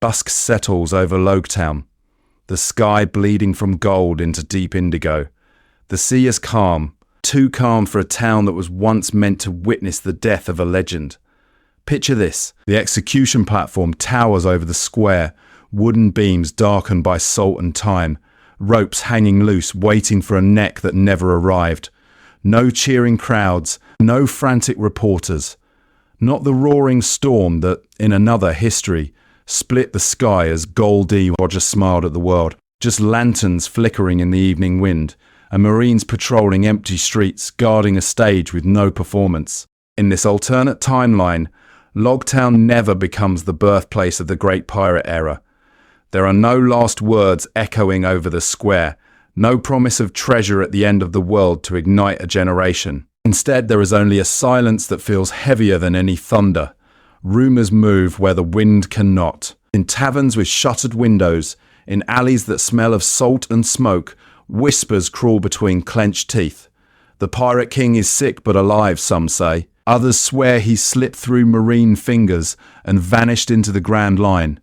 Dusk settles over Logtown, the sky bleeding from gold into deep indigo. The sea is calm, too calm for a town that was once meant to witness the death of a legend. Picture this. The execution platform towers over the square, wooden beams darkened by salt and time, ropes hanging loose waiting for a neck that never arrived. No cheering crowds, no frantic reporters. Not the roaring storm that, in another history, split the sky as Goldie Roger smiled at the world. Just lanterns flickering in the evening wind, and Marines patrolling empty streets, guarding a stage with no performance. In this alternate timeline, Logtown never becomes the birthplace of the Great Pirate Era. There are no last words echoing over the square, no promise of treasure at the end of the world to ignite a generation. Instead, there is only a silence that feels heavier than any thunder. Rumours move where the wind cannot. In taverns with shuttered windows, in alleys that smell of salt and smoke, whispers crawl between clenched teeth. The Pirate King is sick but alive, some say. Others swear he slipped through Marine fingers and vanished into the Grand Line.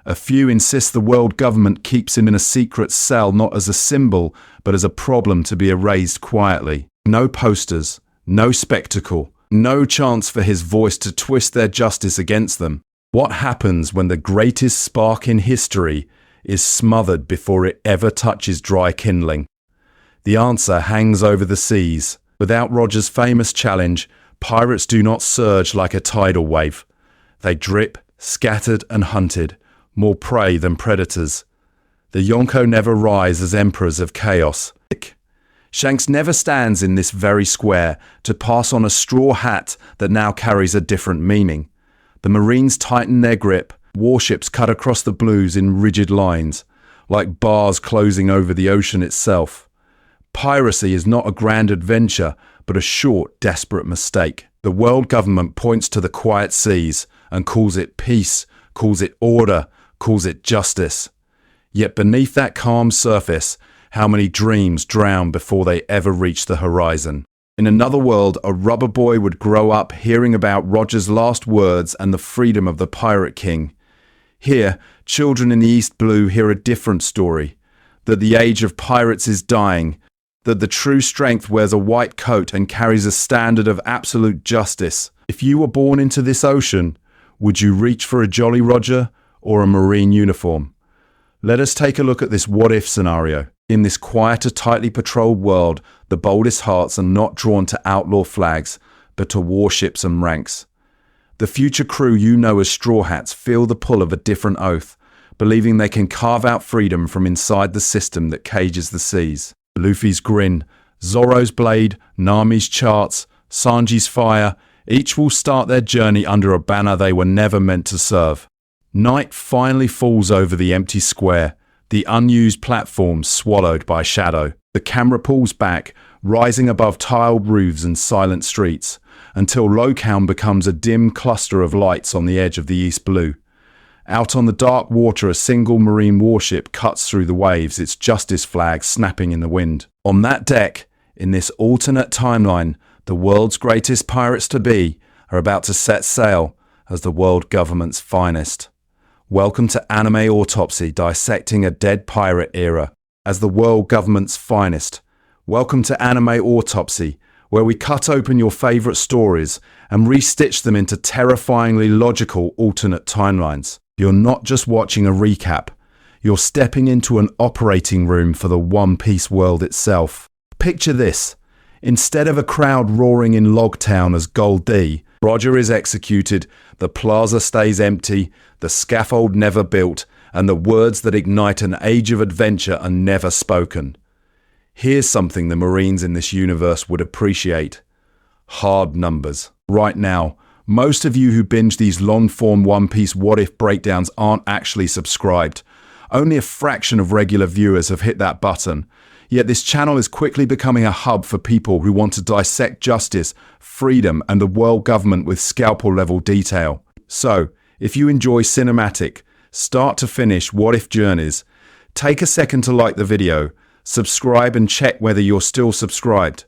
A few insist the world government keeps him in a secret cell not as a symbol, but as a problem to be erased quietly. No posters, no spectacle, no chance for his voice to twist their justice against them. What happens when the greatest spark in history is smothered before it ever touches dry kindling? The answer hangs over the seas. Without Roger's famous challenge, pirates do not surge like a tidal wave. They drip, scattered and hunted, more prey than predators. The Yonko never rise as emperors of chaos. Shanks never stands in this very square to pass on a straw hat that now carries a different meaning. The Marines tighten their grip, warships cut across the blues in rigid lines, like bars closing over the ocean itself. Piracy is not a grand adventure, but a short, desperate mistake. The world government points to the quiet seas and calls it peace, calls it order, calls it justice. Yet beneath that calm surface, how many dreams drown before they ever reach the horizon? In another world, a rubber boy would grow up hearing about Roger's last words and the freedom of the Pirate King. Here, children in the East Blue hear a different story, that the age of pirates is dying, that the true strength wears a white coat and carries a standard of absolute justice. If you were born into this ocean, would you reach for a Jolly Roger or a Marine uniform? Let us take a look at this what-if scenario. In this quieter, tightly patrolled world, the boldest hearts are not drawn to outlaw flags, but to warships and ranks. The future crew you know as Straw Hats feel the pull of a different oath, believing they can carve out freedom from inside the system that cages the seas. Luffy's grin, Zoro's blade, Nami's charts, Sanji's fire, each will start their journey under a banner they were never meant to serve. Night finally falls over the empty square, the unused platform swallowed by shadow. The camera pulls back, rising above tiled roofs and silent streets, until Logtown becomes a dim cluster of lights on the edge of the East Blue. Out on the dark water, a single Marine warship cuts through the waves, its justice flag snapping in the wind. On that deck, in this alternate timeline, the world's greatest pirates to be are about to set sail as the world government's finest. Welcome to Anime Autopsy, dissecting a dead pirate era as the world government's finest. Welcome to Anime Autopsy, where we cut open your favourite stories and restitch them into terrifyingly logical alternate timelines. You're not just watching a recap, you're stepping into an operating room for the One Piece world itself. Picture this. Instead of a crowd roaring in Logtown as Goldie, Roger is executed, the plaza stays empty, the scaffold never built, and the words that ignite an age of adventure are never spoken. Here's something the Marines in this universe would appreciate. Hard numbers. Right now, most of you who binge these long-form One Piece what-if breakdowns aren't actually subscribed. Only a fraction of regular viewers have hit that button. Yet this channel is quickly becoming a hub for people who want to dissect justice, freedom, and the world government with scalpel-level detail. So, if you enjoy cinematic, start-to-finish what-if journeys, take a second to like the video, subscribe and check whether you're still subscribed.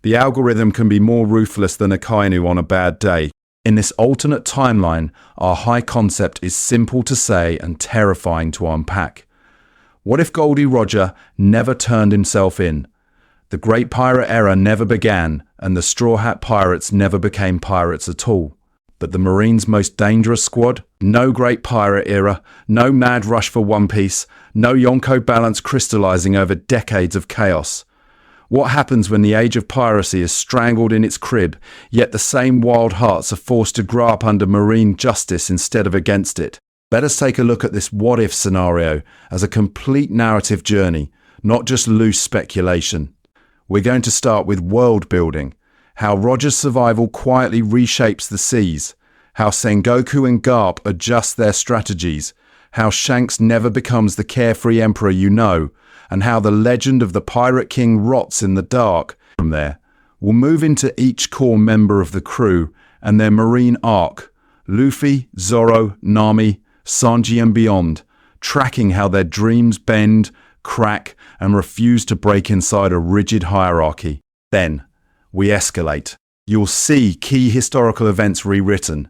The algorithm can be more ruthless than a Kainu on a bad day. In this alternate timeline, our high concept is simple to say and terrifying to unpack. What if Goldie Roger never turned himself in? The Great Pirate Era never began, and the Straw Hat Pirates never became pirates at all. But the Marines' most dangerous squad? No Great Pirate Era, no mad rush for One Piece, no Yonko balance crystallizing over decades of chaos. What happens when the age of piracy is strangled in its crib, yet the same wild hearts are forced to grow up under marine justice instead of against it? Let us take a look at this what-if scenario as a complete narrative journey, not just loose speculation. We're going to start with world building, how Roger's survival quietly reshapes the seas, how Sengoku and Garp adjust their strategies, how Shanks never becomes the carefree emperor you know, and how the legend of the Pirate King rots in the dark. From there, we'll move into each core member of the crew and their marine arc, Luffy, Zoro, Nami, Sanji and beyond, tracking how their dreams bend, crack, and refuse to break inside a rigid hierarchy. Then, we escalate. You'll see key historical events rewritten.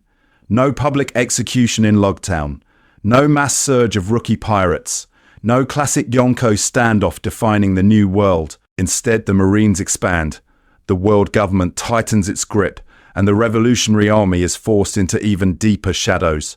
No public execution in Logtown. No mass surge of rookie pirates. No classic Yonko standoff defining the new world. Instead, the Marines expand. The world government tightens its grip, and the Revolutionary Army is forced into even deeper shadows.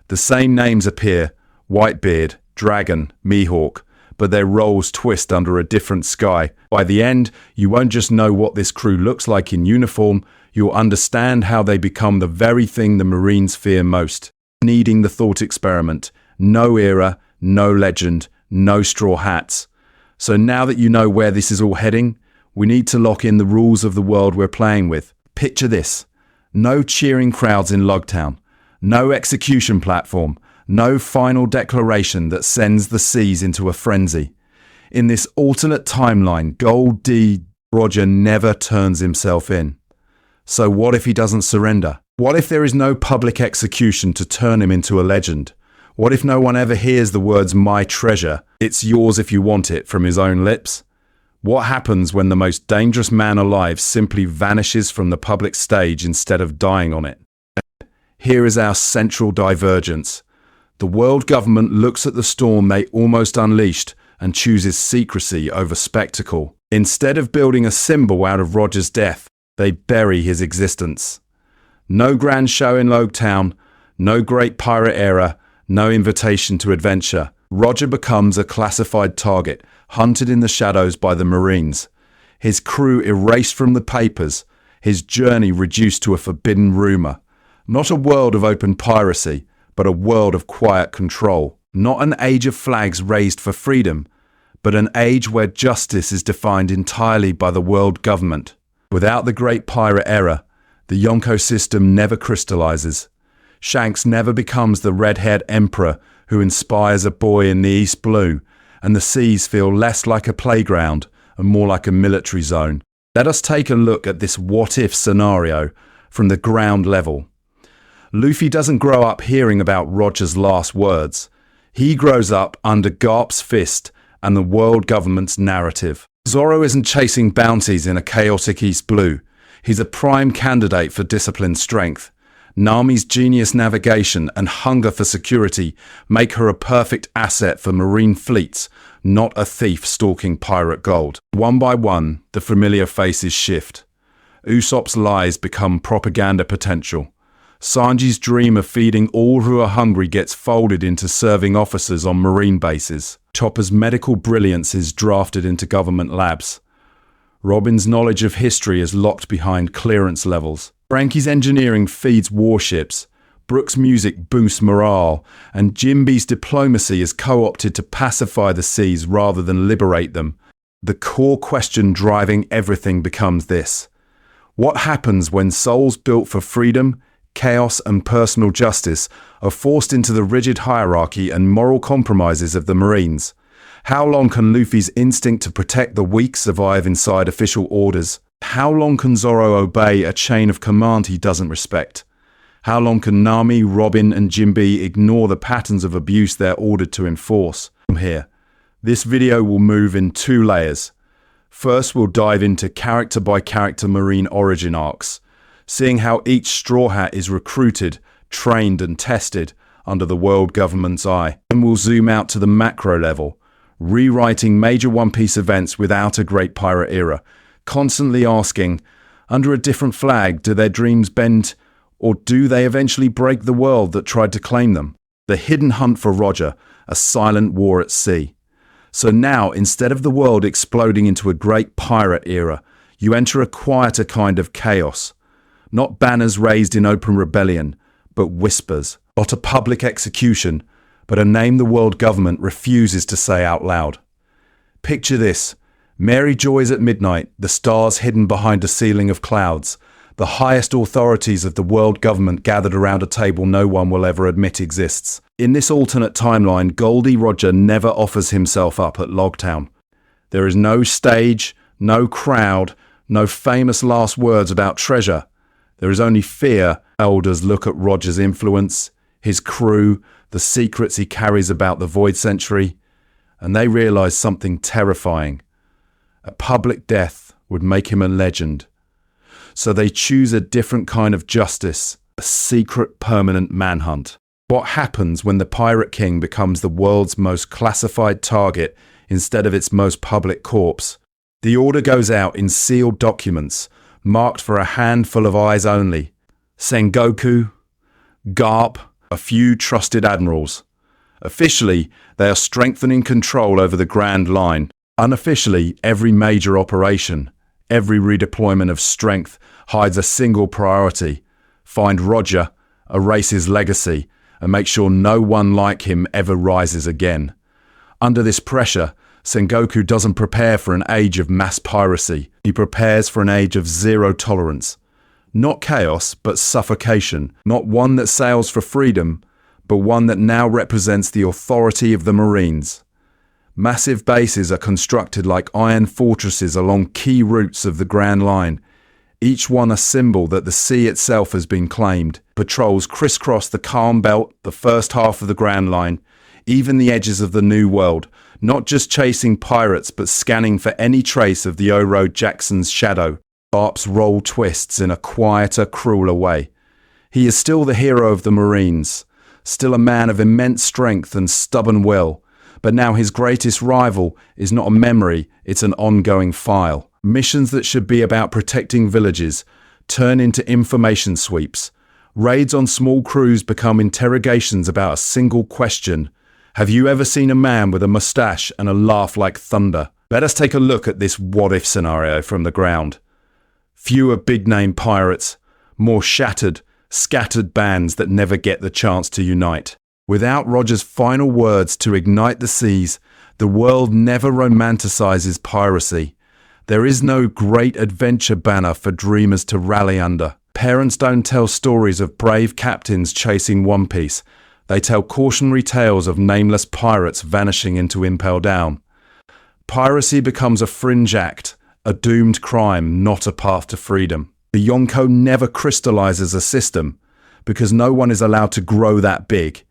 The same names appear: Whitebeard, Dragon, Mihawk, but their roles twist under a different sky. By the end, you won't just know what this crew looks like in uniform, you'll understand how they become the very thing the Marines fear most. Needing the thought experiment. No era, no legend, no straw hats. So now that you know where this is all heading, we need to lock in the rules of the world we're playing with. Picture this. No cheering crowds in Logtown. No execution platform. No final declaration that sends the seas into a frenzy. In this alternate timeline, Goldie Roger never turns himself in. So what if he doesn't surrender? What if there is no public execution to turn him into a legend? What if no one ever hears the words "my treasure, it's yours if you want it" from his own lips? What happens when the most dangerous man alive simply vanishes from the public stage instead of dying on it? Here is our central divergence. The world government looks at the storm they almost unleashed and chooses secrecy over spectacle. Instead of building a symbol out of Roger's death, they bury his existence. No grand show in Logtown, no Great Pirate Era, no invitation to adventure. Roger becomes a classified target, hunted in the shadows by the Marines. His crew erased from the papers, his journey reduced to a forbidden rumor. Not a world of open piracy, but a world of quiet control. Not an age of flags raised for freedom, but an age where justice is defined entirely by the world government. Without the Great Pirate Era, the Yonko system never crystallizes. Shanks never becomes the red-haired emperor who inspires a boy in the East Blue, and the seas feel less like a playground and more like a military zone. Let us take a look at this what-if scenario from the ground level. Luffy doesn't grow up hearing about Roger's last words. He grows up under Garp's fist and the world government's narrative. Zoro isn't chasing bounties in a chaotic East Blue. He's a prime candidate for disciplined strength. Nami's genius navigation and hunger for security make her a perfect asset for marine fleets, not a thief stalking pirate gold. One by one, the familiar faces shift. Usopp's lies become propaganda potential. Sanji's dream of feeding all who are hungry gets folded into serving officers on marine bases. Chopper's medical brilliance is drafted into government labs. Robin's knowledge of history is locked behind clearance levels. Frankie's engineering feeds warships. Brooks' music boosts morale. And Jinbe's diplomacy is co-opted to pacify the seas rather than liberate them. The core question driving everything becomes this: what happens when souls built for freedom, chaos and personal justice are forced into the rigid hierarchy and moral compromises of the Marines? How long can Luffy's instinct to protect the weak survive inside official orders? How long can Zoro obey a chain of command he doesn't respect? How long can Nami, Robin and Jinbe ignore the patterns of abuse they're ordered to enforce? From here, this video will move in two layers. First, we'll dive into character by character Marine origin arcs. seeing how each Straw Hat is recruited, trained and tested under the world government's eye. And we'll zoom out to the macro level, rewriting major One Piece events without a Great Pirate Era, constantly asking, under a different flag, do their dreams bend, or do they eventually break the world that tried to claim them? The hidden hunt for Roger, a silent war at sea. So now, instead of the world exploding into a Great Pirate Era, you enter a quieter kind of chaos. Not banners raised in open rebellion, but whispers. Not a public execution, but a name the world government refuses to say out loud. Picture this. Mary joys at midnight, the stars hidden behind a ceiling of clouds. The highest authorities of the world government gathered around a table no one will ever admit exists. In this alternate timeline, Goldie Roger never offers himself up at Logtown. There is no stage, no crowd, no famous last words about treasure. There is only fear. Elders look at Roger's influence, his crew, the secrets he carries about the Void Century, and they realize something terrifying. A public death would make him a legend. So they choose a different kind of justice, a secret permanent manhunt. What happens when the Pirate King becomes the world's most classified target instead of its most public corpse? The order goes out in sealed documents, marked for a handful of eyes only. Sengoku, Garp, a few trusted admirals. Officially, they are strengthening control over the Grand Line. Unofficially, every major operation, every redeployment of strength hides a single priority: find Roger, erase his legacy, and make sure no one like him ever rises again. Under this pressure, Sengoku doesn't prepare for an age of mass piracy. He prepares for an age of zero tolerance. Not chaos, but suffocation. Not one that sails for freedom, but one that now represents the authority of the Marines. Massive bases are constructed like iron fortresses along key routes of the Grand Line, each one a symbol that the sea itself has been claimed. Patrols crisscross the Calm Belt, the first half of the Grand Line, even the edges of the New World, not just chasing pirates but scanning for any trace of the Oro Jackson's shadow. Garp's role twists in a quieter, crueler way. He is still the hero of the Marines, still a man of immense strength and stubborn will, but now his greatest rival is not a memory, it's an ongoing file. Missions that should be about protecting villages turn into information sweeps. Raids on small crews become interrogations about a single question. Have you ever seen a man with a mustache and a laugh like thunder? Let us take a look at this what-if scenario from the ground. Fewer big-name pirates, more shattered, scattered bands that never get the chance to unite. Without Roger's final words to ignite the seas, the world never romanticizes piracy. There is no great adventure banner for dreamers to rally under. Parents don't tell stories of brave captains chasing One Piece. They tell cautionary tales of nameless pirates vanishing into Impel Down. Piracy becomes a fringe act, a doomed crime, not a path to freedom. The Yonko never crystallizes a system, because no one is allowed to grow that big.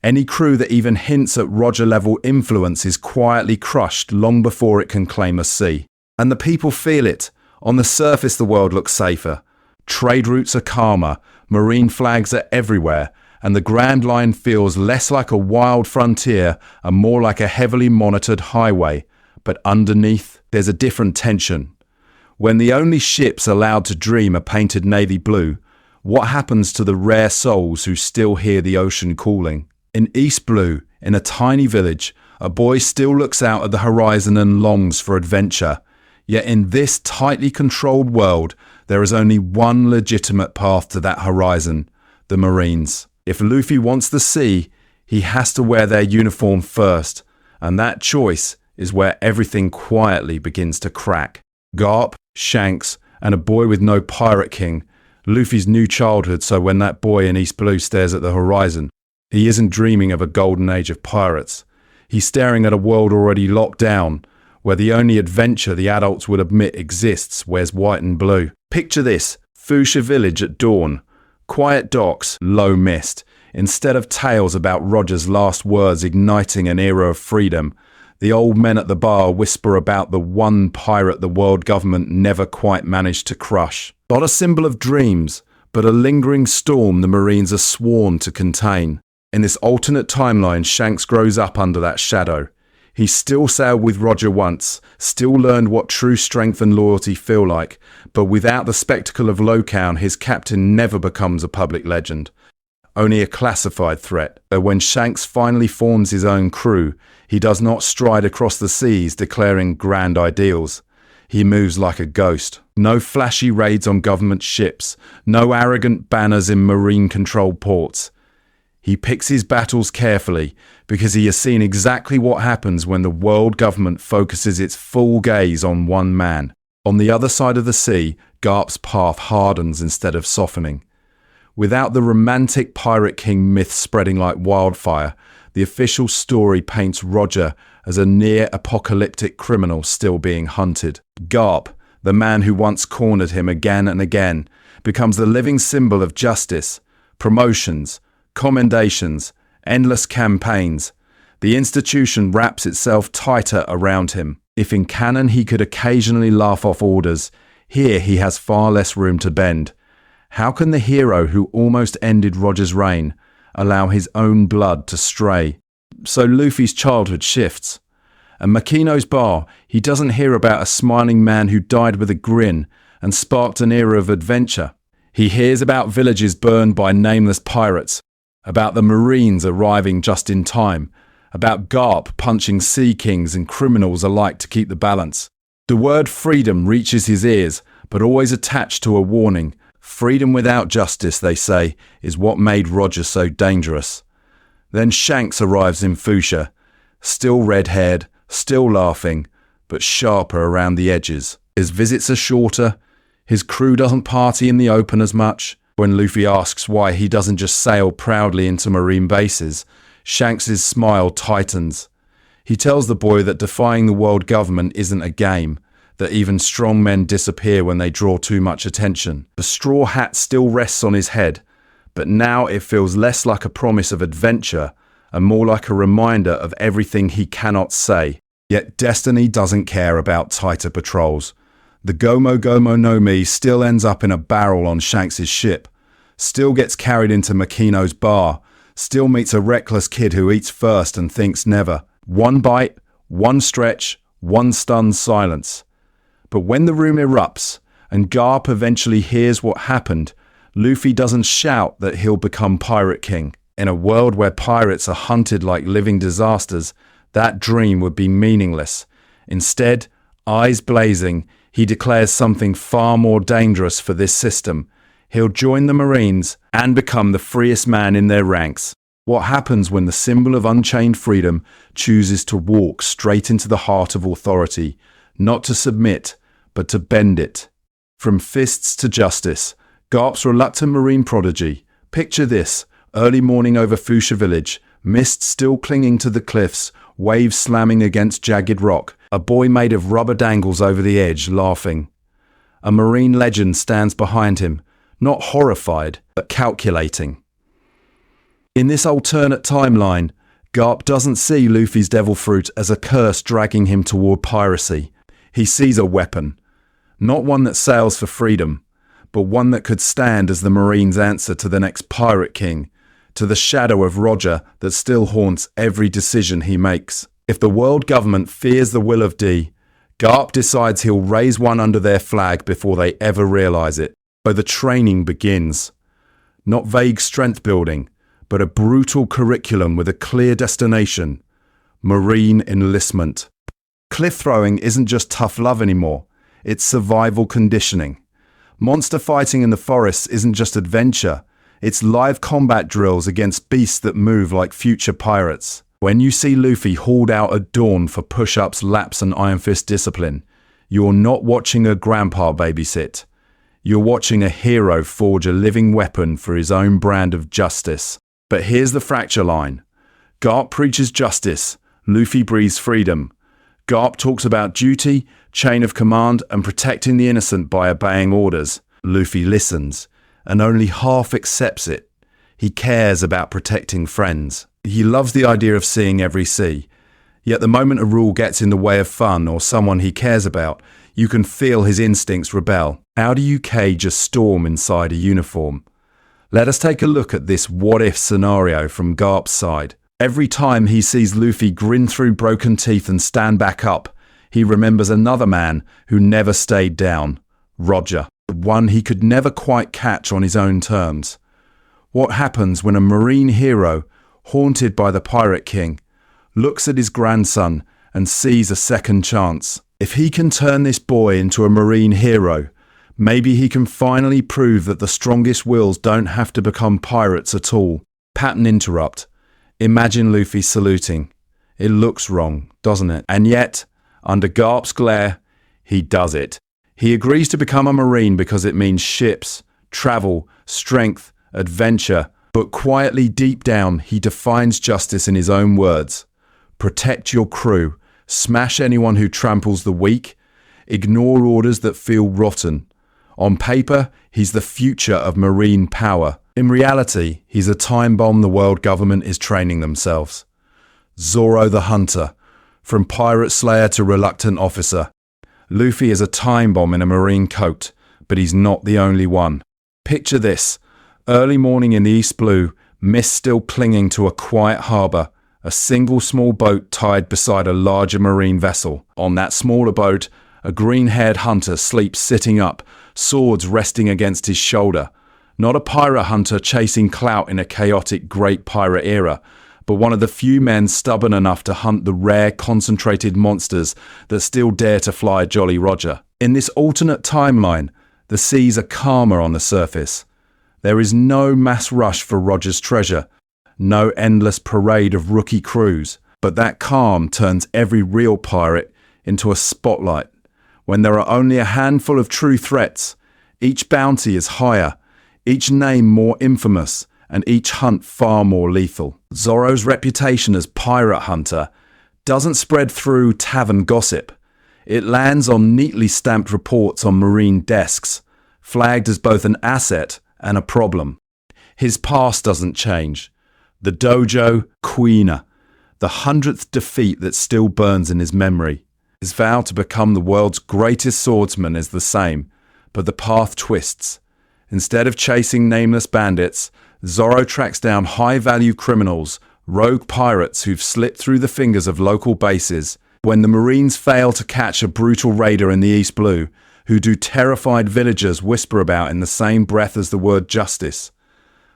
Any crew that even hints at Roger-level influence is quietly crushed long before it can claim a sea. And the people feel it. On the surface, the world looks safer. Trade routes are calmer, marine flags are everywhere, and the Grand Line feels less like a wild frontier and more like a heavily monitored highway. But underneath, there's a different tension. When the only ships allowed to dream are painted navy blue, what happens to the rare souls who still hear the ocean calling? In East Blue, in a tiny village, a boy still looks out at the horizon and longs for adventure. Yet in this tightly controlled world, there is only one legitimate path to that horizon: the Marines. If Luffy wants the sea, he has to wear their uniform first, and that choice is where everything quietly begins to crack. Garp, Shanks, and a boy with no Pirate King, Luffy's new childhood, so when that boy in East Blue stares at the horizon, he isn't dreaming of a golden age of pirates. He's staring at a world already locked down, where the only adventure the adults would admit exists wears white and blue. Picture this: Fuchsia Village at dawn, quiet docks, low mist. Instead of tales about Roger's last words igniting an era of freedom, The old men at the bar whisper about the one pirate the world government never quite managed to crush. Not a symbol of dreams, but a lingering storm the Marines are sworn to contain. In this alternate timeline, Shanks grows up under that shadow. He still sailed with Roger once, still learned what true strength and loyalty feel like, but without the spectacle of Locown, his captain never becomes a public legend. Only a classified threat. But when Shanks finally forms his own crew, he does not stride across the seas declaring grand ideals. He moves like a ghost. No flashy raids on government ships, no arrogant banners in marine-controlled ports. He picks his battles carefully because he has seen exactly what happens when the world government focuses its full gaze on one man. On the other side of the sea, Garp's path hardens instead of softening. Without the romantic Pirate King myth spreading like wildfire, the official story paints Roger as a near-apocalyptic criminal still being hunted. Garp, the man who once cornered him again and again, becomes the living symbol of justice, promotions, commendations, endless campaigns. The institution wraps itself tighter around him. If in canon he could occasionally laugh off orders, here he has far less room to bend. How can the hero who almost ended Roger's reign allow his own blood to stray? So Luffy's childhood shifts. At Makino's bar, he doesn't hear about a smiling man who died with a grin and sparked an era of adventure. He hears about villages burned by nameless pirates, about the Marines arriving just in time, about Garp punching sea kings and criminals alike to keep the balance. The word freedom reaches his ears, but always attached to a warning. Freedom without justice, they say, is what made Roger so dangerous. Then Shanks arrives in Fuchsia, still red-haired, still laughing, but sharper around the edges. His visits are shorter, his crew doesn't party in the open as much. When Luffy asks why he doesn't just sail proudly into marine bases, Shanks' smile tightens. He tells the boy that defying the world government isn't a game, that even strong men disappear when they draw too much attention. The straw hat still rests on his head, but now it feels less like a promise of adventure and more like a reminder of everything he cannot say. Yet destiny doesn't care about tighter patrols. The Gomo Gomo no Mi still ends up in a barrel on Shanks' ship, still gets carried into Makino's bar, still meets a reckless kid who eats first and thinks never. One bite, one stretch, one stunned silence. But when the room erupts and Garp eventually hears what happened, Luffy doesn't shout that he'll become Pirate King. In a world where pirates are hunted like living disasters, that dream would be meaningless. Instead, eyes blazing, he declares something far more dangerous for this system. He'll join the Marines and become the freest man in their ranks. What happens when the symbol of unchained freedom chooses to walk straight into the heart of authority, not to submit, but to bend it? From fists to justice, Garp's reluctant marine prodigy. Picture this, early morning over Fuchsia village, mist still clinging to the cliffs, waves slamming against jagged rock, a boy made of rubber dangles over the edge, laughing. A marine legend stands behind him, not horrified, but calculating. In this alternate timeline, Garp doesn't see Luffy's devil fruit as a curse dragging him toward piracy. He sees a weapon, not one that sails for freedom, but one that could stand as the Marines' answer to the next Pirate King, to the shadow of Roger that still haunts every decision he makes. If the world government fears the will of D, Garp decides he'll raise one under their flag before they ever realize it. So the training begins. Not vague strength building, but a brutal curriculum with a clear destination: Marine enlistment. Cliff throwing isn't just tough love anymore, it's survival conditioning. Monster fighting in the forests isn't just adventure, it's live combat drills against beasts that move like future pirates. When you see Luffy hauled out at dawn for push-ups, laps and Iron Fist discipline, you're not watching a grandpa babysit. You're watching a hero forge a living weapon for his own brand of justice. But here's the fracture line. Garp preaches justice, Luffy breathes freedom. Garp talks about duty, chain of command, and protecting the innocent by obeying orders. Luffy listens, and only half accepts it. He cares about protecting friends. He loves the idea of seeing every sea. Yet the moment a rule gets in the way of fun or someone he cares about, you can feel his instincts rebel. How do you cage a storm inside a uniform? Let us take a look at this what-if scenario from Garp's side. Every time he sees Luffy grin through broken teeth and stand back up, he remembers another man who never stayed down, Roger, the one he could never quite catch on his own terms. What happens when a marine hero, haunted by the Pirate King, looks at his grandson and sees a second chance? If he can turn this boy into a marine hero, maybe he can finally prove that the strongest wills don't have to become pirates at all. Pattern interrupt. Imagine Luffy saluting. It looks wrong, doesn't it? And yet, under Garp's glare, he does it. He agrees to become a marine because it means ships, travel, strength, adventure, but quietly deep down he defines justice in his own words. Protect your crew, smash anyone who tramples the weak, ignore orders that feel rotten. On paper, he's the future of marine power. In reality, he's a time bomb the world government is training themselves. Zoro the Hunter, from pirate slayer to reluctant officer. Luffy is a time bomb in a marine coat, but he's not the only one. Picture this. Early morning in the East Blue, mist still clinging to a quiet harbour, a single small boat tied beside a larger marine vessel. On that smaller boat, a green-haired hunter sleeps sitting up, swords resting against his shoulder. Not a pirate hunter chasing clout in a chaotic great pirate era, but one of the few men stubborn enough to hunt the rare, concentrated monsters that still dare to fly Jolly Roger. In this alternate timeline, the seas are calmer on the surface. There is no mass rush for Roger's treasure, no endless parade of rookie crews, but that calm turns every real pirate into a spotlight. When there are only a handful of true threats, each bounty is higher, each name more infamous, and each hunt far more lethal. Zoro's reputation as pirate hunter doesn't spread through tavern gossip. It lands on neatly stamped reports on marine desks, flagged as both an asset and a problem. His past doesn't change. The dojo, Queener, the 100th defeat that still burns in his memory. His vow to become the world's greatest swordsman is the same, but the path twists. Instead of chasing nameless bandits, Zoro tracks down high-value criminals, rogue pirates who've slipped through the fingers of local bases. When the Marines fail to catch a brutal raider in the East Blue, who do terrified villagers whisper about in the same breath as the word justice.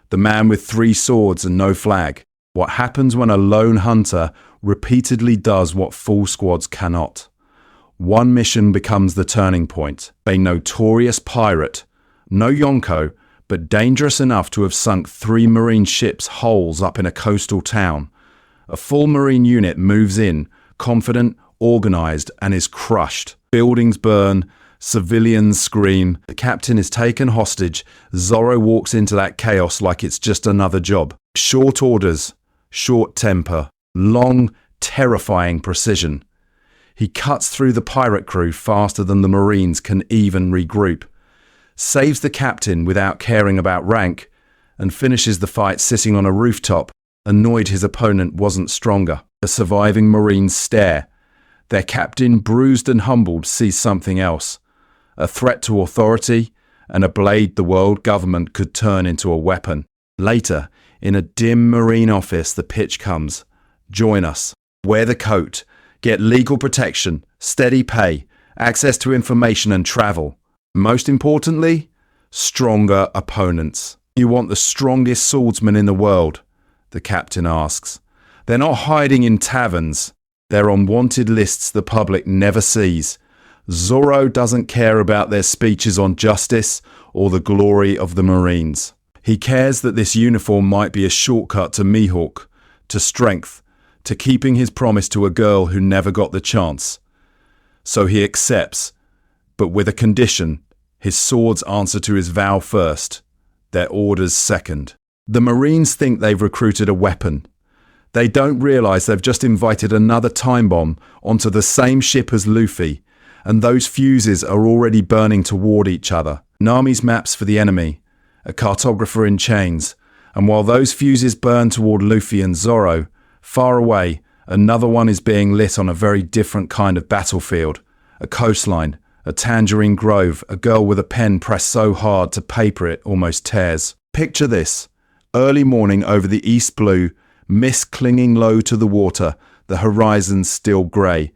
The man with 3 swords and no flag. What happens when a lone hunter repeatedly does what full squads cannot? One mission becomes the turning point. A notorious pirate, no Yonko, but dangerous enough to have sunk 3 marine ships holes up in a coastal town. A full marine unit moves in, confident, organized, and is crushed. Buildings burn, civilians scream, the captain is taken hostage. Zoro walks into that chaos like it's just another job. Short orders, short temper, long, terrifying precision. He cuts through the pirate crew faster than the Marines can even regroup, saves the captain without caring about rank, and finishes the fight sitting on a rooftop, annoyed his opponent wasn't stronger. The surviving Marines stare. Their captain, bruised and humbled, sees something else. A threat to authority, and a blade the world government could turn into a weapon. Later, in a dim marine office, the pitch comes. Join us. Wear the coat. Get legal protection, steady pay, access to information and travel. Most importantly, stronger opponents. You want the strongest swordsman in the world? The captain asks. They're not hiding in taverns. They're on wanted lists the public never sees. Zoro doesn't care about their speeches on justice or the glory of the Marines. He cares that this uniform might be a shortcut to Mihawk, to strength, to keeping his promise to a girl who never got the chance. So he accepts, but with a condition: his swords answer to his vow first, their orders second. The Marines think they've recruited a weapon. They don't realize they've just invited another time bomb onto the same ship as Luffy, and those fuses are already burning toward each other. Nami's maps for the enemy, a cartographer in chains, and while those fuses burn toward Luffy and Zoro, far away, Another one is being lit on a very different kind of battlefield. A coastline, a tangerine grove, a girl with a pen pressed so hard to paper it almost tears. Picture this. Early morning over the east blue, mist clinging low to the water, the horizon still grey.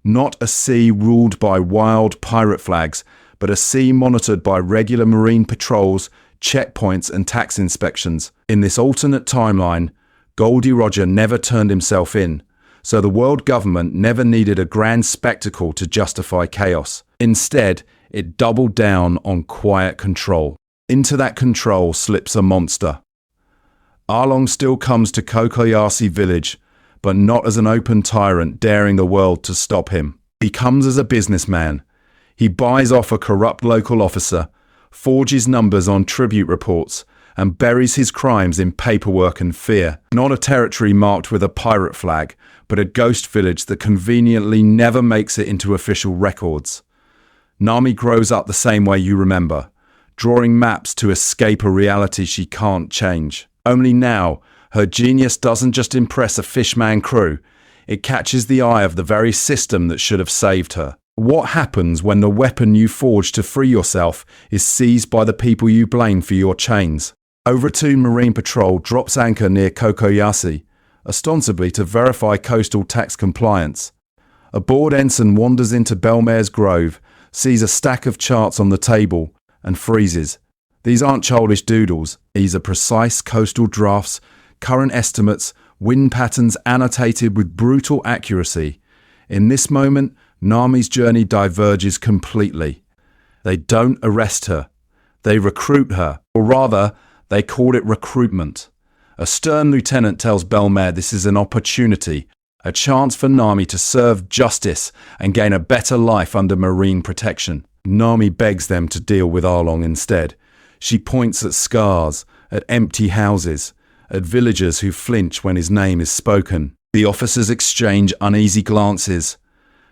Not a sea ruled by wild pirate flags, but a sea monitored by regular marine patrols, checkpoints and tax inspections. In this alternate timeline, Goldie Roger never turned himself in, so the world government never needed a grand spectacle to justify chaos. Instead, it doubled down on quiet control. Into that control slips a monster. Arlong still comes to Kokoyasi village, but not as an open tyrant daring the world to stop him. He comes as a businessman. He buys off a corrupt local officer, forges numbers on tribute reports, and buries his crimes in paperwork and fear. Not a territory marked with a pirate flag, but a ghost village that conveniently never makes it into official records. Nami grows up the same way you remember, drawing maps to escape a reality she can't change. Only now, her genius doesn't just impress a fishman crew, it catches the eye of the very system that should have saved her. What happens when the weapon you forged to free yourself is seized by the people you blame for your chains? Overtune Marine Patrol drops anchor near Kokoyasi, ostensibly to verify coastal tax compliance. A bored ensign wanders into Belmare's Grove, sees a stack of charts on the table, and freezes. These aren't childish doodles. These are precise coastal drafts, current estimates, wind patterns annotated with brutal accuracy. In this moment, Nami's journey diverges completely. They don't arrest her. They recruit her, or rather, they call it recruitment. A stern lieutenant tells Belmare this is an opportunity, a chance for Nami to serve justice and gain a better life under marine protection. Nami begs them to deal with Arlong instead. She points at scars, at empty houses, at villagers who flinch when his name is spoken. The officers exchange uneasy glances,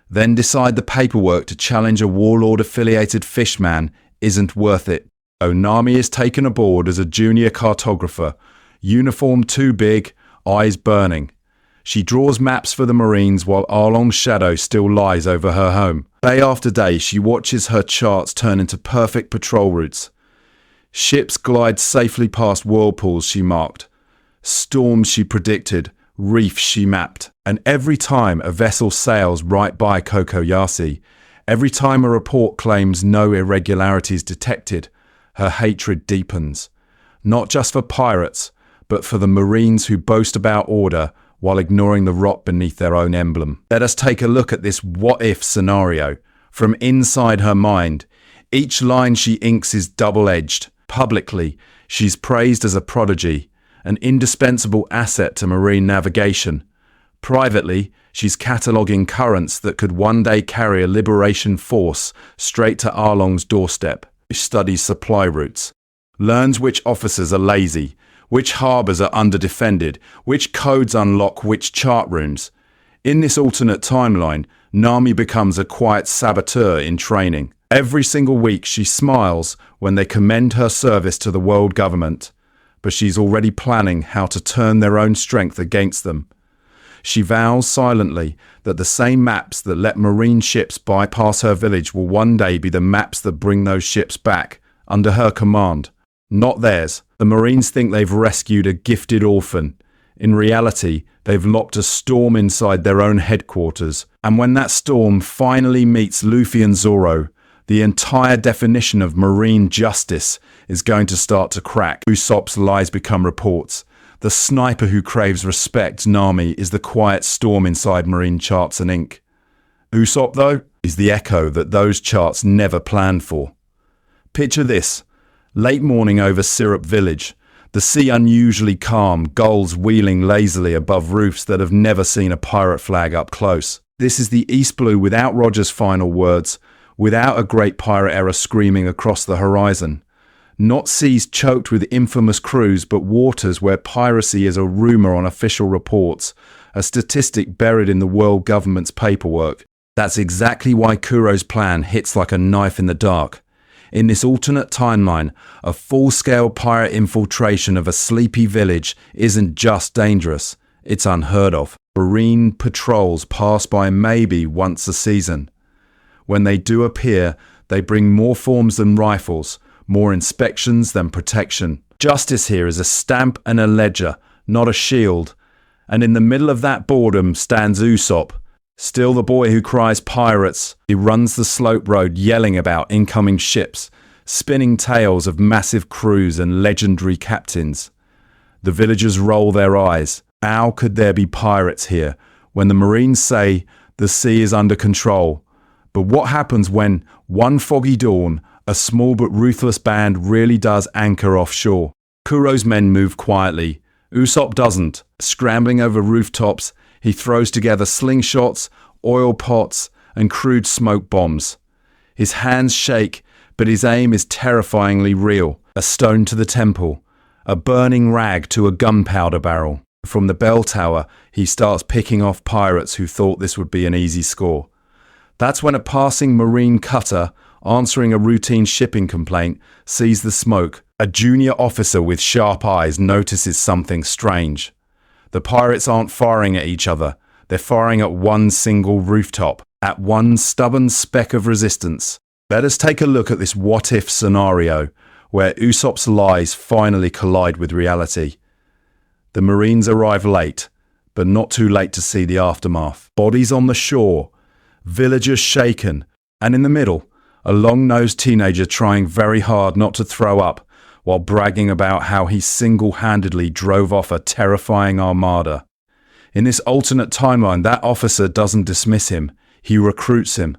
then decide the paperwork to challenge a warlord-affiliated fishman isn't worth it. Nami is taken aboard as a junior cartographer, uniform too big, eyes burning. She draws maps for the Marines while Arlong's shadow still lies over her home. Day after day, she watches her charts turn into perfect patrol routes. Ships glide safely past whirlpools she marked, storms she predicted, reefs she mapped. And every time a vessel sails right by Kokoyasi, every time a report claims no irregularities detected, her hatred deepens. Not just for pirates, but for the Marines who boast about order while ignoring the rot beneath their own emblem. Let us take a look at this what-if scenario. From inside her mind, each line she inks is double-edged. Publicly, she's praised as a prodigy, an indispensable asset to marine navigation. Privately, she's cataloguing currents that could one day carry a liberation force straight to Arlong's doorstep. She studies supply routes, learns which officers are lazy, which harbours are underdefended, which codes unlock which chart rooms. In this alternate timeline, Nami becomes a quiet saboteur in training. Every single week she smiles when they commend her service to the world government, but she's already planning how to turn their own strength against them. She vows silently that the same maps that let marine ships bypass her village will one day be the maps that bring those ships back, under her command. Not theirs. The Marines think they've rescued a gifted orphan. In reality, they've locked a storm inside their own headquarters. And when that storm finally meets Luffy and Zoro, the entire definition of marine justice is going to start to crack. Usopp's lies become reports. The sniper who craves respect, Nami, is the quiet storm inside marine charts and ink. Usopp, though, is the echo that those charts never planned for. Picture this. Late morning over Syrup Village. The sea unusually calm, gulls wheeling lazily above roofs that have never seen a pirate flag up close. This is the East Blue without Roger's final words, without a great pirate era screaming across the horizon. Not seas choked with infamous crews, but waters where piracy is a rumour on official reports, a statistic buried in the world government's paperwork. That's exactly why Kuro's plan hits like a knife in the dark. In this alternate timeline, a full-scale pirate infiltration of a sleepy village isn't just dangerous, it's unheard of. Marine patrols pass by maybe once a season. When they do appear, they bring more forms than rifles, more inspections than protection. Justice here is a stamp and a ledger, not a shield. And in the middle of that boredom stands Usopp, still the boy who cries pirates. He runs the slope road yelling about incoming ships, spinning tales of massive crews and legendary captains. The villagers roll their eyes. How could there be pirates here when the Marines say the sea is under control? But what happens when, one foggy dawn, a small but ruthless band really does anchor offshore? Kuro's men move quietly. Usopp doesn't. Scrambling over rooftops, he throws together slingshots, oil pots, and crude smoke bombs. His hands shake, but his aim is terrifyingly real. A stone to the temple, a burning rag to a gunpowder barrel. From the bell tower, he starts picking off pirates who thought this would be an easy score. That's when a passing marine cutter, answering a routine shipping complaint, sees the smoke. A junior officer with sharp eyes notices something strange. The pirates aren't firing at each other. They're firing at one single rooftop, at one stubborn speck of resistance. Let us take a look at this what-if scenario, where Usopp's lies finally collide with reality. The Marines arrive late, but not too late to see the aftermath. Bodies on the shore, villagers shaken, and in the middle, a long-nosed teenager trying very hard not to throw up while bragging about how he single-handedly drove off a terrifying armada. In this alternate timeline, that officer doesn't dismiss him, he recruits him.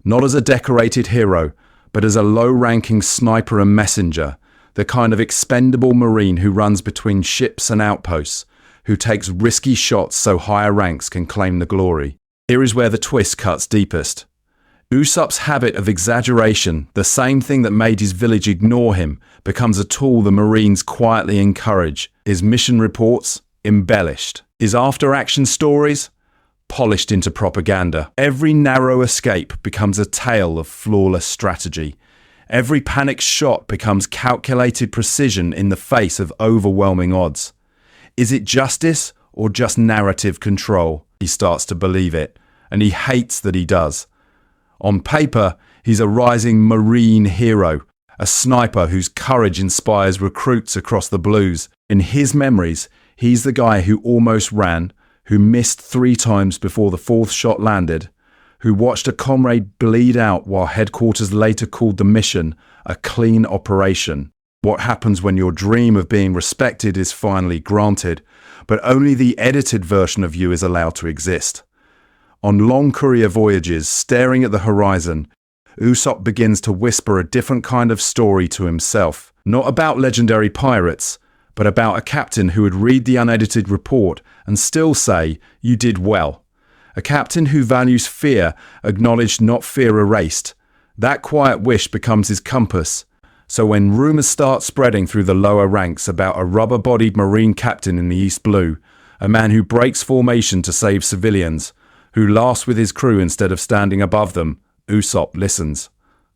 Not as a decorated hero, but as a low-ranking sniper and messenger, the kind of expendable marine who runs between ships and outposts, who takes risky shots so higher ranks can claim the glory. Here is where the twist cuts deepest. Usopp's habit of exaggeration, the same thing that made his village ignore him, becomes a tool the Marines quietly encourage. His mission reports, embellished. His after-action stories, polished into propaganda. Every narrow escape becomes a tale of flawless strategy. Every panicked shot becomes calculated precision in the face of overwhelming odds. Is it justice or just narrative control? He starts to believe it, and he hates that he does. On paper, he's a rising marine hero, a sniper whose courage inspires recruits across the blues. In his memories, he's the guy who almost ran, who missed 3 times before the 4th shot landed, who watched a comrade bleed out while headquarters later called the mission a clean operation. What happens when your dream of being respected is finally granted, but only the edited version of you is allowed to exist? On long courier voyages, staring at the horizon, Usopp begins to whisper a different kind of story to himself. Not about legendary pirates, but about a captain who would read the unedited report and still say, "You did well." A captain who values fear acknowledged, not fear erased. That quiet wish becomes his compass. So when rumours start spreading through the lower ranks about a rubber-bodied marine captain in the East Blue, a man who breaks formation to save civilians, who laughs with his crew instead of standing above them, Usopp listens.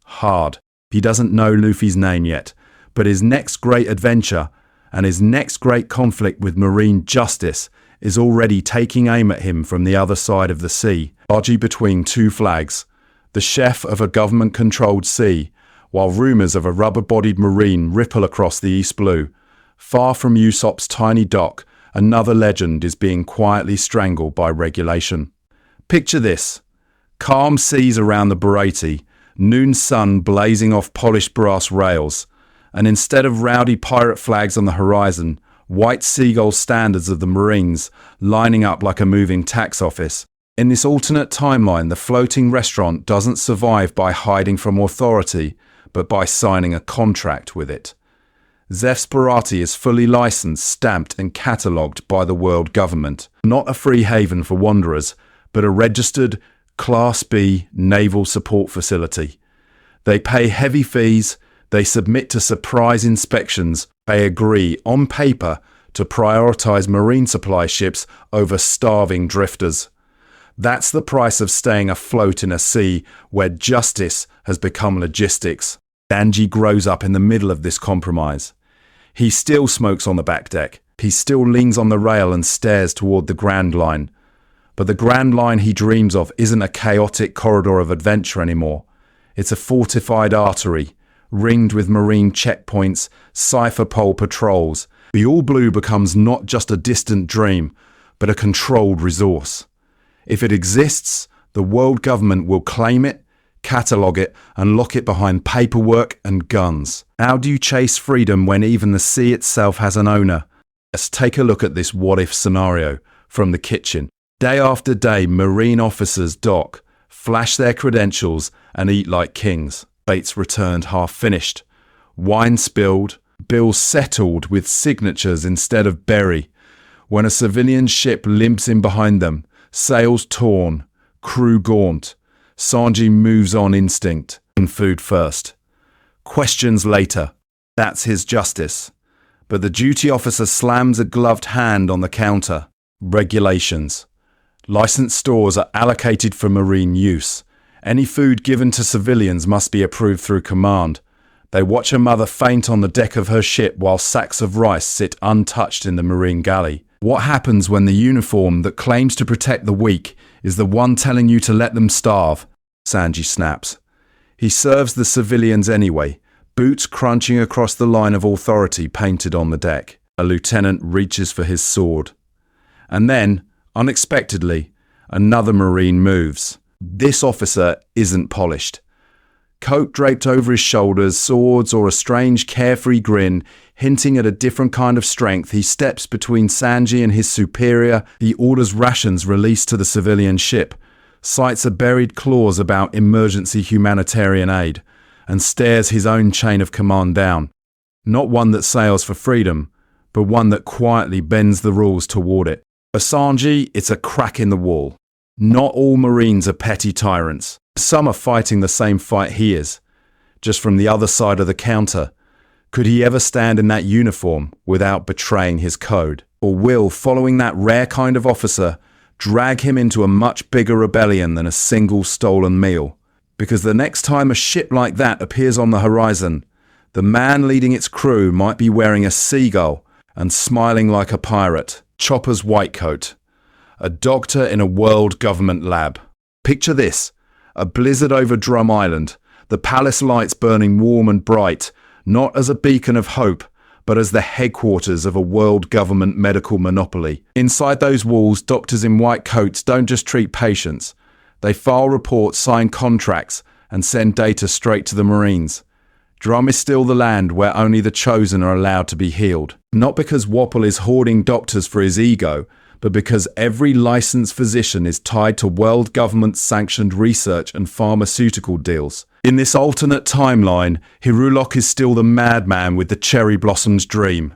Hard. He doesn't know Luffy's name yet, but his next great adventure and his next great conflict with marine justice is already taking aim at him from the other side of the sea, dodgy between 2 flags, the chef of a government-controlled sea, while rumours of a rubber-bodied marine ripple across the East Blue. Far from Usopp's tiny dock, another legend is being quietly strangled by regulation. Picture this. Calm seas around the Baratie, noon sun blazing off polished brass rails, and instead of rowdy pirate flags on the horizon, white seagull standards of the Marines lining up like a moving tax office. In this alternate timeline, the floating restaurant doesn't survive by hiding from authority, but by signing a contract with it. Zeph's Baratie is fully licensed, stamped and catalogued by the world government. Not a free haven for wanderers, but a registered Class B naval support facility. They pay heavy fees, they submit to surprise inspections, they agree, on paper, to prioritise marine supply ships over starving drifters. That's the price of staying afloat in a sea where justice has become logistics. Sanji grows up in the middle of this compromise. He still smokes on the back deck. He still leans on the rail and stares toward the Grand Line, But the Grand Line he dreams of isn't a chaotic corridor of adventure anymore. It's a fortified artery, ringed with marine checkpoints, cipher pole patrols. The All Blue becomes not just a distant dream, but a controlled resource. If it exists, the world government will claim it, catalogue it, and lock it behind paperwork and guns. How do you chase freedom when even the sea itself has an owner? Let's take a look at this what-if scenario from the kitchen. Day after day, Marine officers dock, flash their credentials, and eat like kings. Plates returned half-finished. Wine spilled, bills settled with signatures instead of berry. When a civilian ship limps in behind them, sails torn, crew gaunt, Sanji moves on instinct, and food first. Questions later. That's his justice. But the duty officer slams a gloved hand on the counter. Regulations. Licensed stores are allocated for marine use. Any food given to civilians must be approved through command. They watch a mother faint on the deck of her ship while sacks of rice sit untouched in the marine galley. What happens when the uniform that claims to protect the weak is the one telling you to let them starve? Sanji snaps. He serves the civilians anyway, boots crunching across the line of authority painted on the deck. A lieutenant reaches for his sword. And then, unexpectedly, another Marine moves. This officer isn't polished. Coat draped over his shoulders, swords, or a strange carefree grin, hinting at a different kind of strength, he steps between Sanji and his superior. He orders rations released to the civilian ship, cites a buried clause about emergency humanitarian aid, and stares his own chain of command down. Not one that sails for freedom, but one that quietly bends the rules toward it. For Sanji, it's a crack in the wall. Not all Marines are petty tyrants. Some are fighting the same fight he is, just from the other side of the counter. Could he ever stand in that uniform without betraying his code? Or will, following that rare kind of officer, drag him into a much bigger rebellion than a single stolen meal? Because the next time a ship like that appears on the horizon, the man leading its crew might be wearing a seagull and smiling like a pirate. Chopper's white coat. A doctor in a world government lab. Picture this. A blizzard over Drum Island, the palace lights burning warm and bright, not as a beacon of hope, but as the headquarters of a world government medical monopoly. Inside those walls, doctors in white coats don't just treat patients. They file reports, sign contracts, and send data straight to the Marines. Drum is still the land where only the chosen are allowed to be healed. Not because Wapple is hoarding doctors for his ego, but because every licensed physician is tied to world government-sanctioned research and pharmaceutical deals. In this alternate timeline, Hirulok is still the madman with the cherry blossoms dream.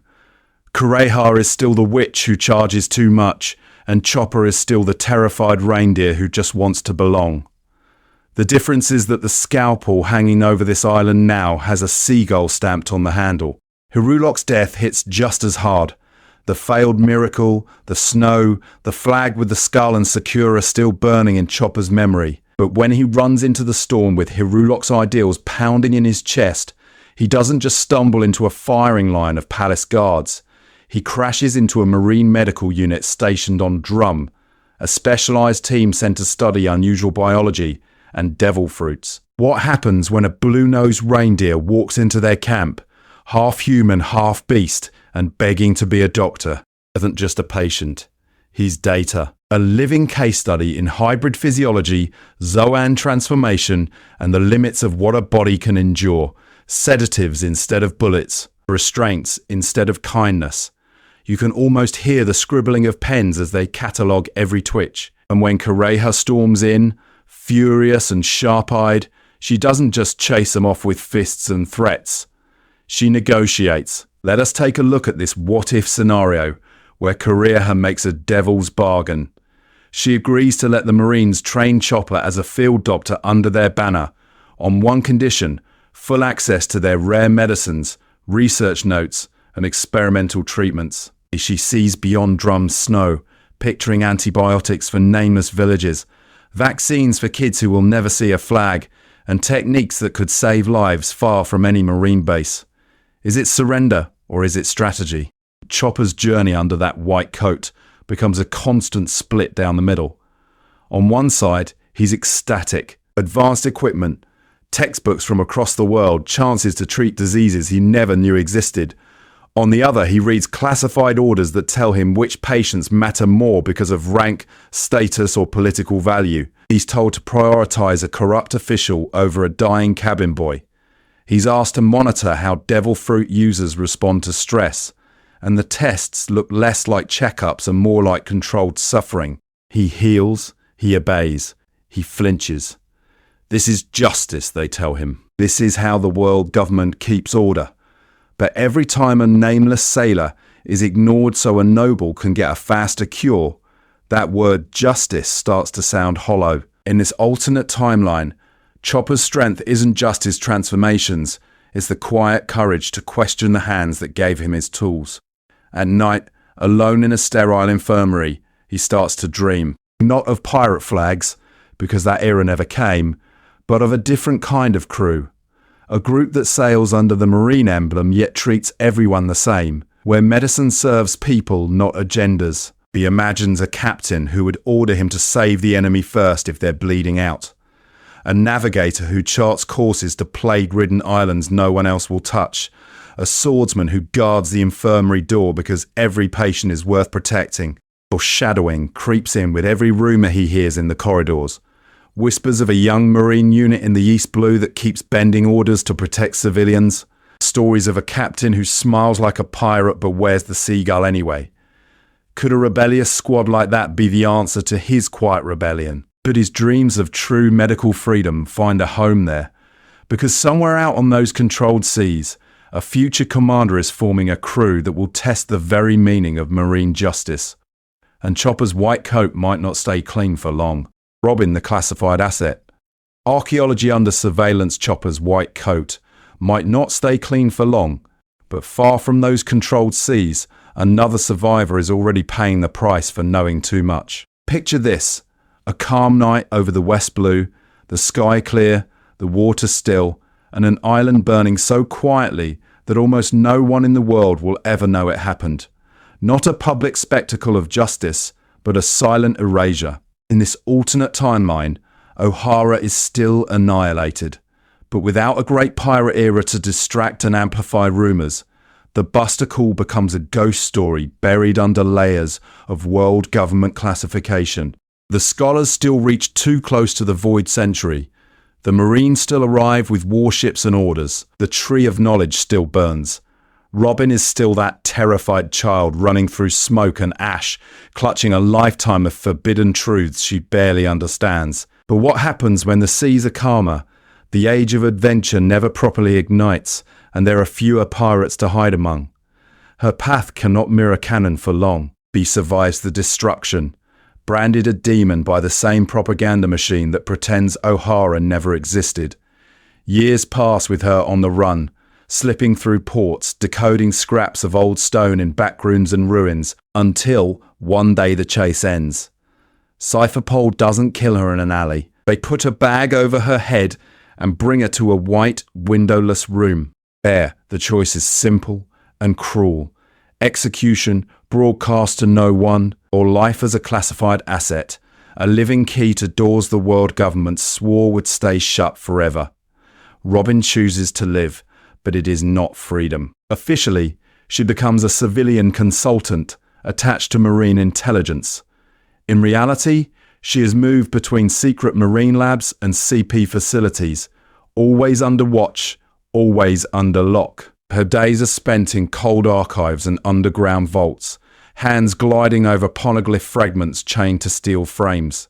Kureha is still the witch who charges too much, and Chopper is still the terrified reindeer who just wants to belong. The difference is that the scalpel hanging over this island now has a seagull stamped on the handle. Hirulok's death hits just as hard. The failed miracle, the snow, the flag with the skull and Sakura still burning in Chopper's memory. But when he runs into the storm with Hirulok's ideals pounding in his chest, he doesn't just stumble into a firing line of palace guards. He crashes into a marine medical unit stationed on Drum, a specialized team sent to study unusual biology and devil fruits. What happens when a blue-nosed reindeer walks into their camp, half human, half beast, and begging to be a doctor? Isn't just a patient. He's data. A living case study in hybrid physiology, Zoan transformation, and the limits of what a body can endure. Sedatives instead of bullets. Restraints instead of kindness. You can almost hear the scribbling of pens as they catalogue every twitch. And when Kureha storms in, furious and sharp-eyed, she doesn't just chase them off with fists and threats. She negotiates. Let us take a look at this what-if scenario, where Kureha makes a devil's bargain. She agrees to let the Marines train Chopper as a field doctor under their banner, on one condition: full access to their rare medicines, research notes, and experimental treatments. She sees beyond Drum's snow, picturing antibiotics for nameless villages, vaccines for kids who will never see a flag, and techniques that could save lives far from any Marine base. Is it surrender, or is it strategy? Chopper's journey under that white coat becomes a constant split down the middle. On one side, he's ecstatic. Advanced equipment, textbooks from across the world, chances to treat diseases he never knew existed. On the other, he reads classified orders that tell him which patients matter more because of rank, status, or political value. He's told to prioritize a corrupt official over a dying cabin boy. He's asked to monitor how devil fruit users respond to stress, and the tests look less like checkups and more like controlled suffering. He heals, he obeys, he flinches. This is justice, they tell him. This is how the world government keeps order. But every time a nameless sailor is ignored so a noble can get a faster cure, that word justice starts to sound hollow. In this alternate timeline, Chopper's strength isn't just his transformations, it's the quiet courage to question the hands that gave him his tools. At night, alone in a sterile infirmary, he starts to dream, not of pirate flags, because that era never came, but of a different kind of crew. A group that sails under the Marine emblem yet treats everyone the same, where medicine serves people, not agendas. He imagines a captain who would order him to save the enemy first if they're bleeding out. A navigator who charts courses to plague-ridden islands no one else will touch. A swordsman who guards the infirmary door because every patient is worth protecting. Foreshadowing creeps in with every rumour he hears in the corridors. Whispers of a young Marine unit in the East Blue that keeps bending orders to protect civilians. Stories of a captain who smiles like a pirate but wears the seagull anyway. Could a rebellious squad like that be the answer to his quiet rebellion? Could his dreams of true medical freedom find a home there? Because somewhere out on those controlled seas, a future commander is forming a crew that will test the very meaning of marine justice. And Chopper's white coat might not stay clean for long. Robin, the classified asset. Archaeology under surveillance Chopper's white coat might not stay clean for long, but far from those controlled seas, another survivor is already paying the price for knowing too much. Picture this, a calm night over the West Blue, the sky clear, the water still, and an island burning so quietly that almost no one in the world will ever know it happened. Not a public spectacle of justice, but a silent erasure. In this alternate timeline, O'Hara is still annihilated. But without a great pirate era to distract and amplify rumours, the Buster Call becomes a ghost story buried under layers of world government classification. The scholars still reach too close to the Void Century. The Marines still arrive with warships and orders. The Tree of Knowledge still burns. Robin is still that terrified child running through smoke and ash, clutching a lifetime of forbidden truths she barely understands. But what happens when the seas are calmer, the age of adventure never properly ignites, and there are fewer pirates to hide among? Her path cannot mirror canon for long. She survives the destruction, branded a demon by the same propaganda machine that pretends O'Hara never existed. Years pass with her on the run, slipping through ports, decoding scraps of old stone in backrooms and ruins, until one day the chase ends. Cypher Pole doesn't kill her in an alley. They put a bag over her head and bring her to a white, windowless room. There, the choice is simple and cruel. Execution, broadcast to no one, or life as a classified asset, a living key to doors the world government swore would stay shut forever. Robin chooses to live, but it is not freedom. Officially, she becomes a civilian consultant attached to Marine intelligence. In reality, she is moved between secret Marine labs and CP facilities, always under watch, always under lock. Her days are spent in cold archives and underground vaults, hands gliding over poneglyph fragments chained to steel frames.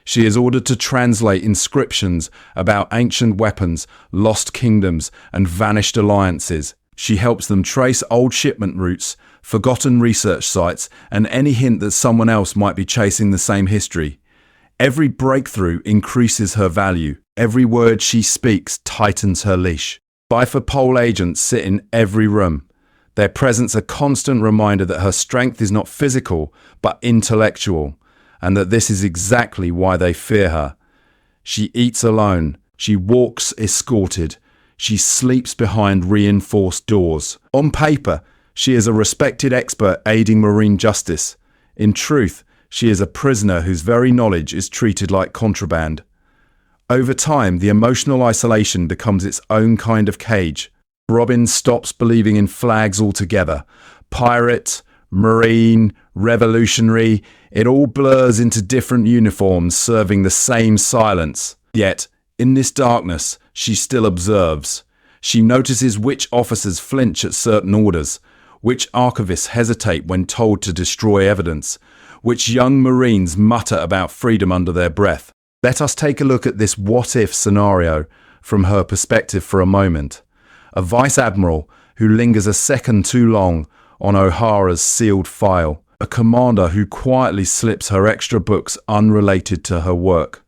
She is ordered to translate inscriptions about ancient weapons, lost kingdoms, and vanished alliances. She helps them trace old shipment routes, forgotten research sites, and any hint that someone else might be chasing the same history. Every breakthrough increases her value. Every word she speaks tightens her leash. Cypher Pole agents sit in every room. Their presence a constant reminder that her strength is not physical, but intellectual, and that this is exactly why they fear her. She eats alone. She walks escorted. She sleeps behind reinforced doors. On paper, she is a respected expert aiding marine justice. In truth, She is a prisoner whose very knowledge is treated like contraband. Over time, the emotional isolation becomes its own kind of cage. Robin stops believing in flags altogether. Pirate, Marine, Revolutionary, it all blurs into different uniforms serving the same silence. Yet, in this darkness, she still observes. She notices which officers flinch at certain orders, which archivists hesitate when told to destroy evidence, which young Marines mutter about freedom under their breath. Let us take a look at this what-if scenario from her perspective for a moment. A vice admiral who lingers a second too long on O'Hara's sealed file. A commander who quietly slips her extra books unrelated to her work.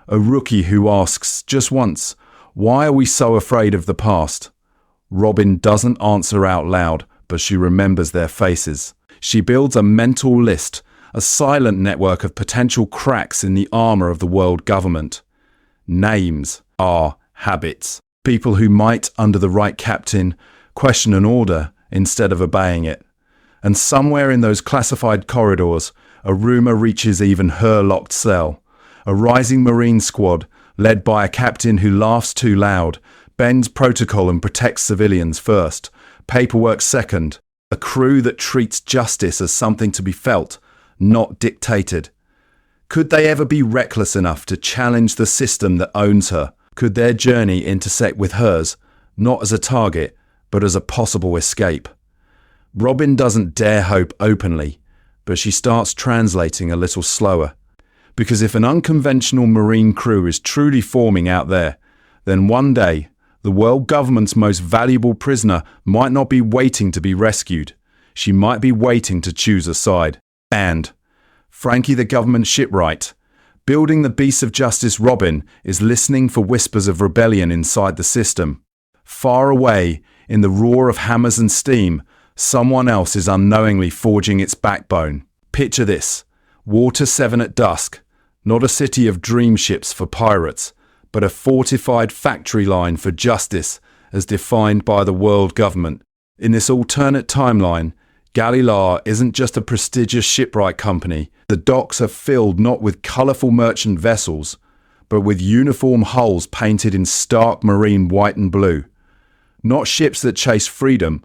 A rookie who asks, just once, why are we so afraid of the past? Robin doesn't answer out loud, but she remembers their faces. She builds a mental list, a silent network of potential cracks in the armor of the world government. Names are habits. People who might, under the right captain, question an order instead of obeying it. And somewhere in those classified corridors, a rumor reaches even her locked cell. A rising Marine squad, led by a captain who laughs too loud, bends protocol and protects civilians first, paperwork second. A crew that treats justice as something to be felt, not dictated. Could they ever be reckless enough to challenge the system that owns her? Could their journey intersect with hers, not as a target, but as a possible escape? Robin doesn't dare hope openly, but she starts translating a little slower. Because if an unconventional Marine crew is truly forming out there, then one day, the world government's most valuable prisoner might not be waiting to be rescued. She might be waiting to choose a side. And Frankie the government shipwright, building the beasts of justice Robin, is listening for whispers of rebellion inside the system. Far away, in the roar of hammers and steam, someone else is unknowingly forging its backbone. Picture this. Water 7 at dusk. Not a city of dream ships for pirates, but a fortified factory line for justice as defined by the world government. In this alternate timeline, Galilea isn't just a prestigious shipwright company. The docks are filled not with colourful merchant vessels, but with uniform hulls painted in stark marine white and blue. Not ships that chase freedom,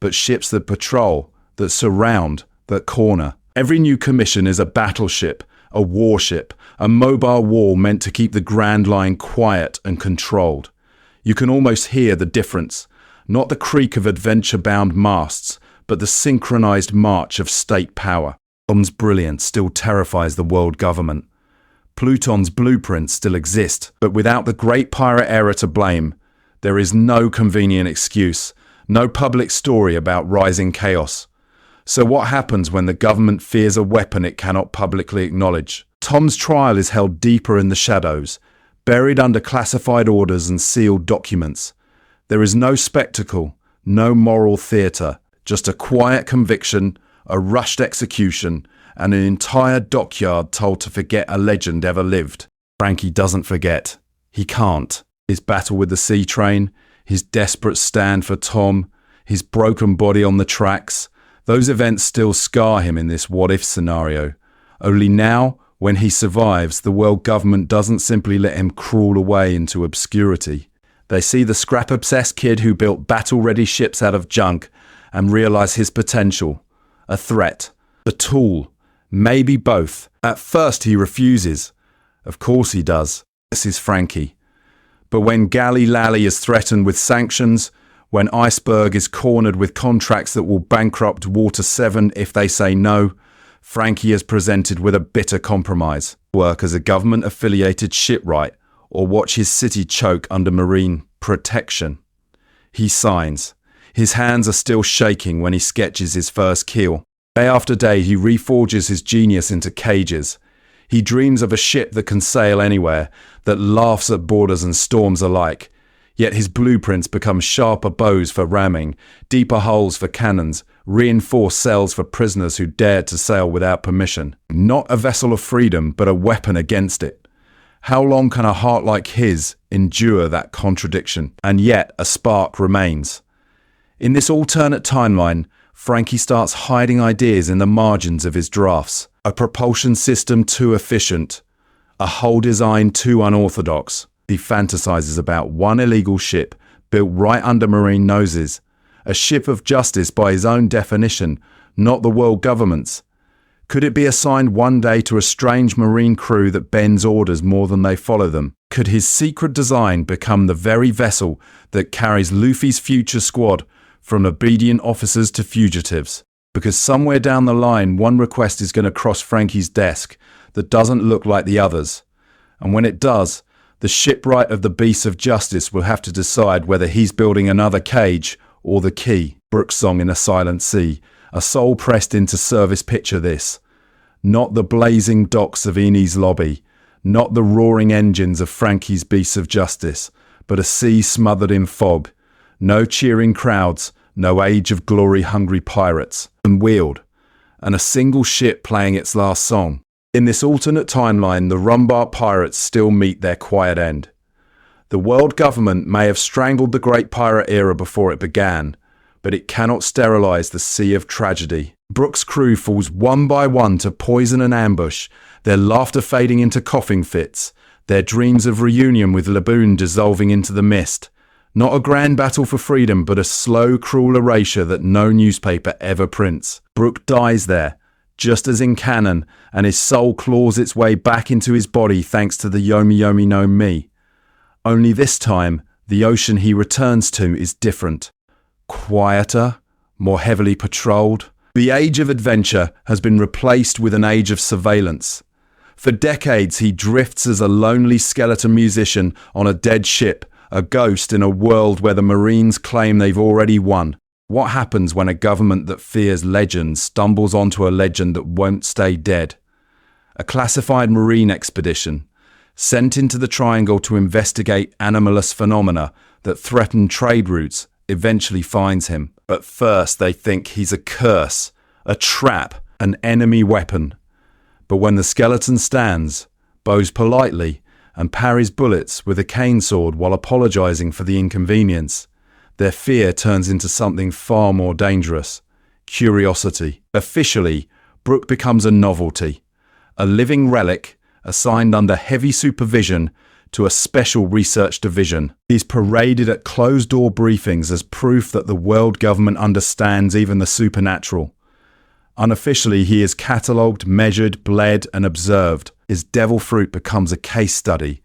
but ships that patrol, that surround, that corner. Every new commission is a battleship, a warship, a mobile wall meant to keep the Grand Line quiet and controlled. You can almost hear the difference. Not the creak of adventure-bound masts, but the synchronized march of state power. Tom's brilliance still terrifies the world government. Pluton's blueprints still exist, but without the great pirate era to blame, there is no convenient excuse, no public story about rising chaos. So what happens when the government fears a weapon it cannot publicly acknowledge? Tom's trial is held deeper in the shadows, buried under classified orders and sealed documents. There is no spectacle, no moral theatre, just a quiet conviction, a rushed execution, and an entire dockyard told to forget a legend ever lived. Frankie doesn't forget. He can't. His battle with the sea train, his desperate stand for Tom, his broken body on the tracks, those events still scar him in this what-if scenario. Only now, when he survives, the world government doesn't simply let him crawl away into obscurity. They see the scrap-obsessed kid who built battle-ready ships out of junk and realize his potential. A threat. A tool. Maybe both. At first he refuses. Of course he does. This is Frankie. But when Galley Lally is threatened with sanctions, when Iceberg is cornered with contracts that will bankrupt Water 7 if they say no, Frankie is presented with a bitter compromise. Work as a government-affiliated shipwright or watch his city choke under marine protection. He signs. His hands are still shaking when he sketches his first keel. Day after day he reforges his genius into cages. He dreams of a ship that can sail anywhere, that laughs at borders and storms alike. Yet his blueprints become sharper bows for ramming, deeper hulls for cannons, reinforced cells for prisoners who dared to sail without permission. Not a vessel of freedom, but a weapon against it. How long can a heart like his endure that contradiction? And yet a spark remains. In this alternate timeline, Frankie starts hiding ideas in the margins of his drafts. A propulsion system too efficient. A hull design too unorthodox. He fantasizes about one illegal ship built right under Marine noses. A ship of justice by his own definition, not the world government's. Could it be assigned one day to a strange Marine crew that bends orders more than they follow them? Could his secret design become the very vessel that carries Luffy's future squad from obedient officers to fugitives? Because somewhere down the line, one request is going to cross Frankie's desk that doesn't look like the others. And when it does, the shipwright of the Beasts of Justice will have to decide whether he's building another cage or the key. Brook's song in a silent sea. A soul pressed into service, picture this. Not the blazing docks of Eni's lobby, not the roaring engines of Frankie's Beasts of Justice, but a sea smothered in fog. No cheering crowds, no age of glory-hungry pirates, and wheeled, and a single ship playing its last song. In this alternate timeline, the Rumbar pirates still meet their quiet end. The world government may have strangled the great pirate era before it began, but it cannot sterilize the sea of tragedy. Brook's crew falls one by one to poison and ambush, their laughter fading into coughing fits, their dreams of reunion with Laboon dissolving into the mist. Not a grand battle for freedom, but a slow, cruel erasure that no newspaper ever prints. Brook dies there, just as in canon, and his soul claws its way back into his body thanks to the Yomi Yomi no Mi. Only this time, the ocean he returns to is different. Quieter, more heavily patrolled. The age of adventure has been replaced with an age of surveillance. For decades he drifts as a lonely skeleton musician on a dead ship, a ghost in a world where the Marines claim they've already won. What happens when a government that fears legends stumbles onto a legend that won't stay dead? A classified Marine expedition, sent into the Triangle to investigate anomalous phenomena that threaten trade routes, eventually finds him. But first they think he's a curse, a trap, an enemy weapon. But when the skeleton stands, bows politely, and parries bullets with a cane sword while apologizing for the inconvenience, their fear turns into something far more dangerous. Curiosity. Officially, Brook becomes a novelty, a living relic assigned under heavy supervision to a special research division. He's paraded at closed-door briefings as proof that the world government understands even the supernatural. Unofficially, he is catalogued, measured, bled, and observed. His devil fruit becomes a case study.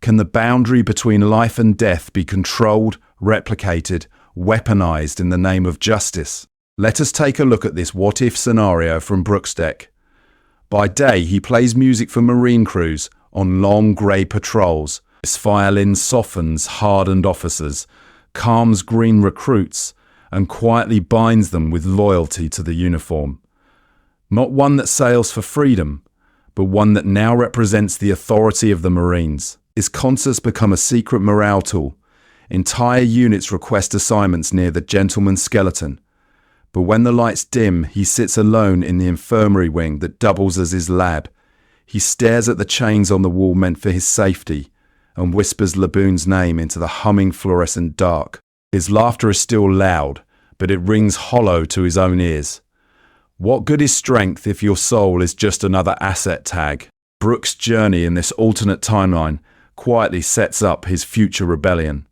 Can the boundary between life and death be controlled, replicated, weaponized in the name of justice? Let us take a look at this what-if scenario from Brook's deck. By day, he plays music for Marine crews on long grey patrols. His violin softens hardened officers, calms green recruits, and quietly binds them with loyalty to the uniform. Not one that sails for freedom, but one that now represents the authority of the Marines. His concerts become a secret morale tool. Entire units request assignments near the gentleman's skeleton. But when the lights dim, he sits alone in the infirmary wing that doubles as his lab. He stares at the chains on the wall meant for his safety and whispers Laboon's name into the humming fluorescent dark. His laughter is still loud, but it rings hollow to his own ears. What good is strength if your soul is just another asset tag? Brook's journey in this alternate timeline quietly sets up his future rebellion.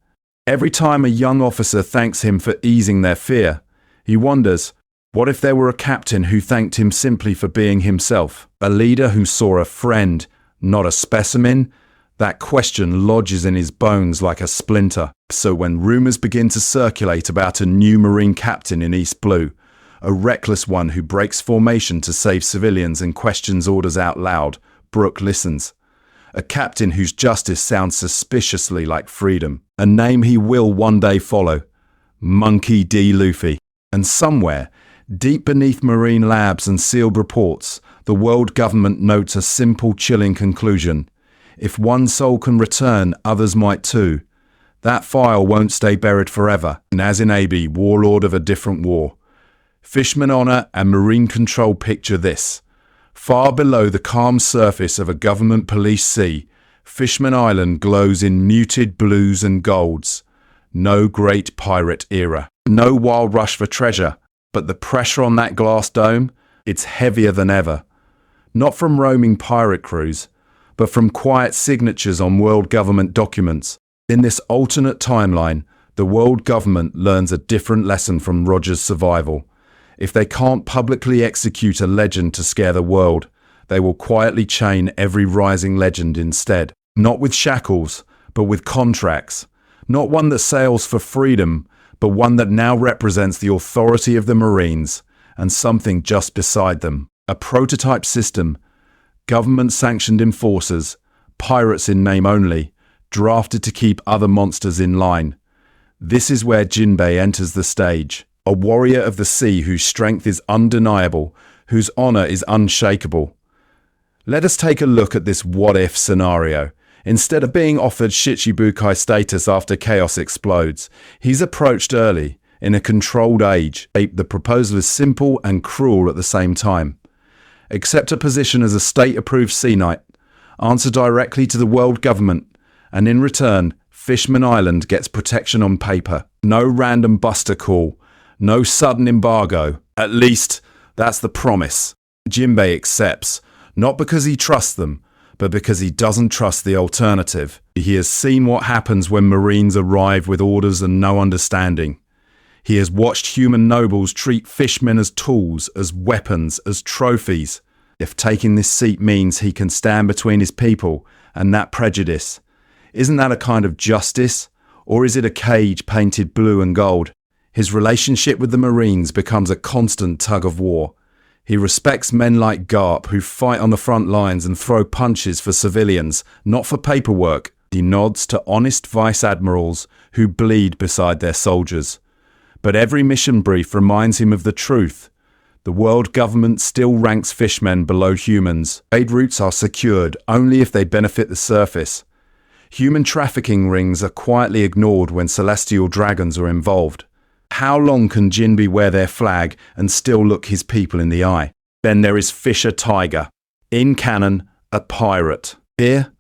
Every time a young officer thanks him for easing their fear, he wonders, what if there were a captain who thanked him simply for being himself? A leader who saw a friend, not a specimen? That question lodges in his bones like a splinter. So when rumours begin to circulate about a new Marine captain in East Blue, a reckless one who breaks formation to save civilians and questions orders out loud, Brook listens. A captain whose justice sounds suspiciously like freedom. A name he will one day follow. Monkey D. Luffy. And somewhere, deep beneath Marine labs and sealed reports, the world government notes a simple, chilling conclusion. If one soul can return, others might too. That file won't stay buried forever. And as in AB, warlord of a different war. Fisherman honor and Marine control picture this. Far below the calm surface of a government police sea, Fishman Island glows in muted blues and golds. No great pirate era. No wild rush for treasure. But the pressure on that glass dome, it's heavier than ever. Not from roaming pirate crews, but from quiet signatures on world government documents. In this alternate timeline, the world government learns a different lesson from Roger's survival. If they can't publicly execute a legend to scare the world, they will quietly chain every rising legend instead. Not with shackles, but with contracts. Not one that sails for freedom, but one that now represents the authority of the Marines and something just beside them. A prototype system, government-sanctioned enforcers, pirates in name only, drafted to keep other monsters in line. This is where Jinbei enters the stage. A warrior of the sea whose strength is undeniable, whose honor is unshakable. Let us take a look at this what-if scenario. Instead of being offered Shichibukai status after chaos explodes, he's approached early, in a controlled age. The proposal is simple and cruel at the same time. Accept a position as a state-approved Sea Knight, answer directly to the world government, and in return, Fishman Island gets protection on paper. No random buster call, no sudden embargo. At least, that's the promise. Jinbei accepts, not because he trusts them, but because he doesn't trust the alternative. He has seen what happens when Marines arrive with orders and no understanding. He has watched human nobles treat fishmen as tools, as weapons, as trophies. If taking this seat means he can stand between his people and that prejudice, isn't that a kind of justice? Or is it a cage painted blue and gold? His relationship with the Marines becomes a constant tug of war. He respects men like Garp who fight on the front lines and throw punches for civilians, not for paperwork. He nods to honest vice admirals who bleed beside their soldiers. But every mission brief reminds him of the truth. The world government still ranks fishmen below humans. Trade routes are secured only if they benefit the surface. Human trafficking rings are quietly ignored when celestial dragons are involved. How long can Jinbei wear their flag and still look his people in the eye? Then there is Fisher Tiger. In canon, a pirate. Here,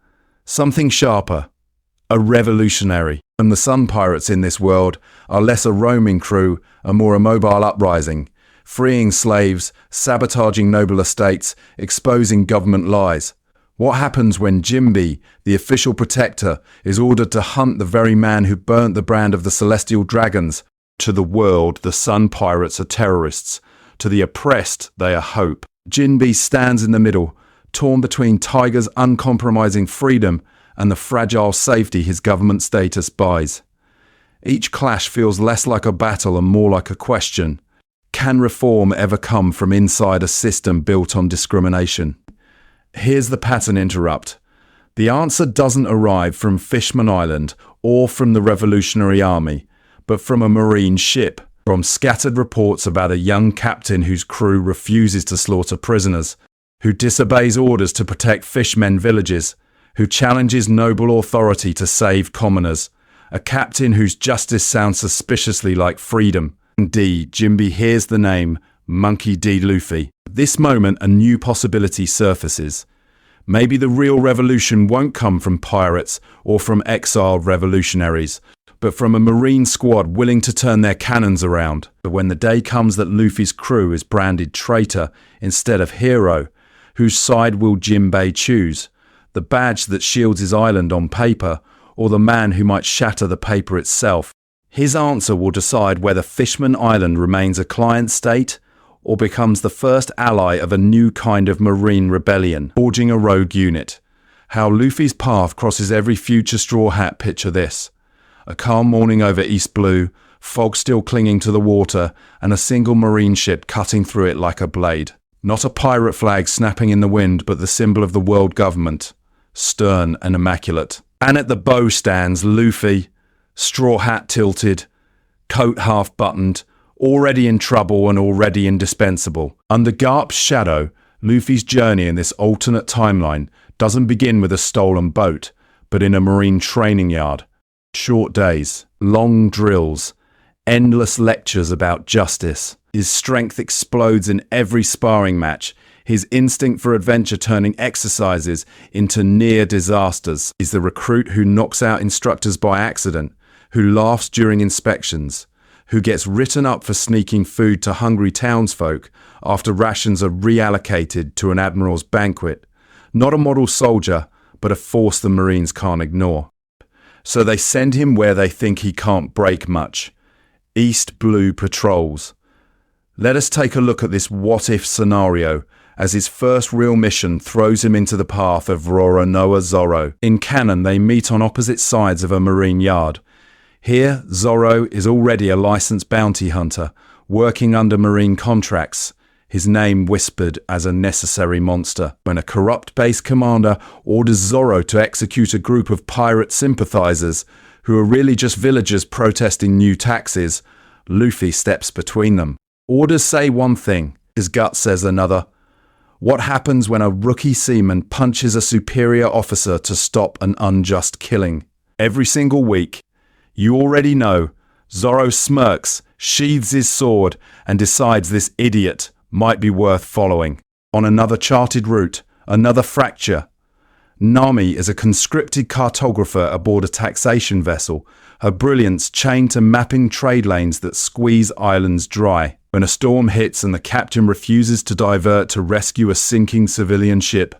something sharper. A revolutionary. And the Sun Pirates in this world are less a roaming crew, a more immobile uprising, freeing slaves, sabotaging noble estates, exposing government lies. What happens when Jinbei, the official protector, is ordered to hunt the very man who burnt the brand of the Celestial Dragons? To the world, the Sun Pirates are terrorists. To the oppressed, they are hope. Jinbei stands in the middle, torn between Tiger's uncompromising freedom and the fragile safety his government status buys. Each clash feels less like a battle and more like a question. Can reform ever come from inside a system built on discrimination? Here's the pattern interrupt. The answer doesn't arrive from Fishman Island or from the Revolutionary Army, but from a Marine ship, from scattered reports about a young captain whose crew refuses to slaughter prisoners, who disobeys orders to protect fishmen villages, who challenges noble authority to save commoners, a captain whose justice sounds suspiciously like freedom. Indeed, Jinbei hears the name Monkey D. Luffy. At this moment, a new possibility surfaces. Maybe the real revolution won't come from pirates or from exiled revolutionaries, but from a Marine squad willing to turn their cannons around. But when the day comes that Luffy's crew is branded traitor instead of hero, whose side will Jinbei choose? The badge that shields his island on paper, or the man who might shatter the paper itself? His answer will decide whether Fishman Island remains a client state or becomes the first ally of a new kind of Marine rebellion, forging a rogue unit. How Luffy's path crosses every future Straw Hat. Picture this. A calm morning over East Blue, fog still clinging to the water, and a single Marine ship cutting through it like a blade. Not a pirate flag snapping in the wind, but the symbol of the world government, stern and immaculate. And at the bow stands Luffy, straw hat tilted, coat half buttoned, already in trouble and already indispensable. Under Garp's shadow, Luffy's journey in this alternate timeline doesn't begin with a stolen boat, but in a Marine training yard. Short days, long drills, endless lectures about justice. His strength explodes in every sparring match, his instinct for adventure turning exercises into near disasters. He's the recruit who knocks out instructors by accident, who laughs during inspections, who gets written up for sneaking food to hungry townsfolk after rations are reallocated to an admiral's banquet. Not a model soldier, but a force the Marines can't ignore. So they send him where they think he can't break much. East Blue patrols. Let us take a look at this what-if scenario as his first real mission throws him into the path of Roronoa Zoro. In canon, they meet on opposite sides of a marine yard. Here, Zoro is already a licensed bounty hunter, working under marine contracts, his name whispered as a necessary monster. When a corrupt base commander orders Zoro to execute a group of pirate sympathizers who are really just villagers protesting new taxes, Luffy steps between them. Orders say one thing, his gut says another. What happens when a rookie seaman punches a superior officer to stop an unjust killing? Every single week, you already know, Zoro smirks, sheathes his sword, and decides this idiot might be worth following. On another charted route, another fracture. Nami is a conscripted cartographer aboard a taxation vessel, her brilliance chained to mapping trade lanes that squeeze islands dry. When a storm hits and the captain refuses to divert to rescue a sinking civilian ship,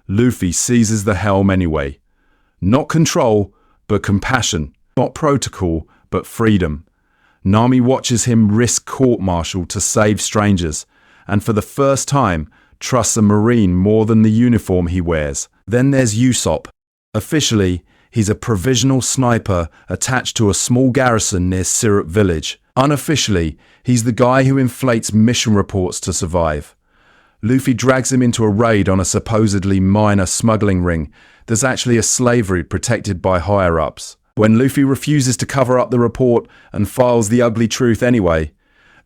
Luffy seizes the helm anyway. Not control, but compassion. Not protocol, but freedom. Nami watches him risk court-martial to save strangers, and for the first time, trusts a Marine more than the uniform he wears. Then there's Usopp. Officially, he's a provisional sniper attached to a small garrison near Syrup Village. Unofficially, he's the guy who inflates mission reports to survive. Luffy drags him into a raid on a supposedly minor smuggling ring that's actually a slave route protected by higher-ups. When Luffy refuses to cover up the report and files the ugly truth anyway,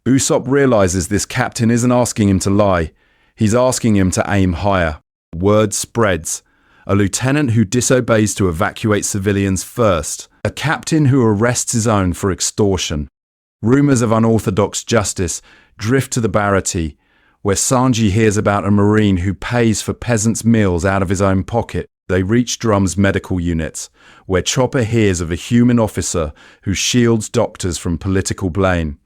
Usopp realizes this captain isn't asking him to lie, he's asking him to aim higher. Word spreads. A lieutenant who disobeys to evacuate civilians first. A captain who arrests his own for extortion. Rumors of unorthodox justice drift to the Barati, where Sanji hears about a Marine who pays for peasants' meals out of his own pocket. They reach Drum's medical units, where Chopper hears of a human officer who shields doctors from political blame.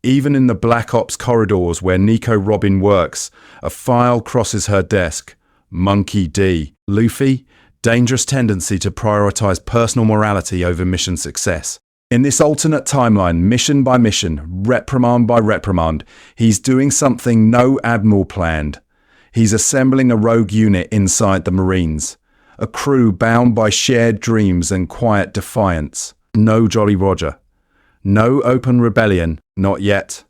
Even in the Black Ops corridors where Nico Robin works, a file crosses her desk. Monkey D. Luffy, dangerous tendency to prioritize personal morality over mission success. In this alternate timeline, mission by mission, reprimand by reprimand, he's doing something no admiral planned. He's assembling a rogue unit inside the Marines. A crew bound by shared dreams and quiet defiance. No Jolly Roger. No open rebellion, not yet.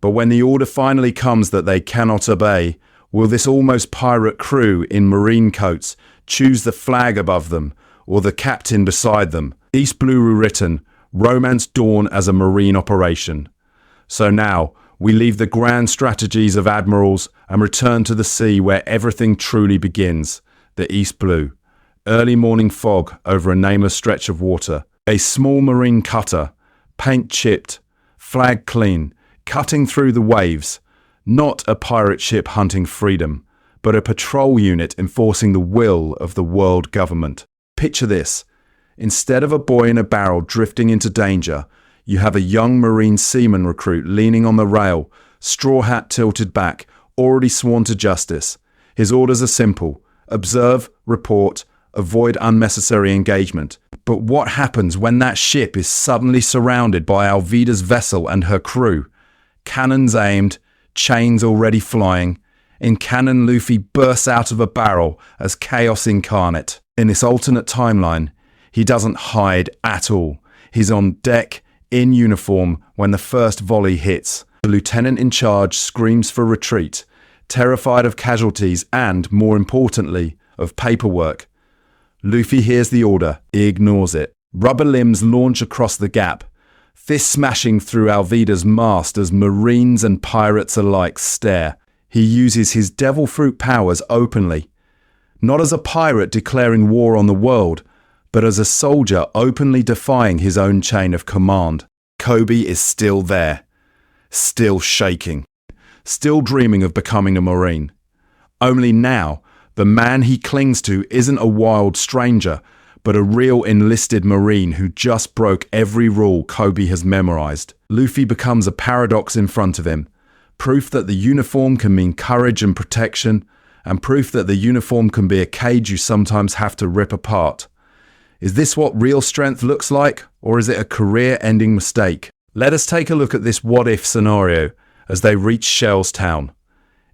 But when the order finally comes that they cannot obey, will this almost pirate crew in marine coats choose the flag above them or the captain beside them? East Blue written, romance dawn as a marine operation. So now, we leave the grand strategies of admirals and return to the sea where everything truly begins. The East Blue. Early morning fog over a nameless stretch of water. A small marine cutter, paint chipped, flag clean, cutting through the waves. Not a pirate ship hunting freedom, but a patrol unit enforcing the will of the world government. Picture this. Instead of a boy in a barrel drifting into danger, you have a young marine seaman recruit leaning on the rail, straw hat tilted back, already sworn to justice. His orders are simple. Observe, report, avoid unnecessary engagement. But what happens when that ship is suddenly surrounded by Alvida's vessel and her crew? Cannons aimed, chains already flying. In canon, Luffy bursts out of a barrel as chaos incarnate. In this alternate timeline, he doesn't hide at all. He's on deck, in uniform, when the first volley hits. The lieutenant in charge screams for retreat, terrified of casualties and, more importantly, of paperwork. Luffy hears the order, he ignores it. Rubber limbs launch across the gap, fists smashing through Alvida's mast as Marines and pirates alike stare. He uses his devil fruit powers openly, not as a pirate declaring war on the world, but as a soldier openly defying his own chain of command. Kobe is still there, still shaking, still dreaming of becoming a Marine. Only now, the man he clings to isn't a wild stranger, but a real enlisted Marine who just broke every rule Kobe has memorized. Luffy becomes a paradox in front of him. Proof that the uniform can mean courage and protection, and proof that the uniform can be a cage you sometimes have to rip apart. Is this what real strength looks like, or is it a career-ending mistake? Let us take a look at this what-if scenario as they reach Shell's town.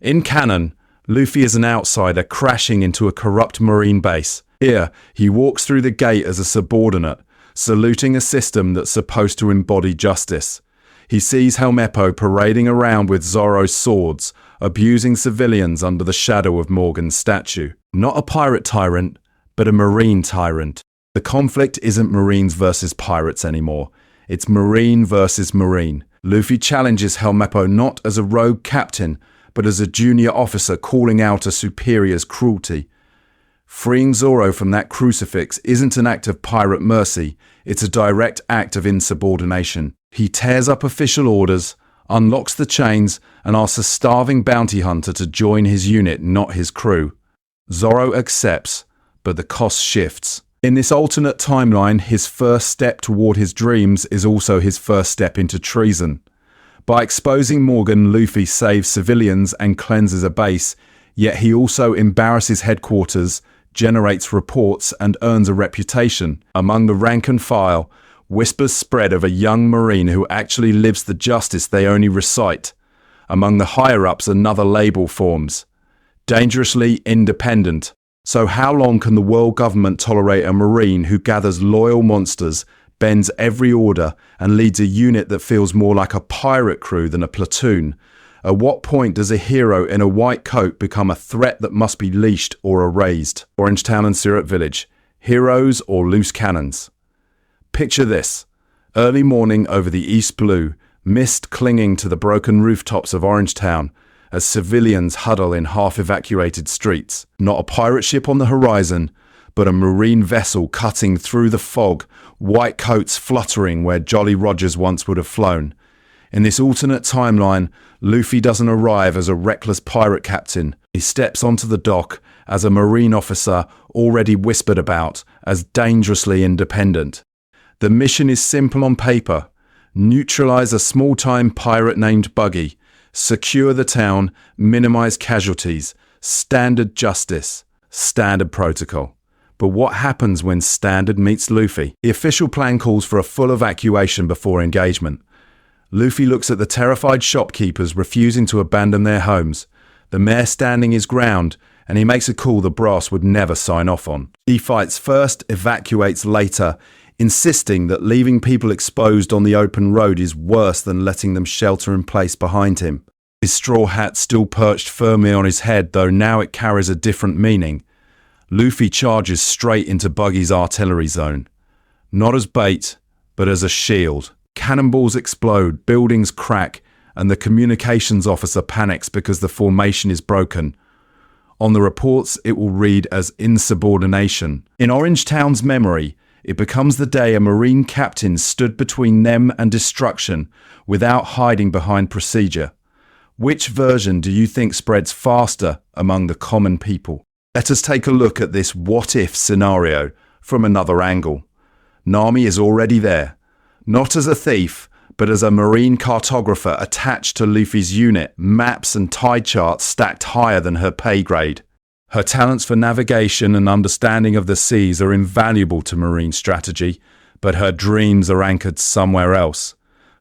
In canon, Luffy is an outsider crashing into a corrupt Marine base. Here, he walks through the gate as a subordinate, saluting a system that's supposed to embody justice. He sees Helmeppo parading around with Zoro's swords, abusing civilians under the shadow of Morgan's statue. Not a pirate tyrant, but a Marine tyrant. The conflict isn't Marines versus pirates anymore. It's Marine versus Marine. Luffy challenges Helmeppo not as a rogue captain, but as a junior officer calling out a superior's cruelty. Freeing Zoro from that crucifix isn't an act of pirate mercy, it's a direct act of insubordination. He tears up official orders, unlocks the chains, and asks a starving bounty hunter to join his unit, not his crew. Zoro accepts, but the cost shifts. In this alternate timeline, his first step toward his dreams is also his first step into treason. By exposing Morgan, Luffy saves civilians and cleanses a base, yet he also embarrasses headquarters, generates reports, and earns a reputation. Among the rank and file, whispers spread of a young Marine who actually lives the justice they only recite. Among the higher-ups, another label forms: dangerously independent. So how long can the world government tolerate a Marine who gathers loyal monsters, bends every order, and leads a unit that feels more like a pirate crew than a platoon? At what point does a hero in a white coat become a threat that must be leashed or erased? Orangetown and Syrup Village. Heroes or loose cannons? Picture this. Early morning over the East Blue, mist clinging to the broken rooftops of Orangetown as civilians huddle in half-evacuated streets. Not a pirate ship on the horizon, but a Marine vessel cutting through the fog, white coats fluttering where Jolly Rogers once would have flown. In this alternate timeline, Luffy doesn't arrive as a reckless pirate captain. He steps onto the dock as a Marine officer already whispered about as dangerously independent. The mission is simple on paper. Neutralize a small-time pirate named Buggy. Secure the town, minimize casualties. Standard justice. Standard protocol. But what happens when Standard meets Luffy? The official plan calls for a full evacuation before engagement. Luffy looks at the terrified shopkeepers refusing to abandon their homes, the mayor standing his ground, and he makes a call the brass would never sign off on. He fights first, evacuates later, insisting that leaving people exposed on the open road is worse than letting them shelter in place behind him. His straw hat still perched firmly on his head, though now it carries a different meaning. Luffy charges straight into Buggy's artillery zone. Not as bait, but as a shield. Cannonballs explode, buildings crack, and the communications officer panics because the formation is broken. On the reports, it will read as insubordination. In Orangetown's memory, it becomes the day a Marine captain stood between them and destruction without hiding behind procedure. Which version do you think spreads faster among the common people? Let us take a look at this what-if scenario from another angle. Nami is already there, not as a thief, but as a Marine cartographer attached to Luffy's unit, maps and tide charts stacked higher than her pay grade. Her talents for navigation and understanding of the seas are invaluable to Marine strategy, but her dreams are anchored somewhere else.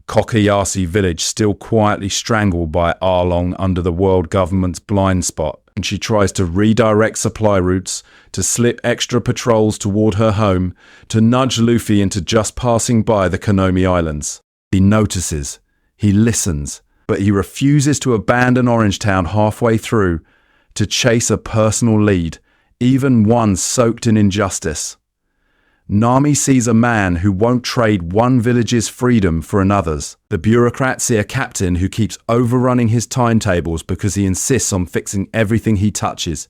Kokayasi village still quietly strangled by Arlong under the world government's blind spot, and she tries to redirect supply routes, to slip extra patrols toward her home, to nudge Luffy into just passing by the Konomi Islands. He notices, he listens, but he refuses to abandon Orangetown halfway through, to chase a personal lead, even one soaked in injustice. Nami sees a man who won't trade one village's freedom for another's. The bureaucrats see a captain who keeps overrunning his timetables because he insists on fixing everything he touches.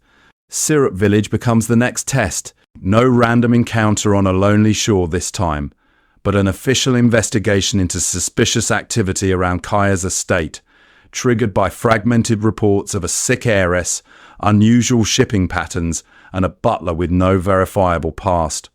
Syrup Village becomes the next test. No random encounter on a lonely shore this time, but an official investigation into suspicious activity around Kaya's estate, triggered by fragmented reports of a sick heiress, unusual shipping patterns, and a butler with no verifiable past.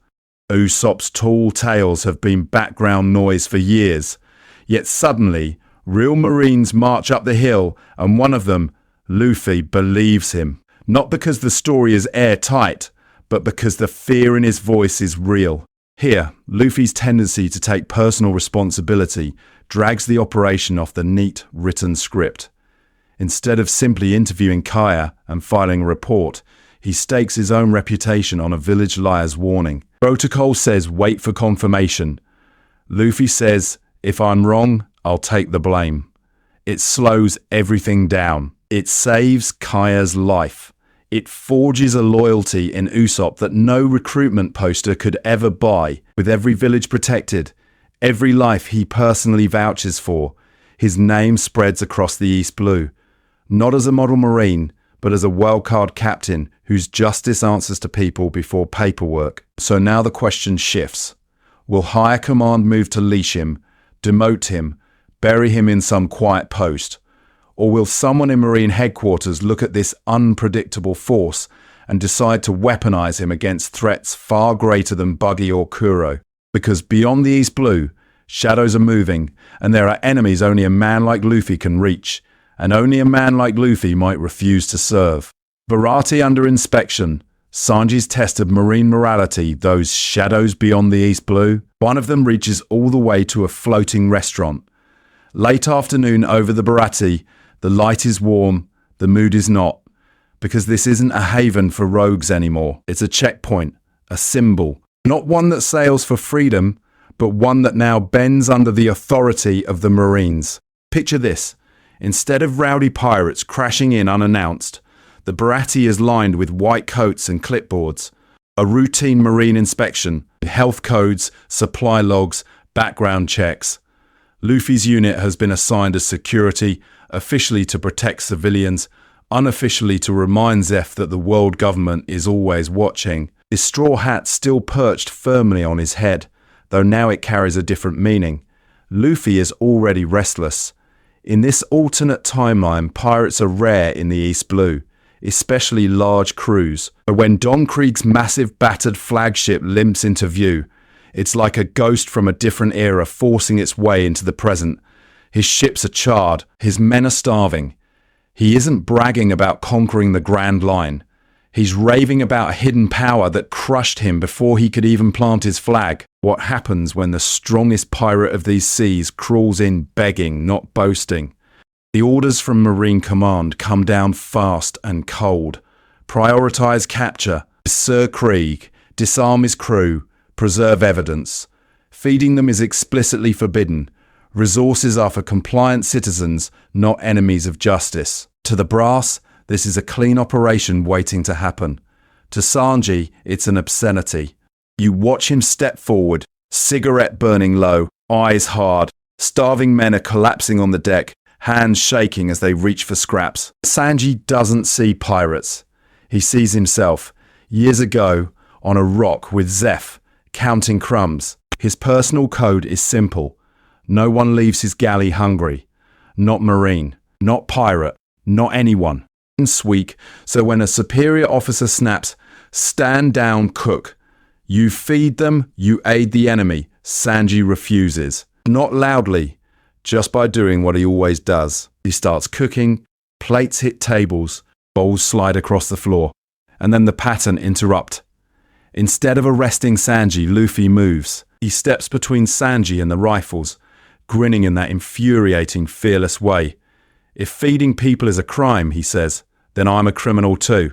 Usopp's tall tales have been background noise for years. Yet suddenly, real Marines march up the hill, and one of them, Luffy, believes him. Not because the story is airtight, but because the fear in his voice is real. Here, Luffy's tendency to take personal responsibility drags the operation off the neat, written script. Instead of simply interviewing Kaya and filing a report, he stakes his own reputation on a village liar's warning. Protocol says wait for confirmation. Luffy says, if I'm wrong, I'll take the blame. It slows everything down. It saves Kaya's life. It forges a loyalty in Usopp that no recruitment poster could ever buy. With every village protected, every life he personally vouches for, his name spreads across the East Blue. Not as a model Marine, but as a wildcard captain whose justice answers to people before paperwork. So now the question shifts. Will higher command move to leash him, demote him, bury him in some quiet post? Or will someone in Marine headquarters look at this unpredictable force and decide to weaponize him against threats far greater than Buggy or Kuro? Because beyond the East Blue, shadows are moving, and there are enemies only a man like Luffy can reach, and only a man like Luffy might refuse to serve. Baratie under inspection. Sanji's test of Marine morality, those shadows beyond the East Blue. One of them reaches all the way to a floating restaurant. Late afternoon over the Baratie, the light is warm, the mood is not. Because this isn't a haven for rogues anymore. It's a checkpoint, a symbol. Not one that sails for freedom, but one that now bends under the authority of the Marines. Picture this. Instead of rowdy pirates crashing in unannounced, the Baratie is lined with white coats and clipboards. A routine Marine inspection, health codes, supply logs, background checks. Luffy's unit has been assigned as security, officially to protect civilians, unofficially to remind Zeph that the world government is always watching. His straw hat still perched firmly on his head, though now it carries a different meaning. Luffy is already restless. In this alternate timeline, pirates are rare in the East Blue, especially large crews. But when Don Krieg's massive battered flagship limps into view, it's like a ghost from a different era forcing its way into the present. His ships are charred, his men are starving. He isn't bragging about conquering the Grand Line. He's raving about a hidden power that crushed him before he could even plant his flag. What happens when the strongest pirate of these seas crawls in begging, not boasting? The orders from Marine Command come down fast and cold. Prioritize capture, Sir Krieg, disarm his crew, preserve evidence. Feeding them is explicitly forbidden. Resources are for compliant citizens, not enemies of justice. To the brass, this is a clean operation waiting to happen. To Sanji, it's an obscenity. You watch him step forward, cigarette burning low, eyes hard. Starving men are collapsing on the deck, hands shaking as they reach for scraps. Sanji doesn't see pirates. He sees himself, years ago, on a rock with Zeph, counting crumbs. His personal code is simple. No one leaves his galley hungry. Not Marine, not pirate, not anyone. It's weak, so when a superior officer snaps, "Stand down, cook," you feed them, you aid the enemy. Sanji refuses. Not loudly, just by doing what he always does. He starts cooking, plates hit tables, bowls slide across the floor, and then the pattern interrupts. Instead of arresting Sanji, Luffy moves. He steps between Sanji and the rifles, grinning in that infuriating, fearless way. If feeding people is a crime, he says, then I'm a criminal too.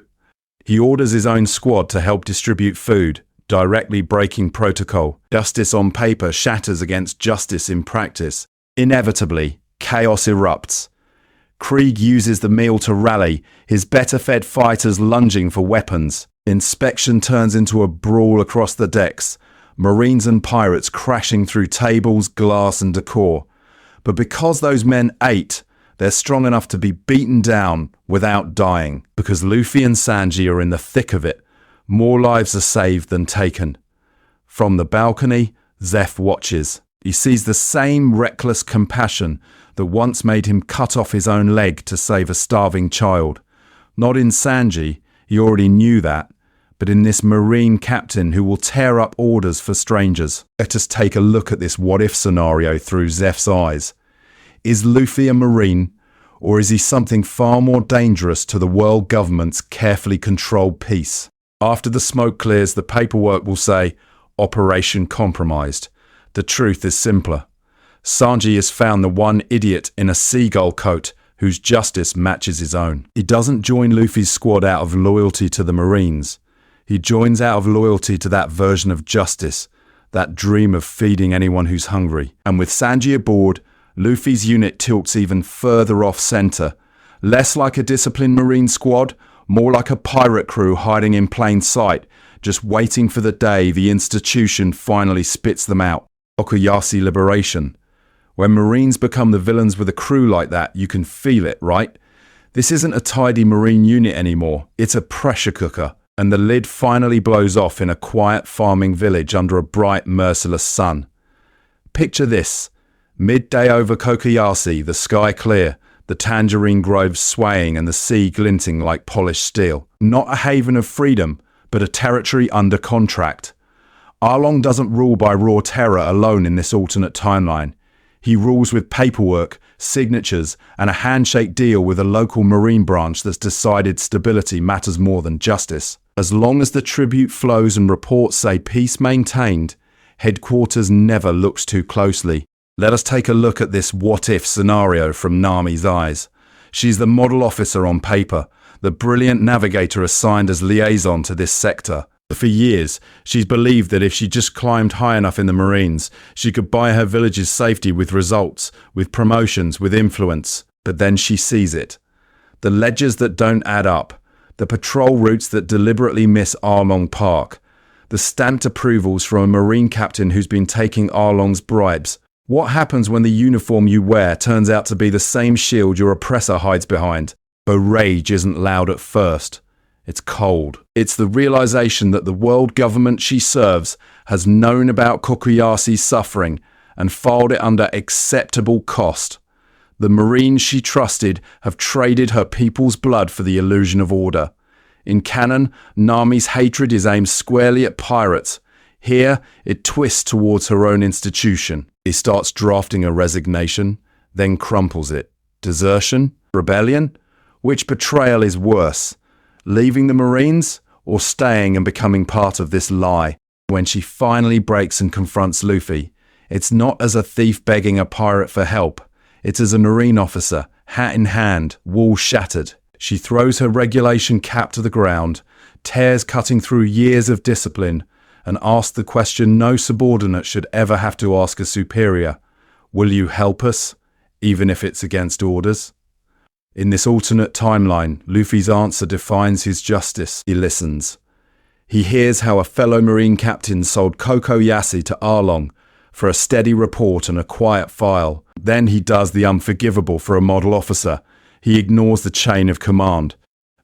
He orders his own squad to help distribute food, directly breaking protocol. Justice on paper shatters against justice in practice. Inevitably, chaos erupts. Krieg uses the meal to rally, his better-fed fighters lunging for weapons. Inspection turns into a brawl across the decks, Marines and pirates crashing through tables, glass and decor. But because those men ate, they're strong enough to be beaten down without dying. Because Luffy and Sanji are in the thick of it, more lives are saved than taken. From the balcony, Zeph watches. He sees the same reckless compassion that once made him cut off his own leg to save a starving child. Not in Sanji, he already knew that, but in this Marine captain who will tear up orders for strangers. Let us take a look at this what-if scenario through Zeph's eyes. Is Luffy a Marine, or is he something far more dangerous to the world government's carefully controlled peace? After the smoke clears, the paperwork will say, Operation Compromised. The truth is simpler. Sanji has found the one idiot in a seagull coat whose justice matches his own. He doesn't join Luffy's squad out of loyalty to the Marines. He joins out of loyalty to that version of justice, that dream of feeding anyone who's hungry. And with Sanji aboard, Luffy's unit tilts even further off-center, less like a disciplined Marine squad, more like a pirate crew hiding in plain sight, just waiting for the day the institution finally spits them out. Okuyasu liberation. When Marines become the villains with a crew like that, you can feel it, right? This isn't a tidy Marine unit anymore. It's a pressure cooker. And the lid finally blows off in a quiet farming village under a bright, merciless sun. Picture this. Midday over Kokoyasi, the sky clear, the tangerine groves swaying and the sea glinting like polished steel. Not a haven of freedom, but a territory under contract. Arlong doesn't rule by raw terror alone in this alternate timeline. He rules with paperwork, signatures, and a handshake deal with a local Marine branch that's decided stability matters more than justice. As long as the tribute flows and reports say peace maintained, headquarters never looks too closely. Let us take a look at this what-if scenario from Nami's eyes. She's the model officer on paper, the brilliant navigator assigned as liaison to this sector. For years, she's believed that if she just climbed high enough in the Marines, she could buy her village's safety with results, with promotions, with influence. But then she sees it. The ledgers that don't add up, the patrol routes that deliberately miss Arlong Park, the stamped approvals from a Marine captain who's been taking Arlong's bribes. What happens when the uniform you wear turns out to be the same shield your oppressor hides behind? Her rage isn't loud at first. It's cold. It's the realization that the world government she serves has known about Kokuyasi's suffering and filed it under acceptable cost. The Marines she trusted have traded her people's blood for the illusion of order. In canon, Nami's hatred is aimed squarely at pirates. Here, it twists towards her own institution. He starts drafting a resignation, then crumples it. Desertion? Rebellion? Which betrayal is worse? Leaving the Marines, or staying and becoming part of this lie? When she finally breaks and confronts Luffy, it's not as a thief begging a pirate for help. It's as a Marine officer, hat in hand, wall shattered. She throws her regulation cap to the ground, tears cutting through years of discipline, and asks the question no subordinate should ever have to ask a superior. Will you help us, even if it's against orders? In this alternate timeline, Luffy's answer defines his justice. He listens. He hears how a fellow Marine captain sold Kokoyasi to Arlong for a steady report and a quiet file. Then he does the unforgivable for a model officer. He ignores the chain of command.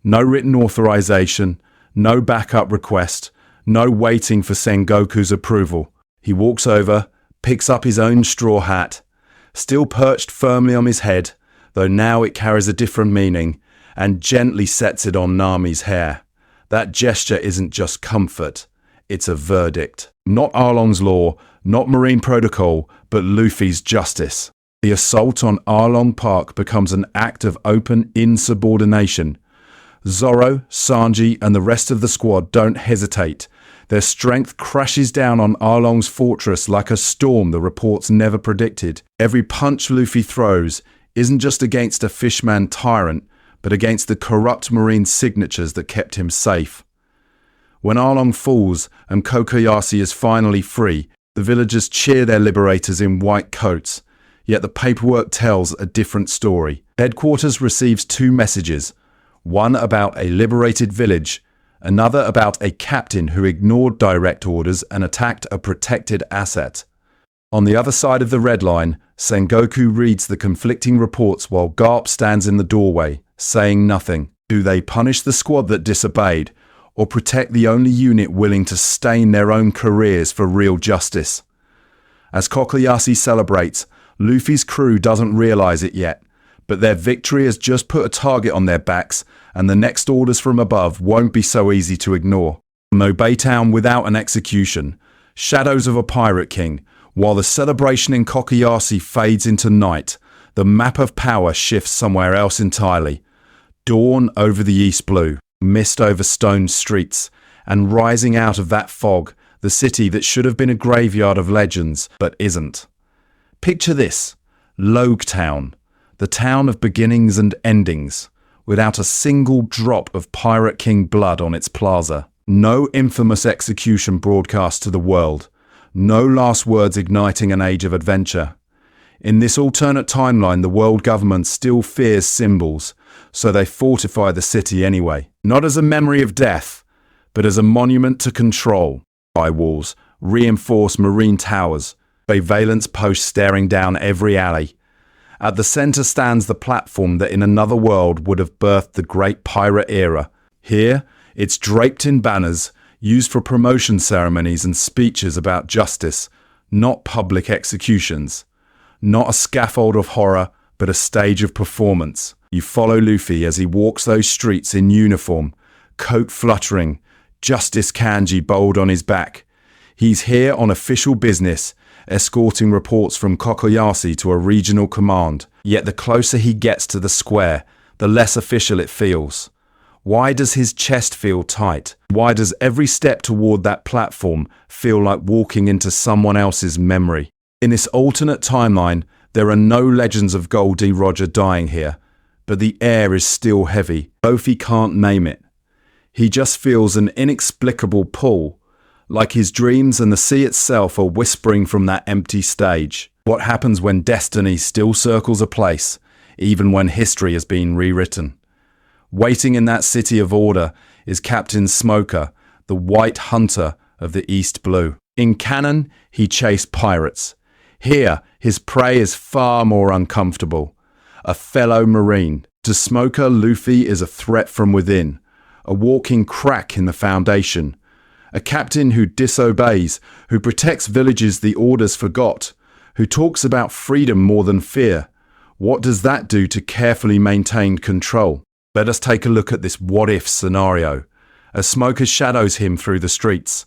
No written authorization, no backup request, no waiting for Sengoku's approval. He walks over, picks up his own straw hat, still perched firmly on his head, though now it carries a different meaning, and gently sets it on Nami's hair. That gesture isn't just comfort, it's a verdict. Not Arlong's law, not Marine protocol, but Luffy's justice. The assault on Arlong Park becomes an act of open insubordination. Zoro, Sanji, and the rest of the squad don't hesitate. Their strength crashes down on Arlong's fortress like a storm the reports never predicted. Every punch Luffy throws isn't just against a fishman tyrant, but against the corrupt Marine signatures that kept him safe. When Arlong falls and Kokoyasi is finally free, the villagers cheer their liberators in white coats, yet the paperwork tells a different story. Headquarters receives two messages, one about a liberated village, another about a captain who ignored direct orders and attacked a protected asset. On the other side of the red line, Sengoku reads the conflicting reports while Garp stands in the doorway, saying nothing. Do they punish the squad that disobeyed, or protect the only unit willing to stain their own careers for real justice? As Kokoyasi celebrates, Luffy's crew doesn't realize it yet, but their victory has just put a target on their backs, and the next orders from above won't be so easy to ignore. No Baytown without an execution. Shadows of a pirate king. While the celebration in Kokoyasi fades into night, the map of power shifts somewhere else entirely. Dawn over the east blue, mist over stone streets, and rising out of that fog, the city that should have been a graveyard of legends, but isn't. Picture this, Loguetown, the town of beginnings and endings, without a single drop of Pirate King blood on its plaza. No infamous execution broadcast to the world. No last words igniting an age of adventure. In this alternate timeline, the world government still fears symbols, so they fortify the city anyway. Not as a memory of death, but as a monument to control. High walls, reinforced marine towers, surveillance posts staring down every alley. At the center stands the platform that in another world would have birthed the great pirate era. Here, it's draped in banners, used for promotion ceremonies and speeches about justice, not public executions. Not a scaffold of horror, but a stage of performance. You follow Luffy as he walks those streets in uniform, coat fluttering, Justice Kanji bold on his back. He's here on official business, escorting reports from Kokoyasi to a regional command. Yet the closer he gets to the square, the less official it feels. Why does his chest feel tight? Why does every step toward that platform feel like walking into someone else's memory? In this alternate timeline, there are no legends of Gold D. Roger dying here, but the air is still heavy. Luffy can't name it. He just feels an inexplicable pull, like his dreams and the sea itself are whispering from that empty stage. What happens when destiny still circles a place, even when history has been rewritten? Waiting in that city of order is Captain Smoker, the white hunter of the East Blue. In canon, he chased pirates. Here, his prey is far more uncomfortable. A fellow Marine. To Smoker, Luffy is a threat from within, a walking crack in the foundation. A captain who disobeys, who protects villages the orders forgot, who talks about freedom more than fear. What does that do to carefully maintain control? Let us take a look at this what-if scenario, as Smoker shadows him through the streets.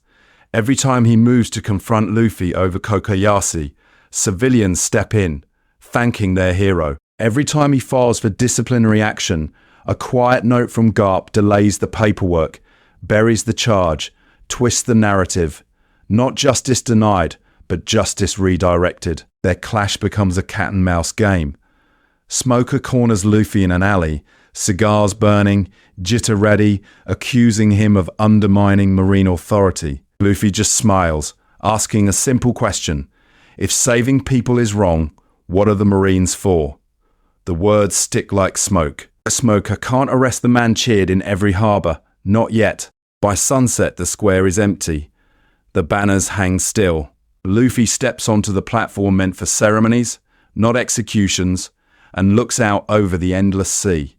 Every time he moves to confront Luffy over Kokoyasi, civilians step in, thanking their hero. Every time he files for disciplinary action, a quiet note from Garp delays the paperwork, buries the charge, twists the narrative. Not justice denied, but justice redirected. Their clash becomes a cat and mouse game. Smoker corners Luffy in an alley, cigars burning, jitter ready, accusing him of undermining marine authority. Luffy just smiles, asking a simple question. If saving people is wrong, what are the Marines for? The words stick like smoke. Smoker can't arrest the man cheered in every harbour. Not yet. By sunset, the square is empty. The banners hang still. Luffy steps onto the platform meant for ceremonies, not executions, and looks out over the endless sea.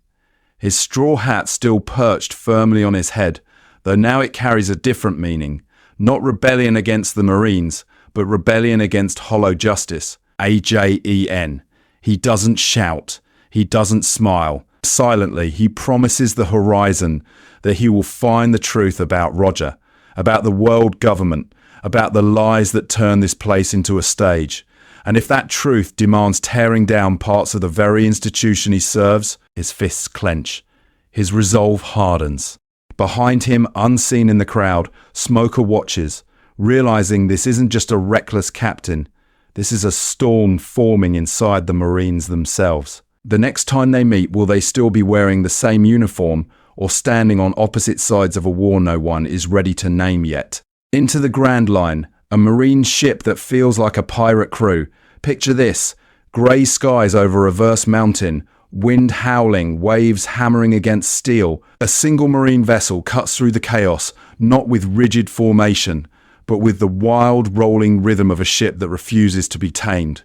His straw hat still perched firmly on his head, though now it carries a different meaning. Not rebellion against the Marines, but rebellion against hollow justice. AJEN. He doesn't shout. He doesn't smile. Silently, he promises the horizon that he will find the truth about Roger, about the world government, about the lies that turn this place into a stage. And if that truth demands tearing down parts of the very institution he serves, his fists clench. His resolve hardens. Behind him, unseen in the crowd, Smoker watches, realizing this isn't just a reckless captain. This is a storm forming inside the Marines themselves. The next time they meet, will they still be wearing the same uniform or standing on opposite sides of a war no one is ready to name yet? Into the Grand Line, a Marine ship that feels like a pirate crew. Picture this, grey skies over a reverse mountain, wind howling, waves hammering against steel. A single Marine vessel cuts through the chaos, not with rigid formation, but with the wild rolling rhythm of a ship that refuses to be tamed.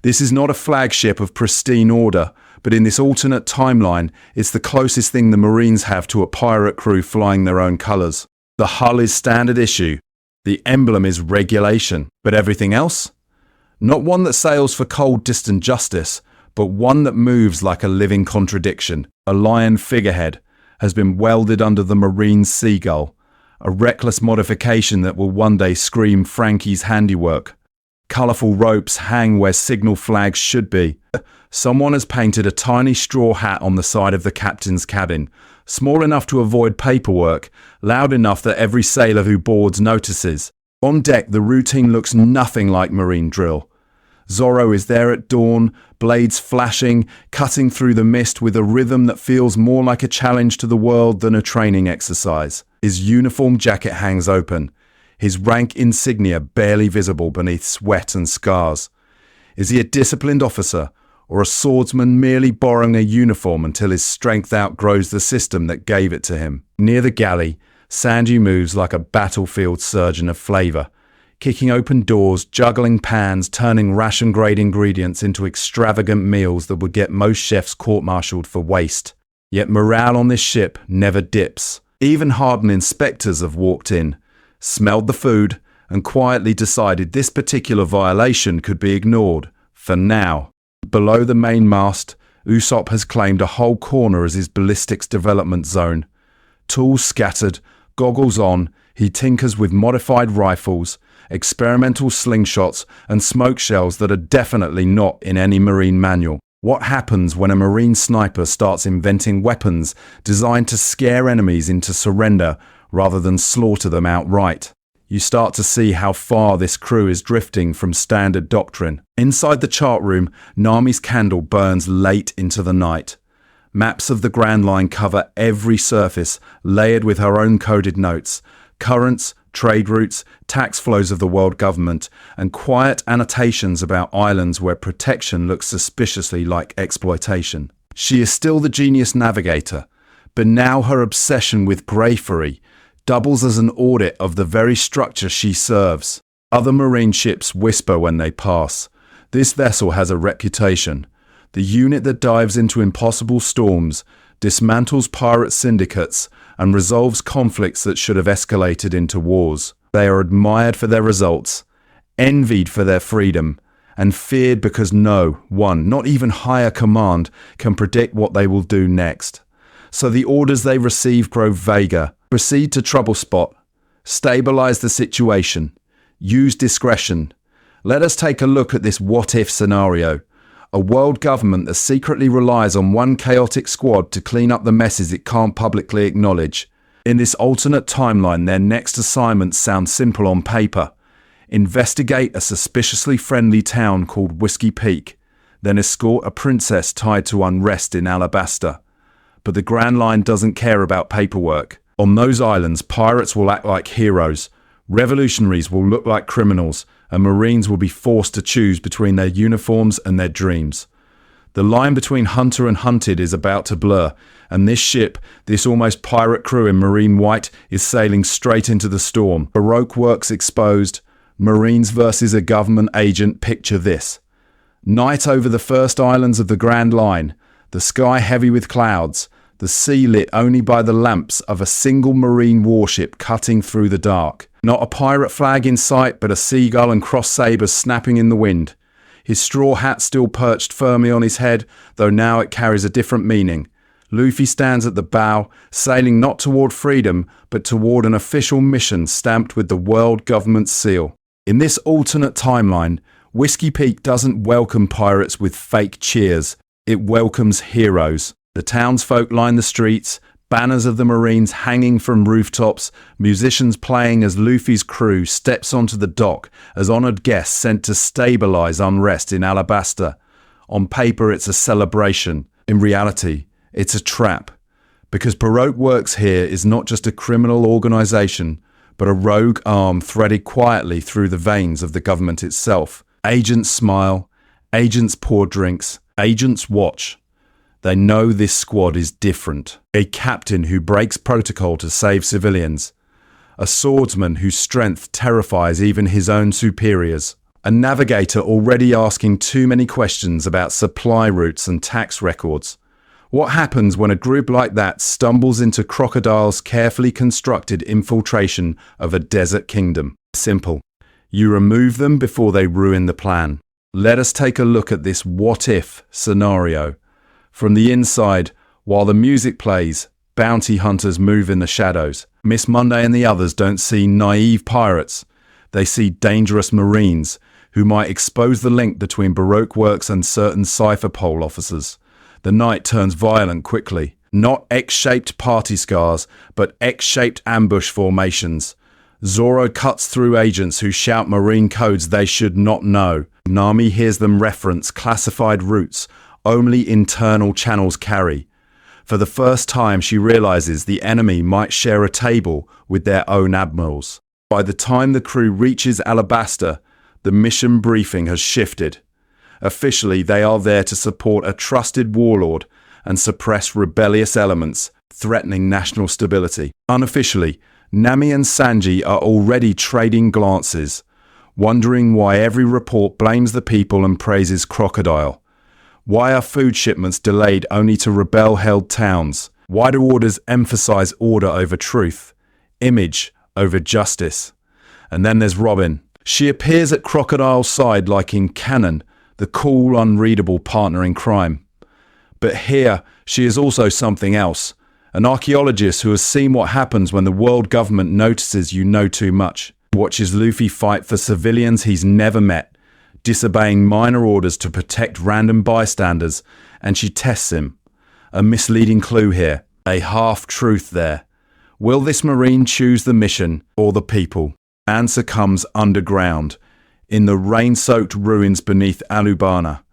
This is not a flagship of pristine order, but in this alternate timeline, it's the closest thing the Marines have to a pirate crew flying their own colours. The hull is standard issue. The emblem is regulation. But everything else? Not one that sails for cold, distant justice, but one that moves like a living contradiction. A lion figurehead has been welded under the Marine seagull, a reckless modification that will one day scream Frankie's handiwork. Colourful ropes hang where signal flags should be. Someone has painted a tiny straw hat on the side of the captain's cabin, small enough to avoid paperwork, loud enough that every sailor who boards notices. On deck, the routine looks nothing like marine drill. Zoro is there at dawn, blades flashing, cutting through the mist with a rhythm that feels more like a challenge to the world than a training exercise. His uniform jacket hangs open, his rank insignia barely visible beneath sweat and scars. Is he a disciplined officer, or a swordsman merely borrowing a uniform until his strength outgrows the system that gave it to him? Near the galley, Sanji moves like a battlefield surgeon of flavour, kicking open doors, juggling pans, turning ration-grade ingredients into extravagant meals that would get most chefs court-martialed for waste. Yet morale on this ship never dips. Even hardened inspectors have walked in, smelled the food, and quietly decided this particular violation could be ignored, for now. Below the main mast, Usopp has claimed a whole corner as his ballistics development zone. Tools scattered, goggles on, he tinkers with modified rifles, experimental slingshots, and smoke shells that are definitely not in any marine manual. What happens when a marine sniper starts inventing weapons designed to scare enemies into surrender rather than slaughter them outright? You start to see how far this crew is drifting from standard doctrine. Inside the chart room, Nami's candle burns late into the night. Maps of the Grand Line cover every surface, layered with her own coded notes, currents, trade routes, tax flows of the world government, and quiet annotations about islands where protection looks suspiciously like exploitation. She is still the genius navigator, but now her obsession with bravery doubles as an audit of the very structure she serves. Other marine ships whisper when they pass. This vessel has a reputation. The unit that dives into impossible storms, dismantles pirate syndicates, and resolves conflicts that should have escalated into wars. They are admired for their results, envied for their freedom, and feared because no one, not even higher command, can predict what they will do next. So the orders they receive grow vaguer. Proceed to trouble spot, stabilize the situation, use discretion. Let us take a look at this what-if scenario. A world government that secretly relies on one chaotic squad to clean up the messes it can't publicly acknowledge. In this alternate timeline, their next assignment sounds simple on paper. Investigate a suspiciously friendly town called Whiskey Peak, then escort a princess tied to unrest in Alabasta. But the Grand Line doesn't care about paperwork. On those islands, pirates will act like heroes, revolutionaries will look like criminals, and Marines will be forced to choose between their uniforms and their dreams. The line between hunter and hunted is about to blur, and this ship, this almost pirate crew in marine white, is sailing straight into the storm. Baroque works exposed, Marines versus a government agent. Picture this. Night over the first islands of the Grand Line, the sky heavy with clouds, the sea lit only by the lamps of a single marine warship cutting through the dark. Not a pirate flag in sight, but a seagull and cross sabres snapping in the wind. His straw hat still perched firmly on his head, though now it carries a different meaning. Luffy stands at the bow, sailing not toward freedom, but toward an official mission stamped with the world government's seal. In this alternate timeline, Whiskey Peak doesn't welcome pirates with fake cheers. It welcomes heroes. The townsfolk line the streets, banners of the Marines hanging from rooftops, musicians playing as Luffy's crew steps onto the dock as honoured guests sent to stabilise unrest in Alabasta. On paper, it's a celebration. In reality, it's a trap. Because Baroque Works here is not just a criminal organisation, but a rogue arm threaded quietly through the veins of the government itself. Agents smile, agents pour drinks, agents watch. They know this squad is different. A captain who breaks protocol to save civilians. A swordsman whose strength terrifies even his own superiors. A navigator already asking too many questions about supply routes and tax records. What happens when a group like that stumbles into Crocodile's carefully constructed infiltration of a desert kingdom? Simple. You remove them before they ruin the plan. Let us take a look at this what-if scenario. From the inside, while the music plays, bounty hunters move in the shadows. Miss Monday and the others don't see naive pirates. They see dangerous Marines who might expose the link between Baroque works and certain cipher pole officers. The night turns violent quickly. Not X-shaped party scars, but X-shaped ambush formations. Zoro cuts through agents who shout Marine codes they should not know. Nami hears them reference classified routes only internal channels carry. For the first time, she realizes the enemy might share a table with their own admirals. By the time the crew reaches Alabasta, the mission briefing has shifted. Officially, they are there to support a trusted warlord and suppress rebellious elements threatening national stability. Unofficially, Nami and Sanji are already trading glances, wondering why every report blames the people and praises Crocodile. Why are food shipments delayed only to rebel-held towns? Why do orders emphasize order over truth, image over justice? And then there's Robin. She appears at Crocodile's side like in canon, the cool, unreadable partner in crime. But here, she is also something else. An archaeologist who has seen what happens when the world government notices you know too much. Watches Luffy fight for civilians he's never met, disobeying minor orders to protect random bystanders, and she tests him. A misleading clue here, a half-truth there. Will this Marine choose the mission or the people? Answer comes underground, in the rain-soaked ruins beneath Alubana.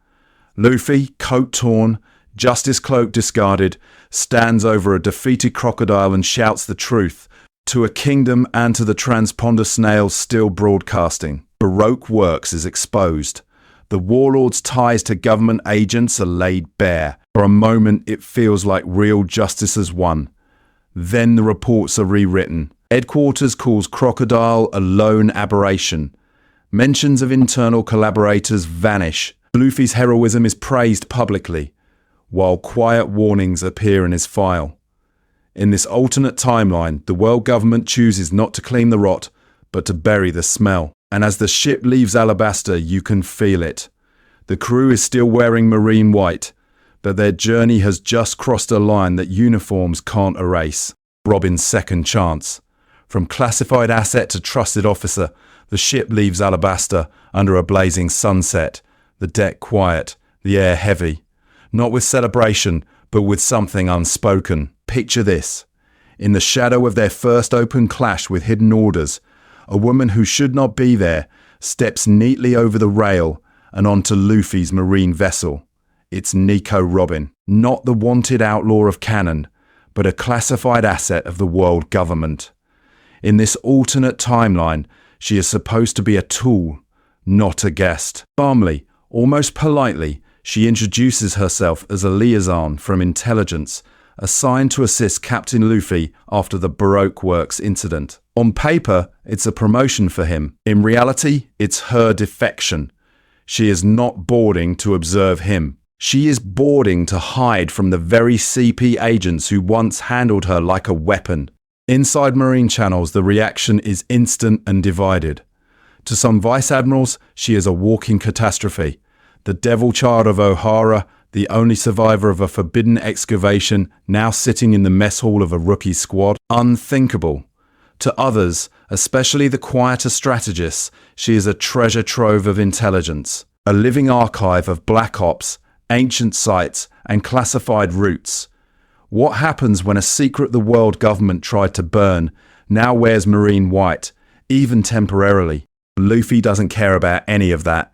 Luffy, coat torn, justice cloak discarded, stands over a defeated crocodile and shouts the truth to a kingdom and to the transponder snails still broadcasting. Baroque works is exposed. The warlord's ties to government agents are laid bare. For a moment, it feels like real justice has won. Then the reports are rewritten. Headquarters calls Crocodile a lone aberration. Mentions of internal collaborators vanish. Luffy's heroism is praised publicly, while quiet warnings appear in his file. In this alternate timeline, the world government chooses not to clean the rot, but to bury the smell. And as the ship leaves Alabasta, you can feel it. The crew is still wearing marine white, but their journey has just crossed a line that uniforms can't erase. Robin's second chance. From classified asset to trusted officer, the ship leaves Alabasta under a blazing sunset, the deck quiet, the air heavy. Not with celebration, but with something unspoken. Picture this. In the shadow of their first open clash with hidden orders, a woman who should not be there steps neatly over the rail and onto Luffy's marine vessel. It's Nico Robin, not the wanted outlaw of canon, but a classified asset of the world government. In this alternate timeline, she is supposed to be a tool, not a guest. Calmly, almost politely, she introduces herself as a liaison from intelligence, assigned to assist Captain Luffy after the Baroque Works incident. On paper, it's a promotion for him. In reality, it's her defection. She is not boarding to observe him. She is boarding to hide from the very CP agents who once handled her like a weapon. Inside Marine channels, the reaction is instant and divided. To some vice admirals, she is a walking catastrophe. The devil child of O'Hara, the only survivor of a forbidden excavation, now sitting in the mess hall of a rookie squad. Unthinkable. To others, especially the quieter strategists, she is a treasure trove of intelligence, a living archive of black ops, ancient sites, and classified routes. What happens when a secret the world government tried to burn now wears marine white, even temporarily? Luffy doesn't care about any of that.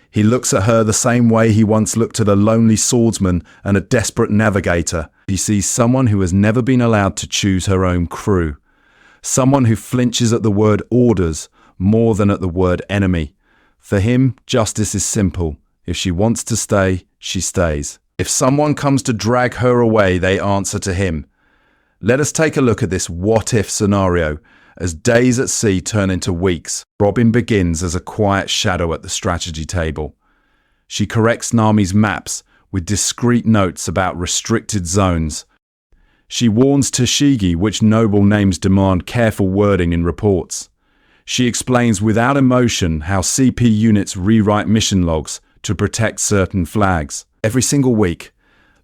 He looks at her the same way he once looked at a lonely swordsman and a desperate navigator. He sees someone who has never been allowed to choose her own crew. Someone who flinches at the word orders more than at the word enemy. For him, justice is simple. If she wants to stay, she stays. If someone comes to drag her away, they answer to him. Let us take a look at this what-if scenario as days at sea turn into weeks. Robin begins as a quiet shadow at the strategy table. She corrects Nami's maps with discreet notes about restricted zones. She warns Tashigi which noble names demand careful wording in reports. She explains without emotion how CP units rewrite mission logs to protect certain flags. Every single week,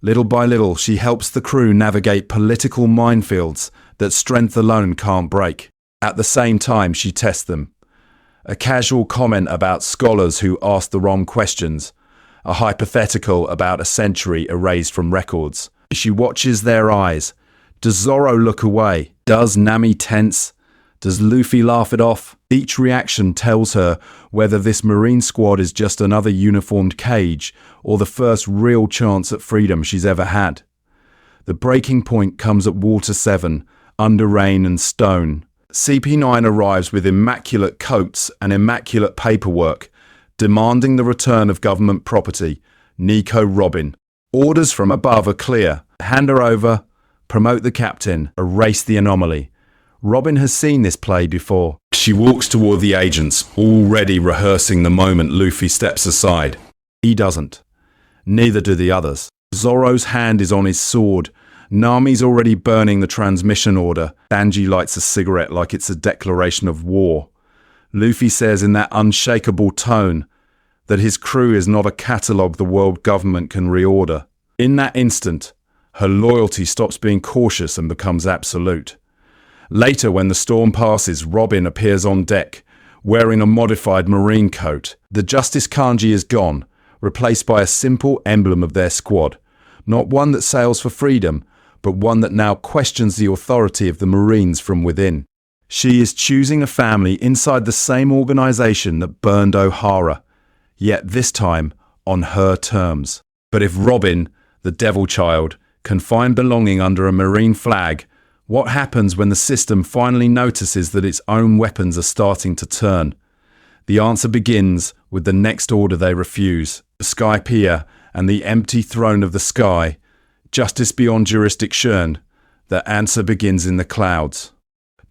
little by little, she helps the crew navigate political minefields that strength alone can't break. At the same time, she tests them. A casual comment about scholars who ask the wrong questions. A hypothetical about a century erased from records. She watches their eyes. Does Zoro look away? Does Nami tense? Does Luffy laugh it off? Each reaction tells her whether this Marine squad is just another uniformed cage or the first real chance at freedom she's ever had. The breaking point comes at Water 7, under rain and stone. CP9 arrives with immaculate coats and immaculate paperwork, demanding the return of government property. Nico Robin. Orders from above are clear. Hand her over, promote the captain, erase the anomaly. Robin has seen this play before. She walks toward the agents, already rehearsing the moment Luffy steps aside. He doesn't. Neither do the others. Zoro's hand is on his sword. Nami's already burning the transmission order. Sanji lights a cigarette like it's a declaration of war. Luffy says in that unshakable tone that his crew is not a catalogue the world government can reorder. In that instant, her loyalty stops being cautious and becomes absolute. Later, when the storm passes, Robin appears on deck, wearing a modified marine coat. The Justice kanji is gone, replaced by a simple emblem of their squad. Not one that sails for freedom, but one that now questions the authority of the Marines from within. She is choosing a family inside the same organization that burned O'Hara, yet this time on her terms. But if Robin, the devil child, can find belonging under a Marine flag, what happens when the system finally notices that its own weapons are starting to turn? The answer begins with the next order they refuse, the Sky Pier and the empty throne of the sky. Justice beyond jurisdiction. The answer begins in the clouds.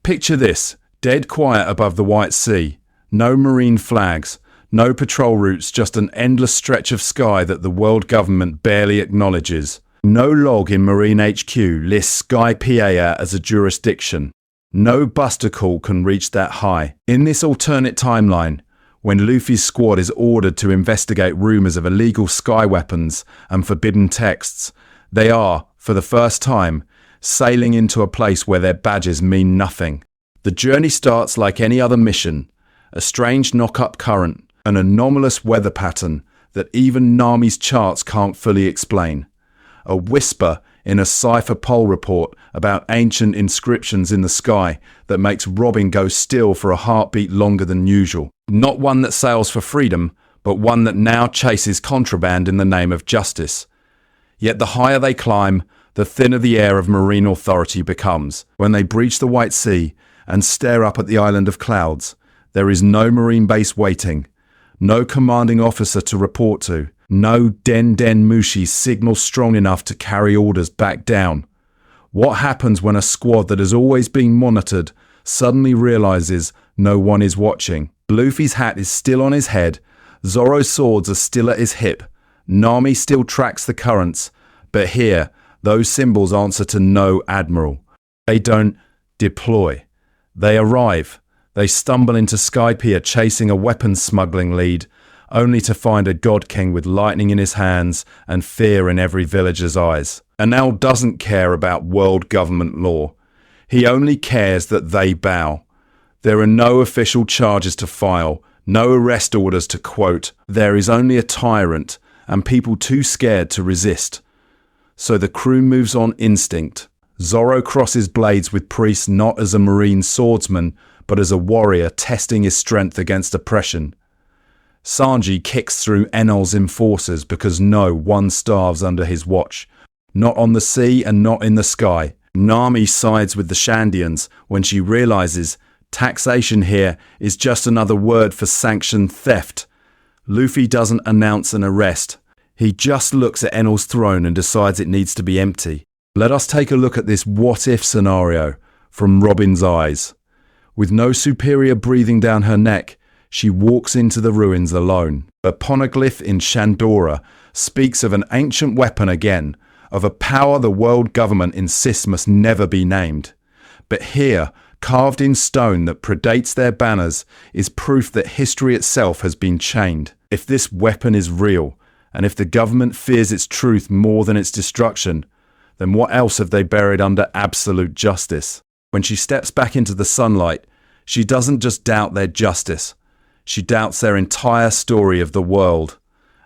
Picture this, dead quiet above the White Sea. No marine flags, no patrol routes, just an endless stretch of sky that the world government barely acknowledges. No log in Marine HQ lists Sky Pier as a jurisdiction. No buster call can reach that high. In this alternate timeline, when Luffy's squad is ordered to investigate rumours of illegal sky weapons and forbidden texts, they are, for the first time, sailing into a place where their badges mean nothing. The journey starts like any other mission, a strange knock-up current, an anomalous weather pattern that even Nami's charts can't fully explain. A whisper in a cipher pole report about ancient inscriptions in the sky that makes Robin go still for a heartbeat longer than usual. Not one that sails for freedom, but one that now chases contraband in the name of justice. Yet the higher they climb, the thinner the air of marine authority becomes. When they breach the White Sea and stare up at the island of clouds, there is no marine base waiting, no commanding officer to report to, no Den Mushi signal strong enough to carry orders back down. What happens when a squad that has always been monitored suddenly realizes no one is watching? Luffy's hat is still on his head, Zoro's swords are still at his hip, Nami still tracks the currents, but here, those symbols answer to no admiral. They don't deploy. They arrive. They stumble into Sky Pier chasing a weapons smuggling lead, only to find a God King with lightning in his hands and fear in every villager's eyes. Enel doesn't care about world government law. He only cares that they bow. There are no official charges to file, no arrest orders to quote. There is only a tyrant and people too scared to resist. So the crew moves on instinct. Zoro crosses blades with priests not as a marine swordsman, but as a warrior testing his strength against oppression. Sanji kicks through Enel's enforcers because no one starves under his watch. Not on the sea and not in the sky. Nami sides with the Shandians when she realizes taxation here is just another word for sanctioned theft. Luffy doesn't announce an arrest. He just looks at Enel's throne and decides it needs to be empty. Let us take a look at this what-if scenario from Robin's eyes. With no superior breathing down her neck, she walks into the ruins alone. A poneglyph in Shandora speaks of an ancient weapon again, of a power the world government insists must never be named. But here, carved in stone that predates their banners, is proof that history itself has been chained. If this weapon is real, and if the government fears its truth more than its destruction, then what else have they buried under absolute justice? When she steps back into the sunlight, she doesn't just doubt their justice. She doubts their entire story of the world.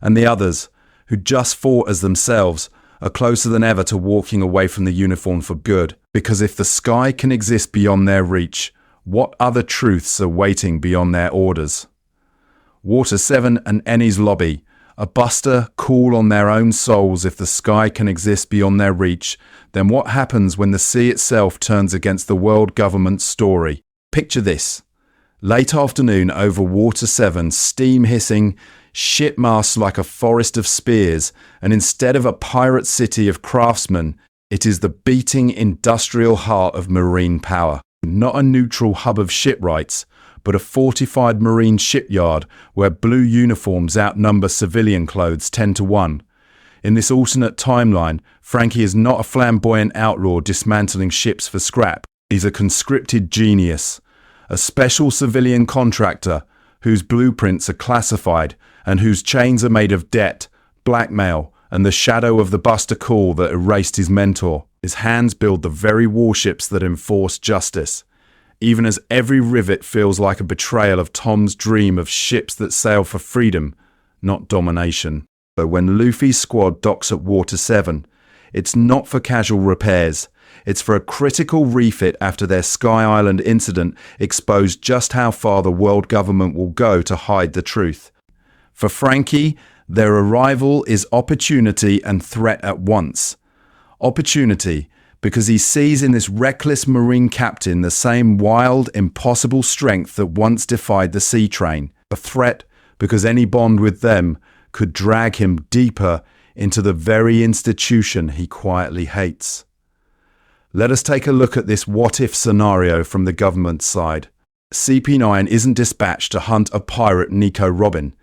And the others, who just fought as themselves, are closer than ever to walking away from the uniform for good. Because if the sky can exist beyond their reach, what other truths are waiting beyond their orders? Water 7 and Enies Lobby, a buster cool on their own souls. If the sky can exist beyond their reach, then what happens when the sea itself turns against the world government's story? Picture this. Late afternoon over Water 7, steam hissing, ship masts like a forest of spears, and instead of a pirate city of craftsmen, it is the beating industrial heart of marine power. Not a neutral hub of shipwrights, but a fortified marine shipyard where blue uniforms outnumber civilian clothes 10-1. In this alternate timeline, Frankie is not a flamboyant outlaw dismantling ships for scrap. He's a conscripted genius, a special civilian contractor whose blueprints are classified and whose chains are made of debt, blackmail, and the shadow of the Buster Call that erased his mentor. His hands build the very warships that enforce justice, even as every rivet feels like a betrayal of Tom's dream of ships that sail for freedom, not domination. But when Luffy's squad docks at Water 7, it's not for casual repairs. It's for a critical refit after their Sky Island incident exposed just how far the world government will go to hide the truth. For Frankie, their arrival is opportunity and threat at once. Opportunity, because he sees in this reckless marine captain the same wild, impossible strength that once defied the sea train. A threat, because any bond with them could drag him deeper into the very institution he quietly hates. Let us take a look at this what-if scenario from the government side. CP9 isn't dispatched to hunt a pirate Nico Robin.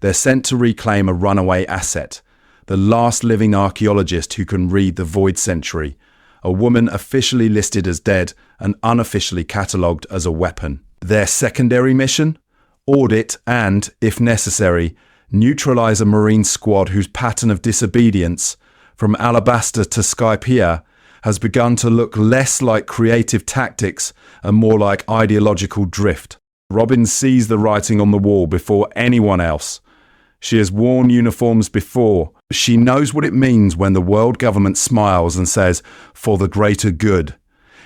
They're sent to reclaim a runaway asset, the last living archaeologist who can read the Void Century, a woman officially listed as dead and unofficially catalogued as a weapon. Their secondary mission? Audit and, if necessary, neutralize a marine squad whose pattern of disobedience, from Alabasta to Skypiea, has begun to look less like creative tactics and more like ideological drift. Robin sees the writing on the wall before anyone else. She has worn uniforms before. She knows what it means when the world government smiles and says, "For the greater good."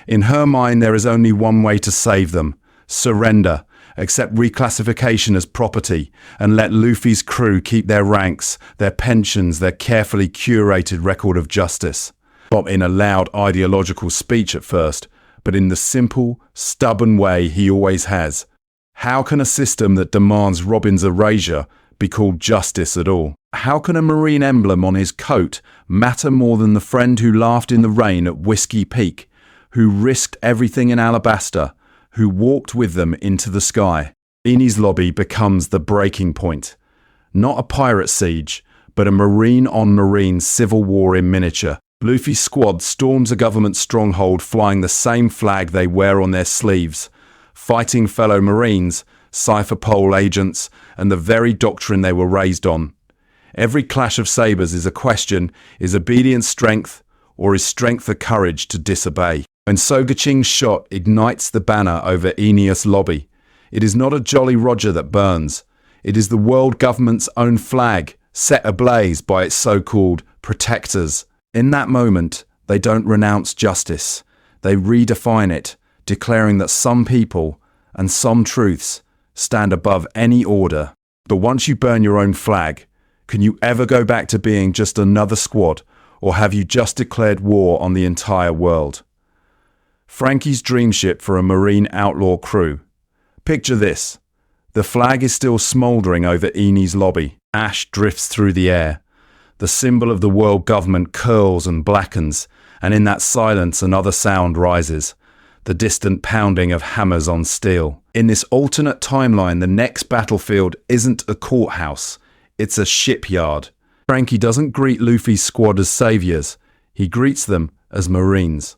In her mind, there is only one way to save them: surrender, accept reclassification as property, and let Luffy's crew keep their ranks, their pensions, their carefully curated record of justice. Not in a loud ideological speech at first, but in the simple, stubborn way he always has. How can a system that demands Robin's erasure be called justice at all? How can a marine emblem on his coat matter more than the friend who laughed in the rain at Whiskey Peak, who risked everything in Alabasta, who walked with them into the sky? Enies Lobby becomes the breaking point. Not a pirate siege, but a marine-on-marine civil war in miniature. Luffy's squad storms a government stronghold flying the same flag they wear on their sleeves, fighting fellow Marines, cipher pole agents, and the very doctrine they were raised on. Every clash of sabers is a question: is obedience strength, or is strength the courage to disobey? When Sogaching's shot ignites the banner over Enies Lobby, it is not a Jolly Roger that burns. It is the world government's own flag, set ablaze by its so-called protectors. In that moment, they don't renounce justice. They redefine it, declaring that some people and some truths stand above any order. But once you burn your own flag, can you ever go back to being just another squad, or have you just declared war on the entire world? Frankie's dream ship for a marine outlaw crew. Picture this. The flag is still smouldering over Enies Lobby. Ash drifts through the air. The symbol of the world government curls and blackens, and in that silence another sound rises, the distant pounding of hammers on steel. In this alternate timeline, the next battlefield isn't a courthouse, it's a shipyard. Frankie doesn't greet Luffy's squad as saviors, he greets them as Marines.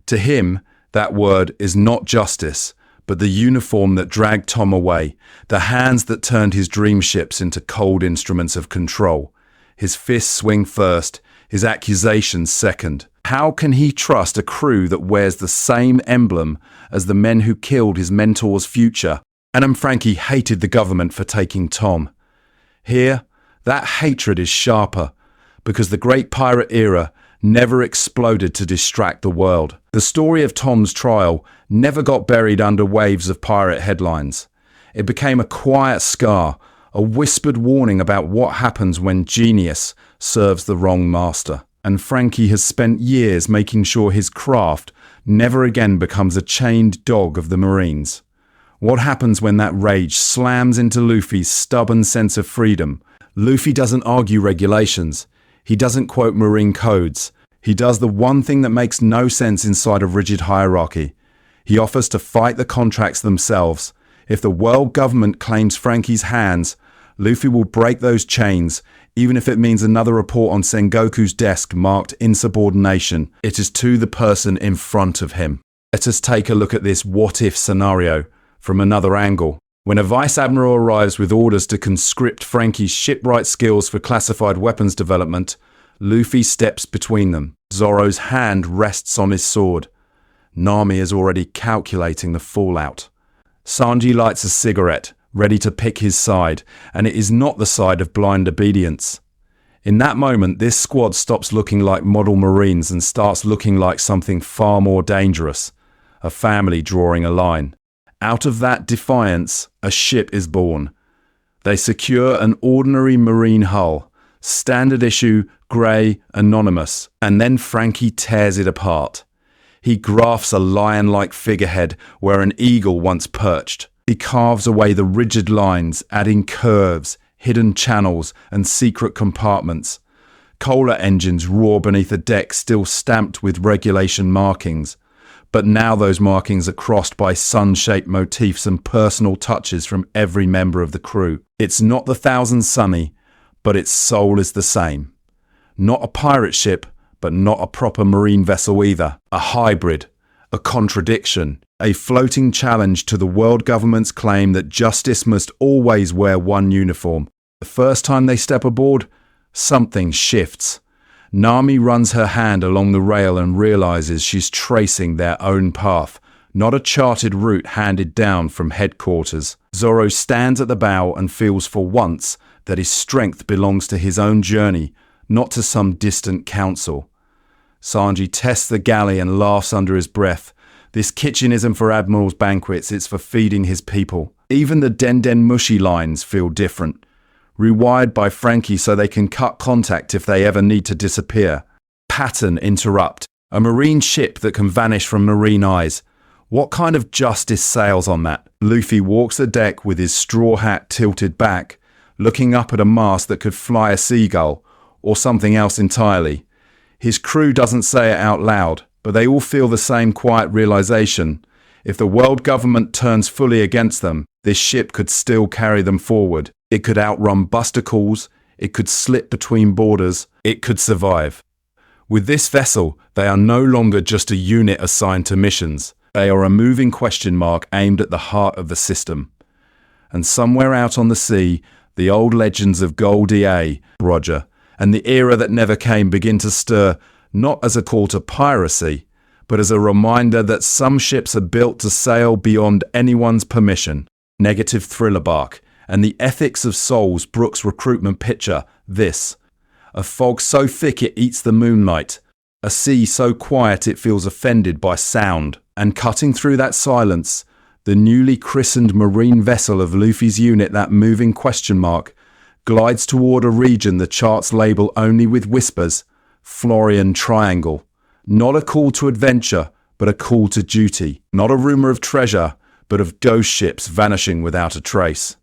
To him, that word is not justice, but the uniform that dragged Tom away, the hands that turned his dream ships into cold instruments of control. His fists swing first, his accusations second. How can he trust a crew that wears the same emblem as the men who killed his mentor's future? And Frankie hated the government for taking Tom. Here, that hatred is sharper, because the Great Pirate Era never exploded to distract the world. The story of Tom's trial never got buried under waves of pirate headlines. It became a quiet scar, a whispered warning about what happens when genius serves the wrong master. And Frankie has spent years making sure his craft never again becomes a chained dog of the Marines. What happens when that rage slams into Luffy's stubborn sense of freedom? Luffy doesn't argue regulations. He doesn't quote Marine codes. He does the one thing that makes no sense inside a rigid hierarchy. He offers to fight the contracts themselves. If the world government claims Frankie's hands, Luffy will break those chains, even if it means another report on Sengoku's desk marked insubordination. It is to the person in front of him. Let us take a look at this what-if scenario from another angle. When a vice admiral arrives with orders to conscript Frankie's shipwright skills for classified weapons development, Luffy steps between them. Zoro's hand rests on his sword. Nami is already calculating the fallout. Sanji lights a cigarette, ready to pick his side, and it is not the side of blind obedience. In that moment, this squad stops looking like model Marines and starts looking like something far more dangerous, a family drawing a line. Out of that defiance, a ship is born. They secure an ordinary Marine hull, standard issue, grey, anonymous, and then Frankie tears it apart. He grafts a lion-like figurehead where an eagle once perched. He carves away the rigid lines, adding curves, hidden channels, and secret compartments. Cola engines roar beneath a deck still stamped with regulation markings. But now those markings are crossed by sun-shaped motifs and personal touches from every member of the crew. It's not the Thousand Sunny, but its soul is the same. Not a pirate ship, but not a proper marine vessel either. A hybrid, a contradiction, a floating challenge to the world government's claim that justice must always wear one uniform. The first time they step aboard, something shifts. Nami runs her hand along the rail and realizes she's tracing their own path, not a charted route handed down from headquarters. Zoro stands at the bow and feels for once that his strength belongs to his own journey, not to some distant council. Sanji tests the galley and laughs under his breath. This kitchen isn't for admirals' banquets, it's for feeding his people. Even the Den Mushi lines feel different. Rewired by Frankie so they can cut contact if they ever need to disappear. Pattern interrupt. A marine ship that can vanish from marine eyes. What kind of justice sails on that? Luffy walks the deck with his straw hat tilted back, looking up at a mast that could fly a seagull, or something else entirely. His crew doesn't say it out loud, but they all feel the same quiet realization. If the world government turns fully against them, this ship could still carry them forward. It could outrun buster calls, it could slip between borders, it could survive. With this vessel, they are no longer just a unit assigned to missions. They are a moving question mark aimed at the heart of the system. And somewhere out on the sea, the old legends of Goldie A, Roger, and the era that never came begin to stir, not as a call to piracy, but as a reminder that some ships are built to sail beyond anyone's permission. Negative thriller bark. And the ethics of souls Brooks' recruitment picture, this. A fog so thick it eats the moonlight. A sea so quiet it feels offended by sound. And cutting through that silence, the newly christened marine vessel of Luffy's unit, that moving question mark, glides toward a region the charts label only with whispers, Florian Triangle. Not a call to adventure, but a call to duty. Not a rumour of treasure, but of ghost ships vanishing without a trace.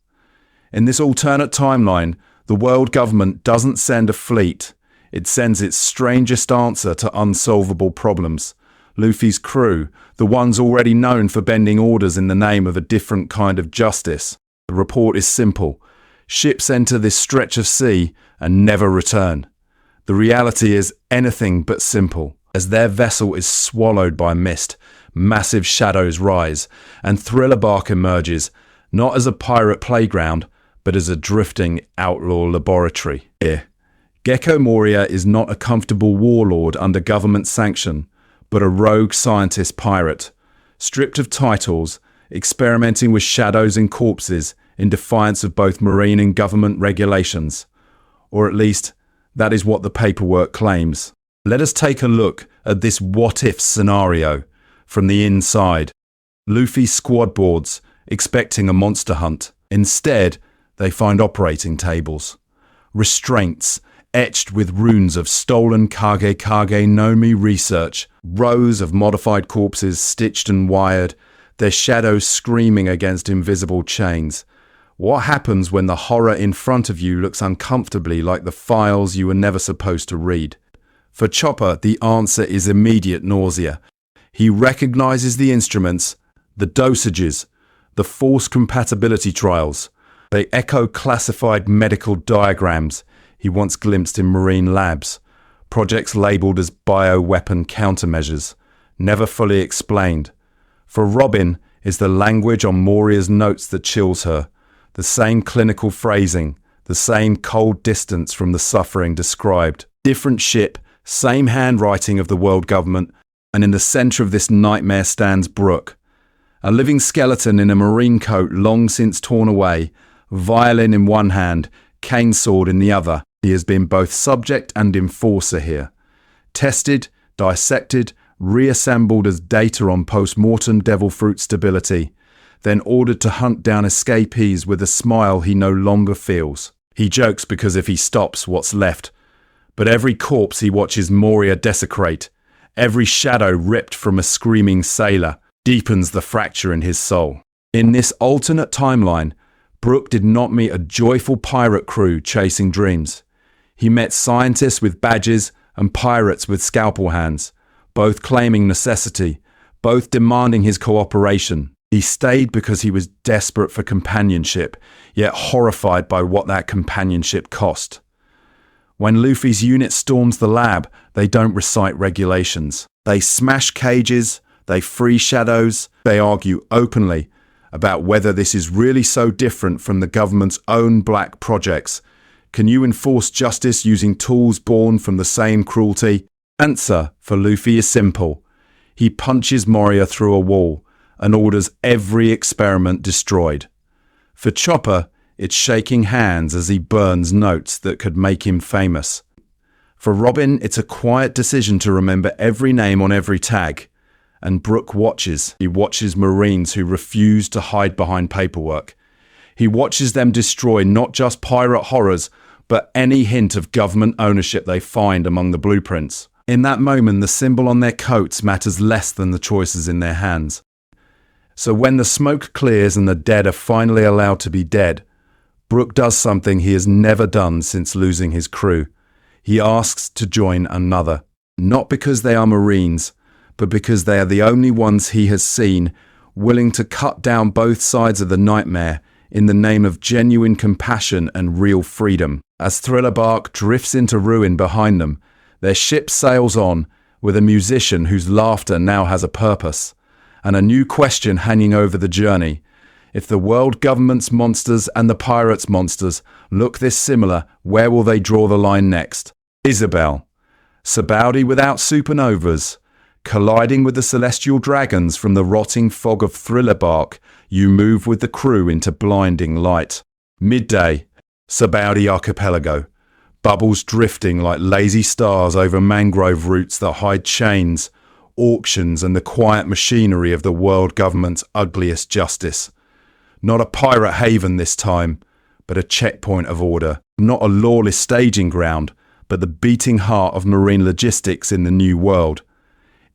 In this alternate timeline, the world government doesn't send a fleet. It sends its strangest answer to unsolvable problems. Luffy's crew, the ones already known for bending orders in the name of a different kind of justice. The report is simple. Ships enter this stretch of sea and never return. The reality is anything but simple. As their vessel is swallowed by mist, massive shadows rise, and Thriller Bark emerges, not as a pirate playground, but as a drifting outlaw laboratory. Here, Gecko Moria is not a comfortable warlord under government sanction, but a rogue scientist pirate, stripped of titles, experimenting with shadows and corpses in defiance of both marine and government regulations. Or at least, that is what the paperwork claims. Let us take a look at this what-if scenario from the inside. Luffy's squad boards, expecting a monster hunt. Instead, they find operating tables. Restraints, etched with runes of stolen Kage Nami research. Rows of modified corpses stitched and wired, their shadows screaming against invisible chains. What happens when the horror in front of you looks uncomfortably like the files you were never supposed to read? For Chopper, the answer is immediate nausea. He recognizes the instruments, the dosages, the force compatibility trials. They echo classified medical diagrams he once glimpsed in marine labs, projects labelled as bioweapon countermeasures, never fully explained. For Robin, it's the language on Moria's notes that chills her, the same clinical phrasing, the same cold distance from the suffering described. Different ship, same handwriting of the world government, and in the centre of this nightmare stands Brook, a living skeleton in a marine coat long since torn away, violin in one hand, cane sword in the other. He has been both subject and enforcer here. Tested, dissected, reassembled as data on post-mortem devil fruit stability, then ordered to hunt down escapees with a smile he no longer feels. He jokes because if he stops, what's left? But every corpse he watches Moria desecrate, every shadow ripped from a screaming sailor, deepens the fracture in his soul. In this alternate timeline, Brook did not meet a joyful pirate crew chasing dreams. He met scientists with badges and pirates with scalpel hands, both claiming necessity, both demanding his cooperation. He stayed because he was desperate for companionship, yet horrified by what that companionship cost. When Luffy's unit storms the lab, they don't recite regulations. They smash cages, they free shadows, they argue openly about whether this is really so different from the government's own black projects. Can you enforce justice using tools born from the same cruelty? Answer for Luffy is simple. He punches Moria through a wall and orders every experiment destroyed. For Chopper, it's shaking hands as he burns notes that could make him famous. For Robin, it's a quiet decision to remember every name on every tag. And Brook watches. He watches Marines who refuse to hide behind paperwork. He watches them destroy not just pirate horrors, but any hint of government ownership they find among the blueprints. In that moment, the symbol on their coats matters less than the choices in their hands. So when the smoke clears and the dead are finally allowed to be dead, Brook does something he has never done since losing his crew. He asks to join another. Not because they are Marines, but because they are the only ones he has seen willing to cut down both sides of the nightmare in the name of genuine compassion and real freedom. As Thriller Bark drifts into ruin behind them, their ship sails on with a musician whose laughter now has a purpose, and a new question hanging over the journey. If the world government's monsters and the pirates' monsters look this similar, where will they draw the line next? Isabel. Sabaody without supernovas. Colliding with the celestial dragons from the rotting fog of Thriller Bark, you move with the crew into blinding light. Midday. Sabaody Archipelago. Bubbles drifting like lazy stars over mangrove roots that hide chains, auctions and the quiet machinery of the world government's ugliest justice. Not a pirate haven this time, but a checkpoint of order. Not a lawless staging ground, but the beating heart of marine logistics in the new world.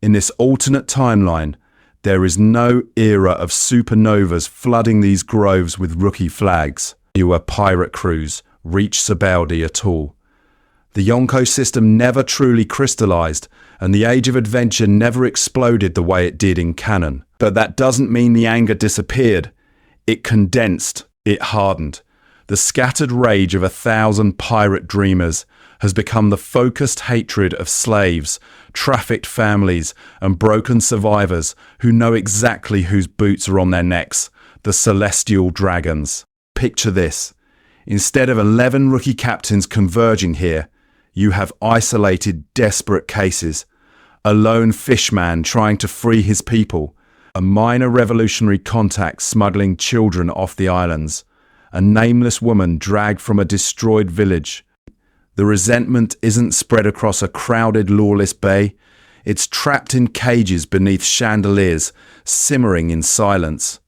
In this alternate timeline, there is no era of supernovas flooding these groves with rookie flags. Fewer pirate crews reach Sabaody at all. The Yonko system never truly crystallized, and the Age of Adventure never exploded the way it did in canon. But that doesn't mean the anger disappeared. It condensed, it hardened. The scattered rage of 1,000 pirate dreamers has become the focused hatred of slaves, trafficked families, and broken survivors who know exactly whose boots are on their necks, the celestial dragons. Picture this. Instead of 11 rookie captains converging here, You have isolated, desperate cases. A lone fishman trying to free his people. A minor revolutionary contact smuggling children off the islands. A nameless woman dragged from a destroyed village. The resentment isn't spread across a crowded, lawless bay. It's trapped in cages beneath chandeliers, simmering in silence.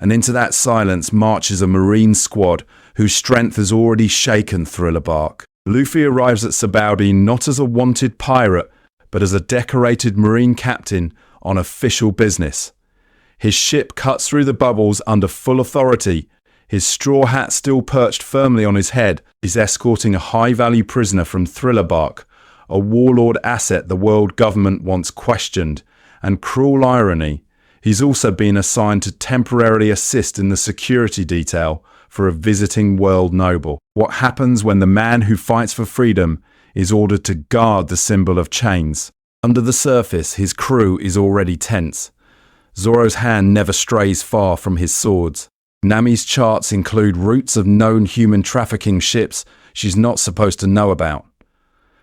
And into that silence marches a Marine squad whose strength has already shaken Thriller Bark. Luffy arrives at Sabaody not as a wanted pirate, but as a decorated Marine captain on official business. His ship cuts through the bubbles under full authority. His straw hat still perched firmly on his head is escorting a high-value prisoner from Thriller Bark, a warlord asset the world government once questioned, and cruel irony, he's also been assigned to temporarily assist in the security detail for a visiting world noble. What happens when the man who fights for freedom is ordered to guard the symbol of chains? Under the surface, his crew is already tense. Zoro's hand never strays far from his swords. Nami's charts include routes of known human trafficking ships she's not supposed to know about.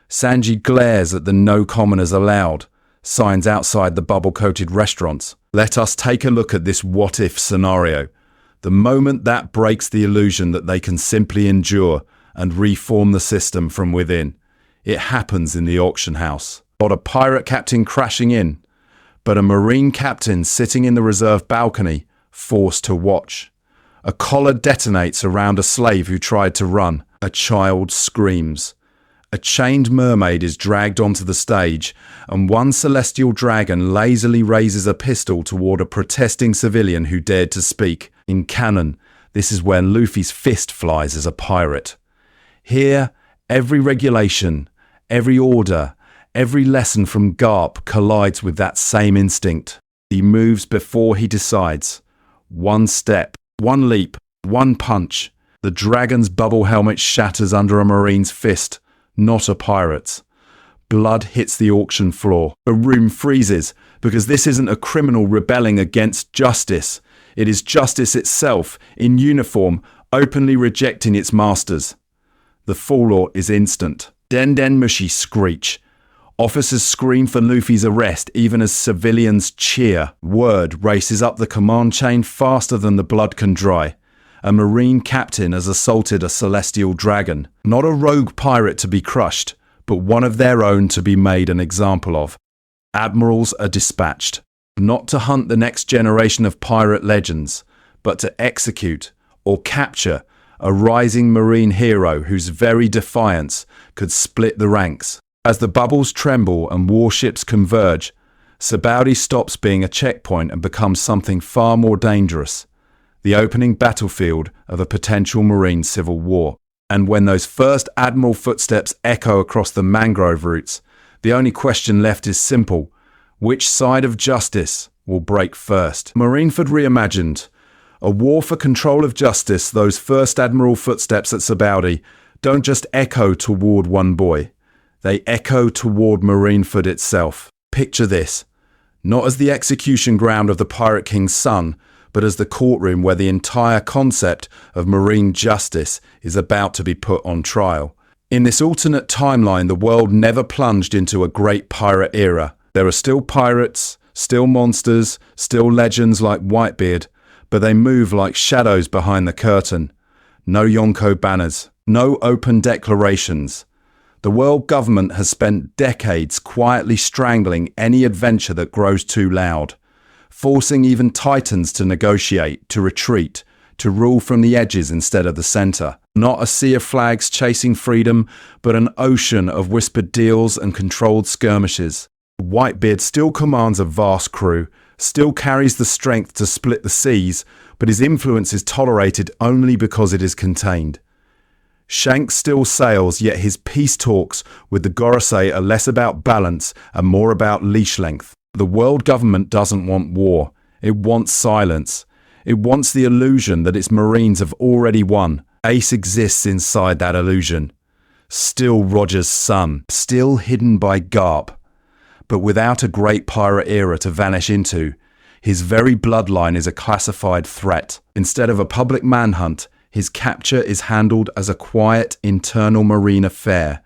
Sanji glares at the "No commoners allowed" signs outside the bubble-coated restaurants. Let us take a look at this what-if scenario. The moment that breaks the illusion that they can simply endure and reform the system from within. It happens in the auction house. Not a pirate captain crashing in, but a Marine captain sitting in the reserve balcony, forced to watch. A collar detonates around a slave who tried to run. A child screams. A chained mermaid is dragged onto the stage, and one celestial dragon lazily raises a pistol toward a protesting civilian who dared to speak. In canon, this is where Luffy's fist flies as a pirate. Here, every regulation, every order, every lesson from Garp collides with that same instinct. He moves before he decides. One step, one leap, one punch. The dragon's bubble helmet shatters under a Marine's fist, not a pirate's. Blood hits the auction floor. The room freezes, because this isn't a criminal rebelling against justice. It is justice itself, in uniform, openly rejecting its masters. The fallout is instant. Den Den Mushi screech. Officers scream for Luffy's arrest even as civilians cheer. Word races up the command chain faster than the blood can dry. A Marine captain has assaulted a celestial dragon. Not a rogue pirate to be crushed, but one of their own to be made an example of. Admirals are dispatched, not to hunt the next generation of pirate legends, but to execute or capture a rising Marine hero whose very defiance could split the ranks. As the bubbles tremble and warships converge, Sabaody stops being a checkpoint and becomes something far more dangerous. The opening battlefield of a potential Marine civil war. And when those first Admiral footsteps echo across the mangrove roots, the only question left is simple. Which side of justice will break first? Marineford reimagined. A war for control of justice, those first Admiral footsteps at Sabaody don't just echo toward one boy. They echo toward Marineford itself. Picture this. Not as the execution ground of the Pirate King's son, but as the courtroom where the entire concept of marine justice is about to be put on trial. In this alternate timeline, the world never plunged into a great pirate era. There are still pirates, still monsters, still legends like Whitebeard, but they move like shadows behind the curtain. No Yonko banners, no open declarations. The world government has spent decades quietly strangling any adventure that grows too loud, forcing even titans to negotiate, to retreat, to rule from the edges instead of the center. Not a sea of flags chasing freedom, but an ocean of whispered deals and controlled skirmishes. Whitebeard still commands a vast crew, still carries the strength to split the seas, but his influence is tolerated only because it is contained. Shanks still sails, yet his peace talks with the Gorosei are less about balance and more about leash length. The world government doesn't want war. It wants silence. It wants the illusion that its Marines have already won. Ace exists inside that illusion. Still Roger's son, still hidden by Garp. But without a great pirate era to vanish into, his very bloodline is a classified threat. Instead of a public manhunt, his capture is handled as a quiet internal Marine affair,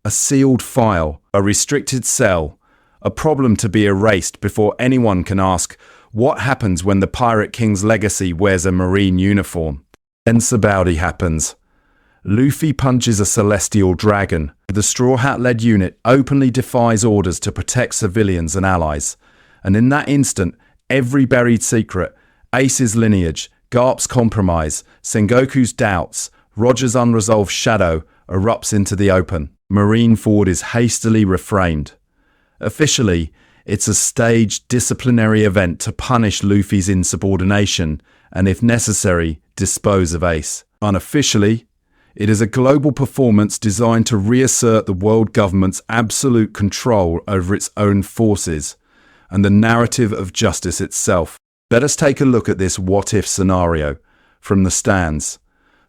a sealed file, a restricted cell, a problem to be erased before anyone can ask, what happens when the Pirate King's legacy wears a marine uniform? Then Sabaody happens. Luffy punches a celestial dragon. The Straw Hat-led unit openly defies orders to protect civilians and allies. And in that instant, every buried secret, Ace's lineage, Garp's compromise, Sengoku's doubts, Roger's unresolved shadow erupts into the open. Marineford is hastily reframed. Officially, it's a staged disciplinary event to punish Luffy's insubordination and, if necessary, dispose of Ace. Unofficially, it is a global performance designed to reassert the world government's absolute control over its own forces and the narrative of justice itself. Let us take a look at this what-if scenario from the stands.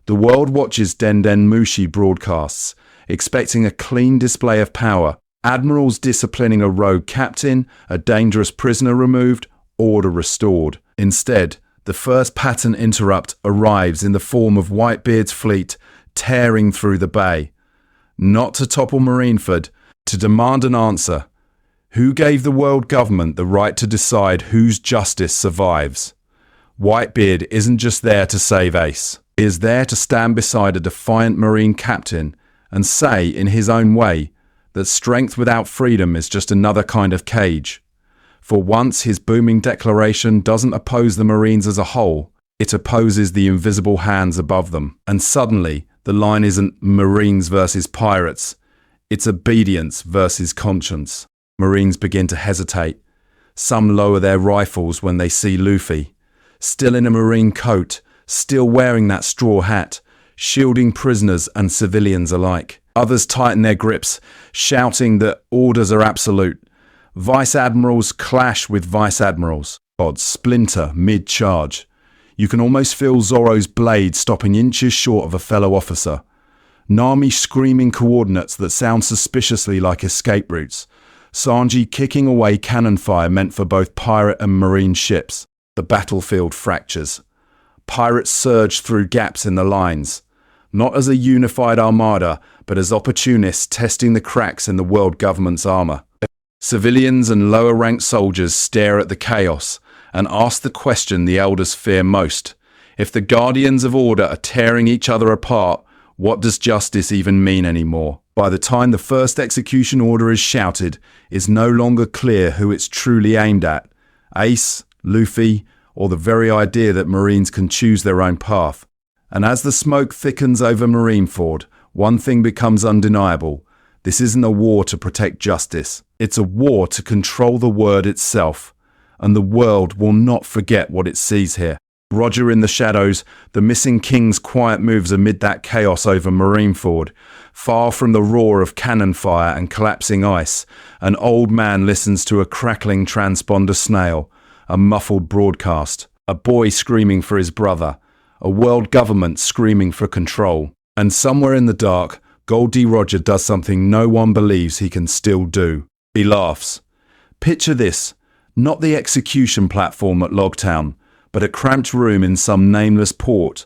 The world watches Denden Mushi broadcasts, expecting a clean display of power, admirals disciplining a rogue captain, a dangerous prisoner removed, order restored. Instead, the first pattern interrupt arrives in the form of Whitebeard's fleet tearing through the bay. Not to topple Marineford, to demand an answer. Who gave the world government the right to decide whose justice survives? Whitebeard isn't just there to save Ace. He is there to stand beside a defiant Marine captain and say, in his own way, that strength without freedom is just another kind of cage. For once, his booming declaration doesn't oppose the Marines as a whole, it opposes the invisible hands above them. And suddenly, the line isn't Marines versus pirates, it's obedience versus conscience. Marines begin to hesitate. Some lower their rifles when they see Luffy, still in a marine coat, still wearing that straw hat, shielding prisoners and civilians alike. Others tighten their grips, shouting that orders are absolute. Vice admirals clash with vice admirals. Pods splinter mid-charge. You can almost feel Zoro's blade stopping inches short of a fellow officer. Nami screaming coordinates that sound suspiciously like escape routes. Sanji kicking away cannon fire meant for both pirate and marine ships. The battlefield fractures. Pirates surge through gaps in the lines, not as a unified armada, but as opportunists testing the cracks in the world government's armor. Civilians and lower-ranked soldiers stare at the chaos and ask the question the elders fear most. If the guardians of order are tearing each other apart, what does justice even mean anymore? By the time the first execution order is shouted, it's no longer clear who it's truly aimed at. Ace, Luffy, or the very idea that Marines can choose their own path. And as the smoke thickens over Marineford, one thing becomes undeniable. This isn't a war to protect justice. It's a war to control the word itself. And the world will not forget what it sees here. Roger in the shadows, the missing king's quiet moves amid that chaos over Marineford. Far from the roar of cannon fire and collapsing ice, an old man listens to a crackling transponder snail, a muffled broadcast, a boy screaming for his brother, a world government screaming for control. And somewhere in the dark, Goldie Roger does something no one believes he can still do. He laughs. Picture this, not the execution platform at Logtown, but a cramped room in some nameless port.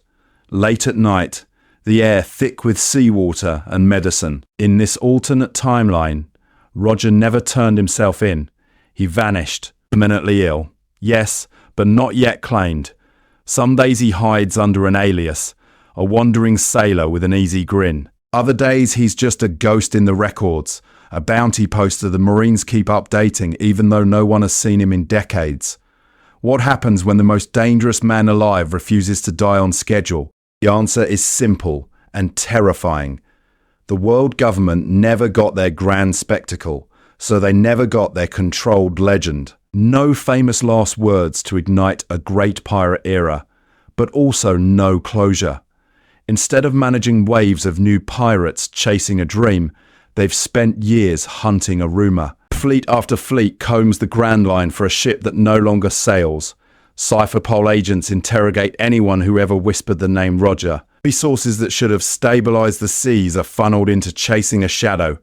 Late at night, the air thick with seawater and medicine. In this alternate timeline, Roger never turned himself in. He vanished, permanently ill. Yes, but not yet claimed. Some days he hides under an alias, a wandering sailor with an easy grin. Other days he's just a ghost in the records, a bounty poster the Marines keep updating even though no one has seen him in decades. What happens when the most dangerous man alive refuses to die on schedule? The answer is simple and terrifying. The world government never got their grand spectacle, so they never got their controlled legend. No famous last words to ignite a great pirate era, but also no closure. Instead of managing waves of new pirates chasing a dream, they've spent years hunting a rumor. Fleet after fleet combs the Grand Line for a ship that no longer sails. Cypherpole agents interrogate anyone who ever whispered the name Roger. Resources that should have stabilized the seas are funneled into chasing a shadow,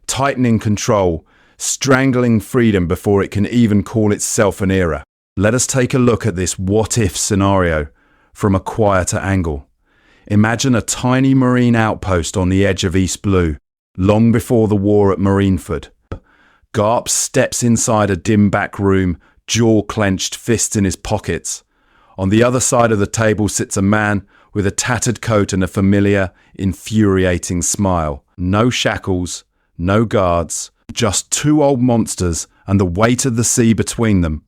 tightening control, strangling freedom before it can even call itself an era. Let us take a look at this what-if scenario from a quieter angle. Imagine a tiny marine outpost on the edge of East Blue. long before the war at Marineford. Garp steps inside a dim back room, jaw clenched, fists in his pockets. On the other side of the table sits a man with a tattered coat and a familiar, infuriating smile. No shackles, no guards, just two old monsters and the weight of the sea between them.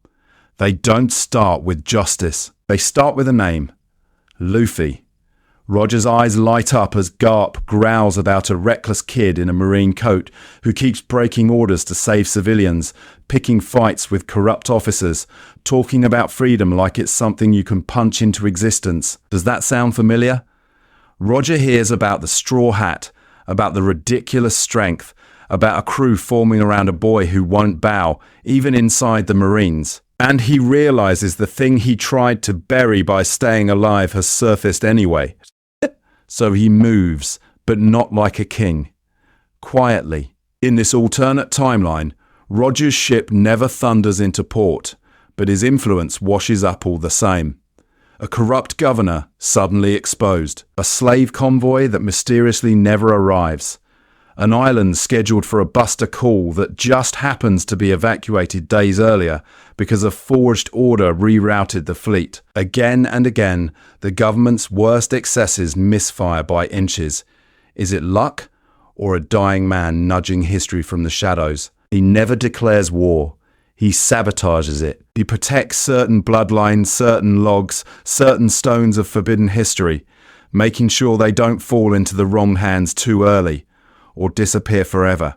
They don't start with justice. They start with a name. Luffy. Roger's eyes light up as Garp growls about a reckless kid in a marine coat who keeps breaking orders to save civilians, picking fights with corrupt officers, talking about freedom like it's something you can punch into existence. Does that sound familiar? Roger hears about the straw hat, about the ridiculous strength, about a crew forming around a boy who won't bow, even inside the Marines. And he realizes the thing he tried to bury by staying alive has surfaced anyway. So he moves, but not like a king. Quietly. In this alternate timeline, Roger's ship never thunders into port, but his influence washes up all the same. A corrupt governor suddenly exposed. A slave convoy that mysteriously never arrives. An island scheduled for a buster call that just happens to be evacuated days earlier because a forged order rerouted the fleet. Again and again, the government's worst excesses misfire by inches. Is it luck or a dying man nudging history from the shadows? He never declares war. He sabotages it. He protects certain bloodlines, certain logs, certain stones of forbidden history, making sure they don't fall into the wrong hands too early or disappear forever.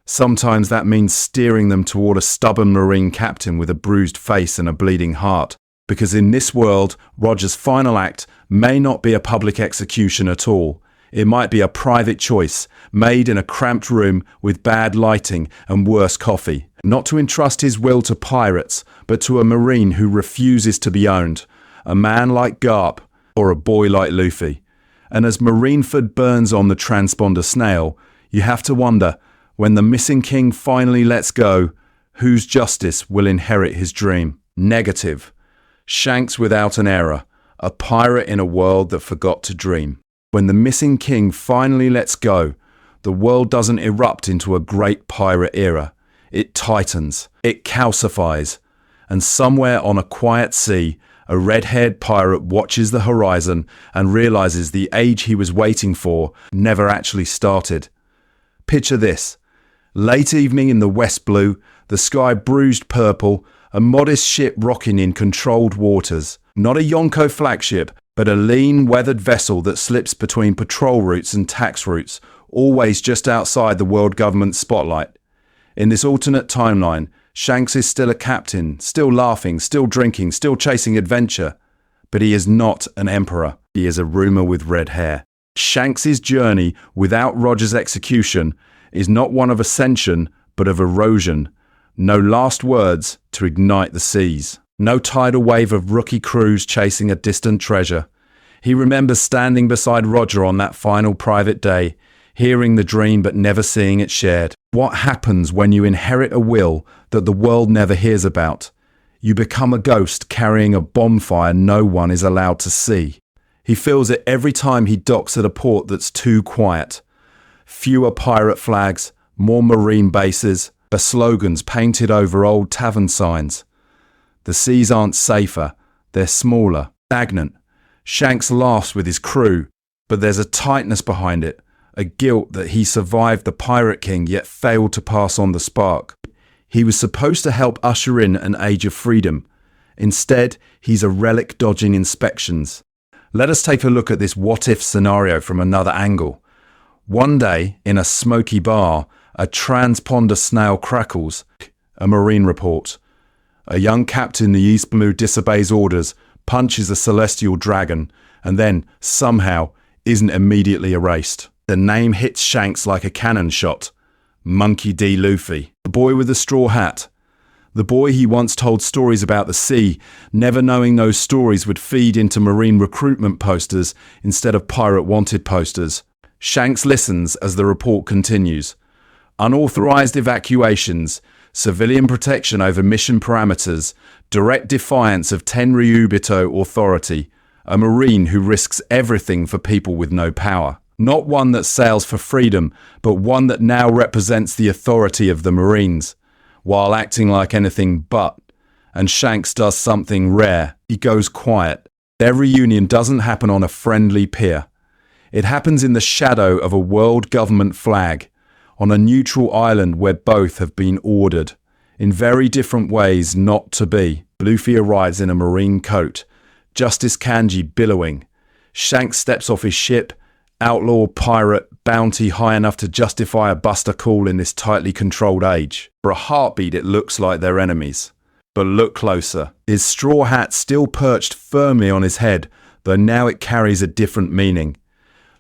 Sometimes that means steering them toward a stubborn marine captain with a bruised face and a bleeding heart, because in this world, Roger's final act may not be a public execution at all. It might be a private choice, made in a cramped room with bad lighting and worse coffee. Not to entrust his will to pirates, but to a marine who refuses to be owned, a man like Garp or a boy like Luffy. And as Marineford burns on the transponder snail, you have to wonder, when the missing king finally lets go, whose justice will inherit his dream? Negative. Shanks without an error, a pirate in a world that forgot to dream. When the missing king finally lets go, the world doesn't erupt into a great pirate era. It tightens, it calcifies, and somewhere on a quiet sea, a red-haired pirate watches the horizon and realizes the age he was waiting for never actually started. Picture this. Late evening in the West Blue, the sky bruised purple, a modest ship rocking in controlled waters. Not a Yonko flagship, but a lean, weathered vessel that slips between patrol routes and tax routes, always just outside the world government spotlight. In this alternate timeline, Shanks is still a captain, still laughing, still drinking, still chasing adventure. But he is not an emperor. He is a rumour with red hair. Shanks's journey without Roger's execution is not one of ascension, but of erosion. No last words to ignite the seas. No tidal wave of rookie crews chasing a distant treasure. He remembers standing beside Roger on that final private day, hearing the dream but never seeing it shared. What happens when you inherit a will that the world never hears about? You become a ghost carrying a bonfire no one is allowed to see. He feels it every time he docks at a port that's too quiet. Fewer pirate flags, more marine bases, slogans painted over old tavern signs. The seas aren't safer, they're smaller, stagnant. Shanks laughs with his crew, but there's a tightness behind it, a guilt that he survived the Pirate King yet failed to pass on the spark. He was supposed to help usher in an age of freedom. Instead, he's a relic dodging inspections. Let us take a look at this what-if scenario from another angle. One day, in a smoky bar, a transponder snail crackles. A marine report. A young captain in the East Blue disobeys orders, punches a celestial dragon, and then, somehow, isn't immediately erased. The name hits Shanks like a cannon shot. Monkey D. Luffy. The boy with the straw hat. The boy he once told stories about the sea, never knowing those stories would feed into marine recruitment posters instead of pirate wanted posters. Shanks listens as the report continues. Unauthorized evacuations, civilian protection over mission parameters, direct defiance of Tenryubito authority, a marine who risks everything for people with no power. Not one that sails for freedom, but one that now represents the authority of the Marines, while acting like anything but. And Shanks does something rare. He goes quiet. Their reunion doesn't happen on a friendly pier. It happens in the shadow of a world government flag, on a neutral island where both have been ordered, in very different ways, not to be. Luffy arrives in a marine coat, Justice Kanji billowing. Shanks steps off his ship, outlaw, pirate, bounty high enough to justify a buster call in this tightly controlled age. For a heartbeat it looks like they're enemies. But look closer. His straw hat still perched firmly on his head, though now it carries a different meaning.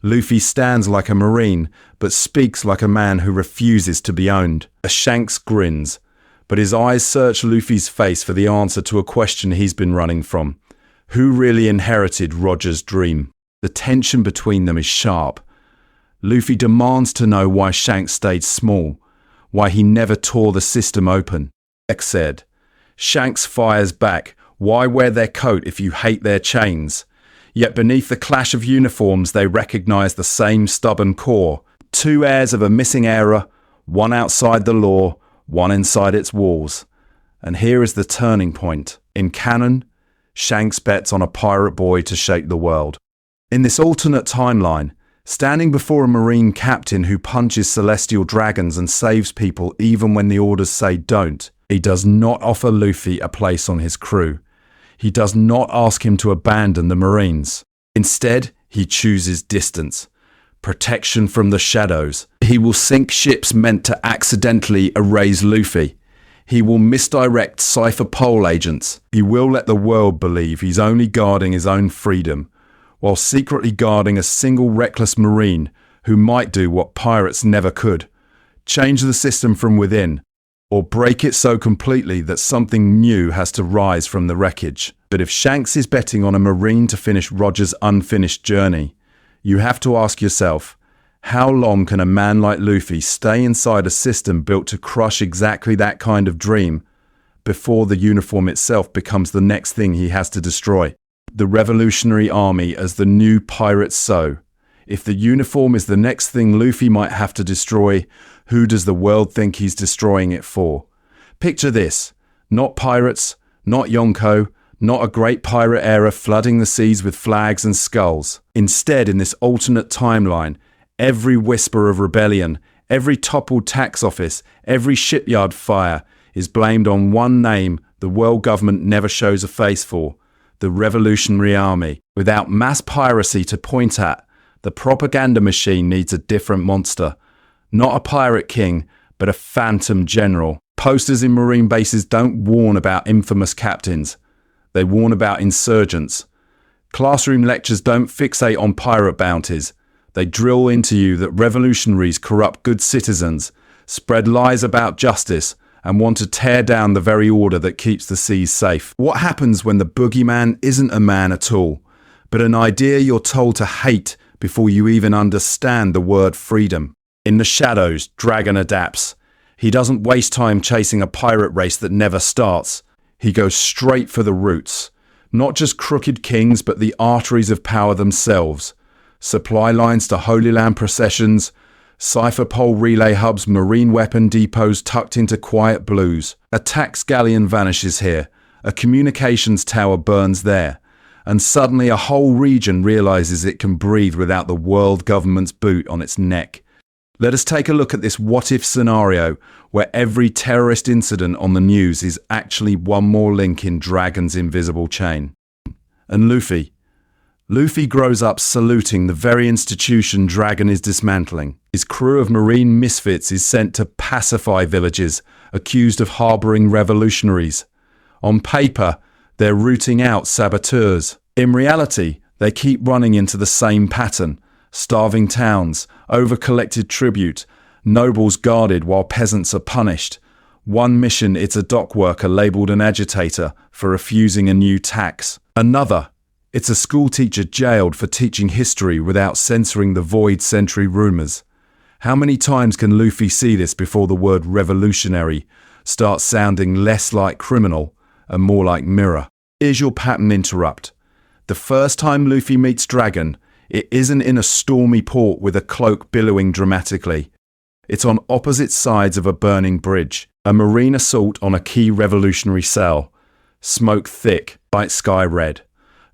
Luffy stands like a marine, but speaks like a man who refuses to be owned. Shanks grins, but his eyes search Luffy's face for the answer to a question he's been running from. Who really inherited Roger's dream? The tension between them is sharp. Luffy demands to know why Shanks stayed small, why he never tore the system open. X said. Shanks fires back, why wear their coat if you hate their chains? Yet beneath the clash of uniforms they recognise the same stubborn core. Two heirs of a missing era, one outside the law, one inside its walls. And here is the turning point. In canon, Shanks bets on a pirate boy to shake the world. In this alternate timeline, standing before a marine captain who punches celestial dragons and saves people even when the orders say don't, he does not offer Luffy a place on his crew. He does not ask him to abandon the Marines. Instead, he chooses distance, protection from the shadows. He will sink ships meant to accidentally erase Luffy. He will misdirect Cypher Pole agents. He will let the world believe he's only guarding his own freedom, while secretly guarding a single reckless Marine who might do what pirates never could, change the system from within, or break it so completely that something new has to rise from the wreckage. But if Shanks is betting on a Marine to finish Roger's unfinished journey, you have to ask yourself, how long can a man like Luffy stay inside a system built to crush exactly that kind of dream before the uniform itself becomes the next thing he has to destroy? The Revolutionary Army as the new pirates sow. If the uniform is the next thing Luffy might have to destroy, who does the world think he's destroying it for? Picture this. Not pirates, not Yonko, not a great pirate era flooding the seas with flags and skulls. Instead, in this alternate timeline, every whisper of rebellion, every toppled tax office, every shipyard fire is blamed on one name the world government never shows a face for, the Revolutionary Army. Without mass piracy to point at, the propaganda machine needs a different monster. Not a pirate king, but a phantom general. Posters in marine bases don't warn about infamous captains. They warn about insurgents. Classroom lectures don't fixate on pirate bounties. They drill into you that revolutionaries corrupt good citizens, spread lies about justice, and want to tear down the very order that keeps the seas safe. What happens when the boogeyman isn't a man at all, but an idea you're told to hate before you even understand the word freedom? In the shadows, Dragon adapts. He doesn't waste time chasing a pirate race that never starts. He goes straight for the roots. Not just crooked kings, but the arteries of power themselves. Supply lines to Holy Land processions, Cypher Pole relay hubs, marine weapon depots tucked into quiet blues. A tax galleon vanishes here. A communications tower burns there. And suddenly a whole region realizes it can breathe without the world government's boot on its neck. Let us take a look at this what-if scenario where every terrorist incident on the news is actually one more link in Dragon's invisible chain. And Luffy grows up saluting the very institution Dragon is dismantling. His crew of marine misfits is sent to pacify villages accused of harbouring revolutionaries. On paper, they're rooting out saboteurs. In reality, they keep running into the same pattern. Starving towns, over-collected tribute, nobles guarded while peasants are punished. One mission, it's a dock worker labelled an agitator for refusing a new tax. Another, it's a schoolteacher jailed for teaching history without censoring the void century rumours. How many times can Luffy see this before the word revolutionary starts sounding less like criminal and more like mirror? Here's your pattern interrupt. The first time Luffy meets Dragon, It isn't in a stormy port with a cloak billowing dramatically. It's on opposite sides of a burning bridge, a marine assault on a key revolutionary cell. Smoke thick, light sky red.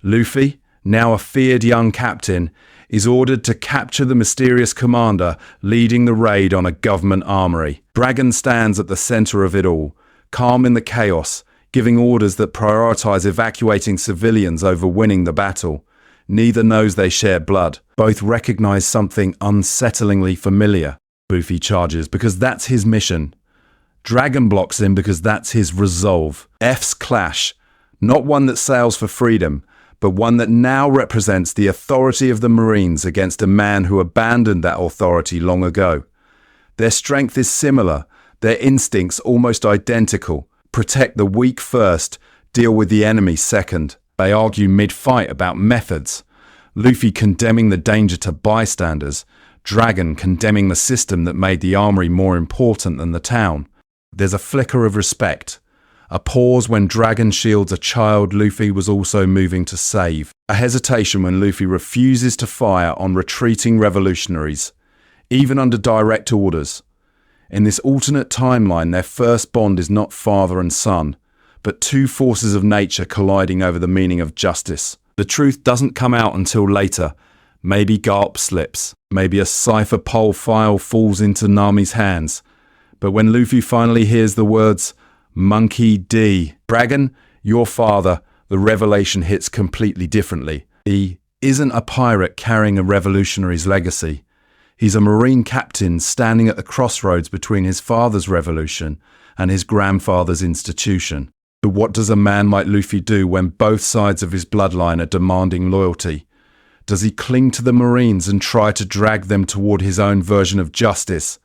Luffy, now a feared young captain, is ordered to capture the mysterious commander leading the raid on a government armory. Dragon stands at the center of it all, calm in the chaos, giving orders that prioritize evacuating civilians over winning the battle. Neither knows they share blood. Both recognize something unsettlingly familiar. Luffy charges because that's his mission. Dragon blocks him because that's his resolve. F's clash, not one that sails for freedom, but one that now represents the authority of the Marines against a man who abandoned that authority long ago. Their strength is similar, their instincts almost identical. Protect the weak first, deal with the enemy second. They argue mid-fight about methods. Luffy condemning the danger to bystanders, Dragon condemning the system that made the armory more important than the town. There's a flicker of respect. A pause when Dragon shields a child Luffy was also moving to save. A hesitation when Luffy refuses to fire on retreating revolutionaries, even under direct orders. In this alternate timeline, their first bond is not father and son, but two forces of nature colliding over the meaning of justice. The truth doesn't come out until later. Maybe Garp slips. Maybe a cipher pole file falls into Nami's hands. But when Luffy finally hears the words, Monkey D. Dragon, your father, the revelation hits completely differently. He isn't a pirate carrying a revolutionary's legacy. He's a Marine captain standing at the crossroads between his father's revolution and his grandfather's institution. But what does a man like Luffy do when both sides of his bloodline are demanding loyalty? Does he cling to the Marines and try to drag them toward his own version of justice?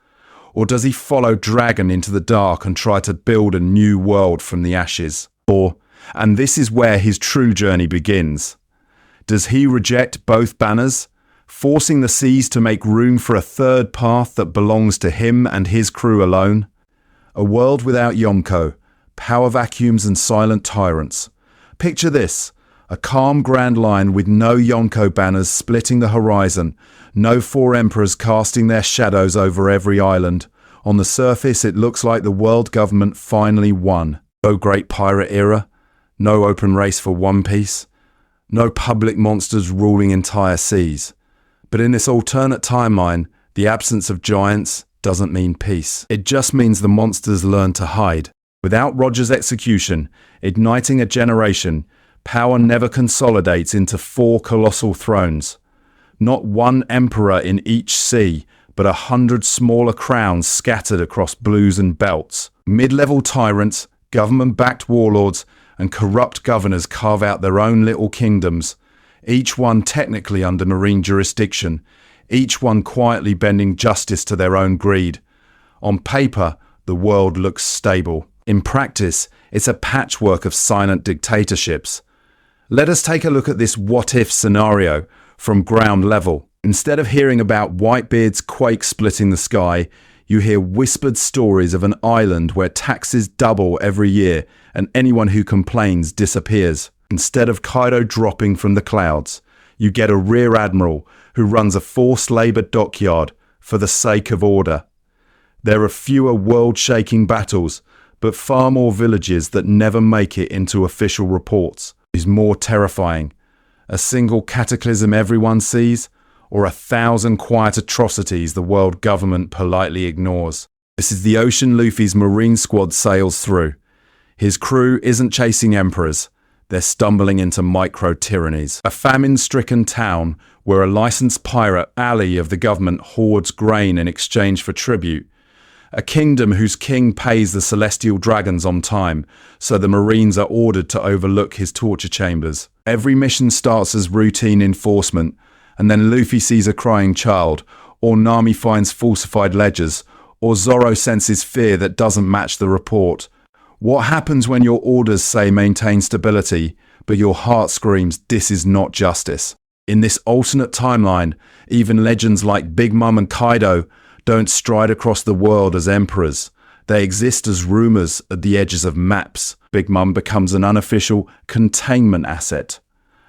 Or does he follow Dragon into the dark and try to build a new world from the ashes? Or, and this is where his true journey begins, does he reject both banners, forcing the seas to make room for a third path that belongs to him and his crew alone? A world without Yonko, power vacuums and silent tyrants. Picture this, a calm grand line with no Yonko banners splitting the horizon, no four emperors casting their shadows over every island. On the surface, it looks like the world government finally won. No great pirate era, no open race for One Piece, no public monsters ruling entire seas. But in this alternate timeline, the absence of giants doesn't mean peace. It just means the monsters learn to hide. Without Roger's execution, igniting a generation, power never consolidates into 4 colossal thrones. Not one emperor in each sea, but 100 smaller crowns scattered across blues and belts. Mid-level tyrants, government-backed warlords, and corrupt governors carve out their own little kingdoms, each one technically under Marine jurisdiction, each one quietly bending justice to their own greed. On paper, the world looks stable. In practice, it's a patchwork of silent dictatorships. Let us take a look at this what-if scenario from ground level. Instead of hearing about Whitebeard's quake splitting the sky, you hear whispered stories of an island where taxes double every year and anyone who complains disappears. Instead of Kaido dropping from the clouds, you get a rear admiral who runs a forced labour dockyard for the sake of order. There are fewer world-shaking battles, but far more villages that never make it into official reports. Is more terrifying, a single cataclysm everyone sees, or 1,000 quiet atrocities the world government politely ignores? This is the ocean Luffy's Marine squad sails through. His crew isn't chasing emperors, they're stumbling into micro-tyrannies. A famine-stricken town where a licensed pirate ally of the government hoards grain in exchange for tribute. A kingdom whose king pays the celestial dragons on time, so the Marines are ordered to overlook his torture chambers. Every mission starts as routine enforcement, and then Luffy sees a crying child, or Nami finds falsified ledgers, or Zoro senses fear that doesn't match the report. What happens when your orders say maintain stability, but your heart screams this is not justice? In this alternate timeline, even legends like Big Mom and Kaido don't stride across the world as emperors. They exist as rumors at the edges of maps. Big Mom becomes an unofficial containment asset,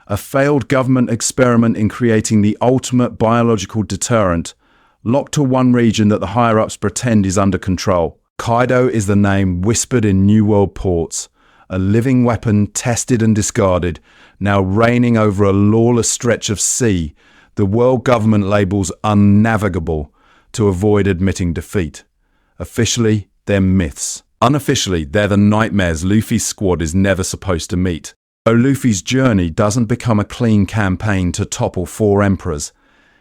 a failed government experiment in creating the ultimate biological deterrent, locked to one region that the higher-ups pretend is under control. Kaido is the name whispered in New World ports, a living weapon tested and discarded, now reigning over a lawless stretch of sea the world government labels unnavigable to avoid admitting defeat. Officially, they're myths. Unofficially, they're the nightmares Luffy's squad is never supposed to meet. Though Luffy's journey doesn't become a clean campaign to topple 4 emperors,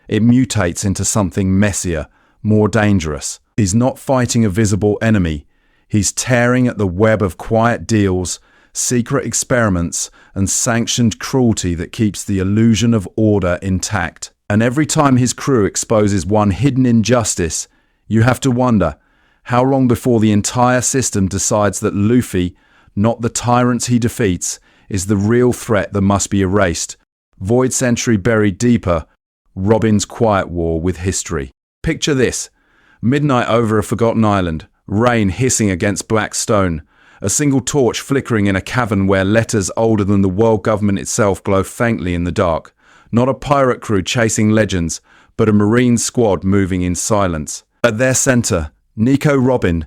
it mutates into something messier, more dangerous. He's not fighting a visible enemy. He's tearing at the web of quiet deals, secret experiments, and sanctioned cruelty that keeps the illusion of order intact. And every time his crew exposes one hidden injustice, you have to wonder, how long before the entire system decides that Luffy, not the tyrants he defeats, is the real threat that must be erased? Void Century buried deeper, Robin's quiet war with history. Picture this. Midnight over a forgotten island, rain hissing against black stone, a single torch flickering in a cavern where letters older than the world government itself glow faintly in the dark. Not a pirate crew chasing legends, but a marine squad moving in silence. At their center, Nico Robin,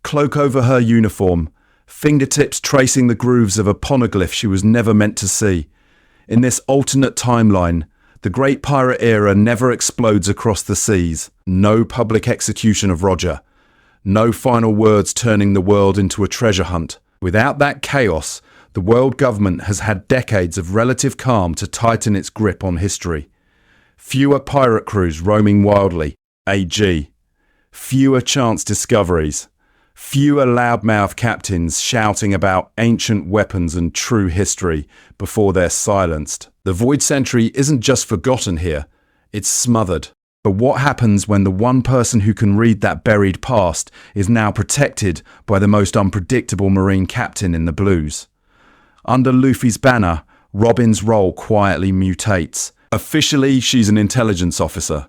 cloak over her uniform, fingertips tracing the grooves of a poneglyph she was never meant to see. In this alternate timeline, the great pirate era never explodes across the seas. No public execution of Roger. No final words turning the world into a treasure hunt. Without that chaos, the world government has had decades of relative calm to tighten its grip on history. Fewer pirate crews roaming wildly, AG. Fewer chance discoveries. Fewer loudmouth captains shouting about ancient weapons and true history before they're silenced. The Void Century isn't just forgotten here, it's smothered. But what happens when the one person who can read that buried past is now protected by the most unpredictable marine captain in the blues? Under Luffy's banner, Robin's role quietly mutates. Officially, she's an intelligence officer.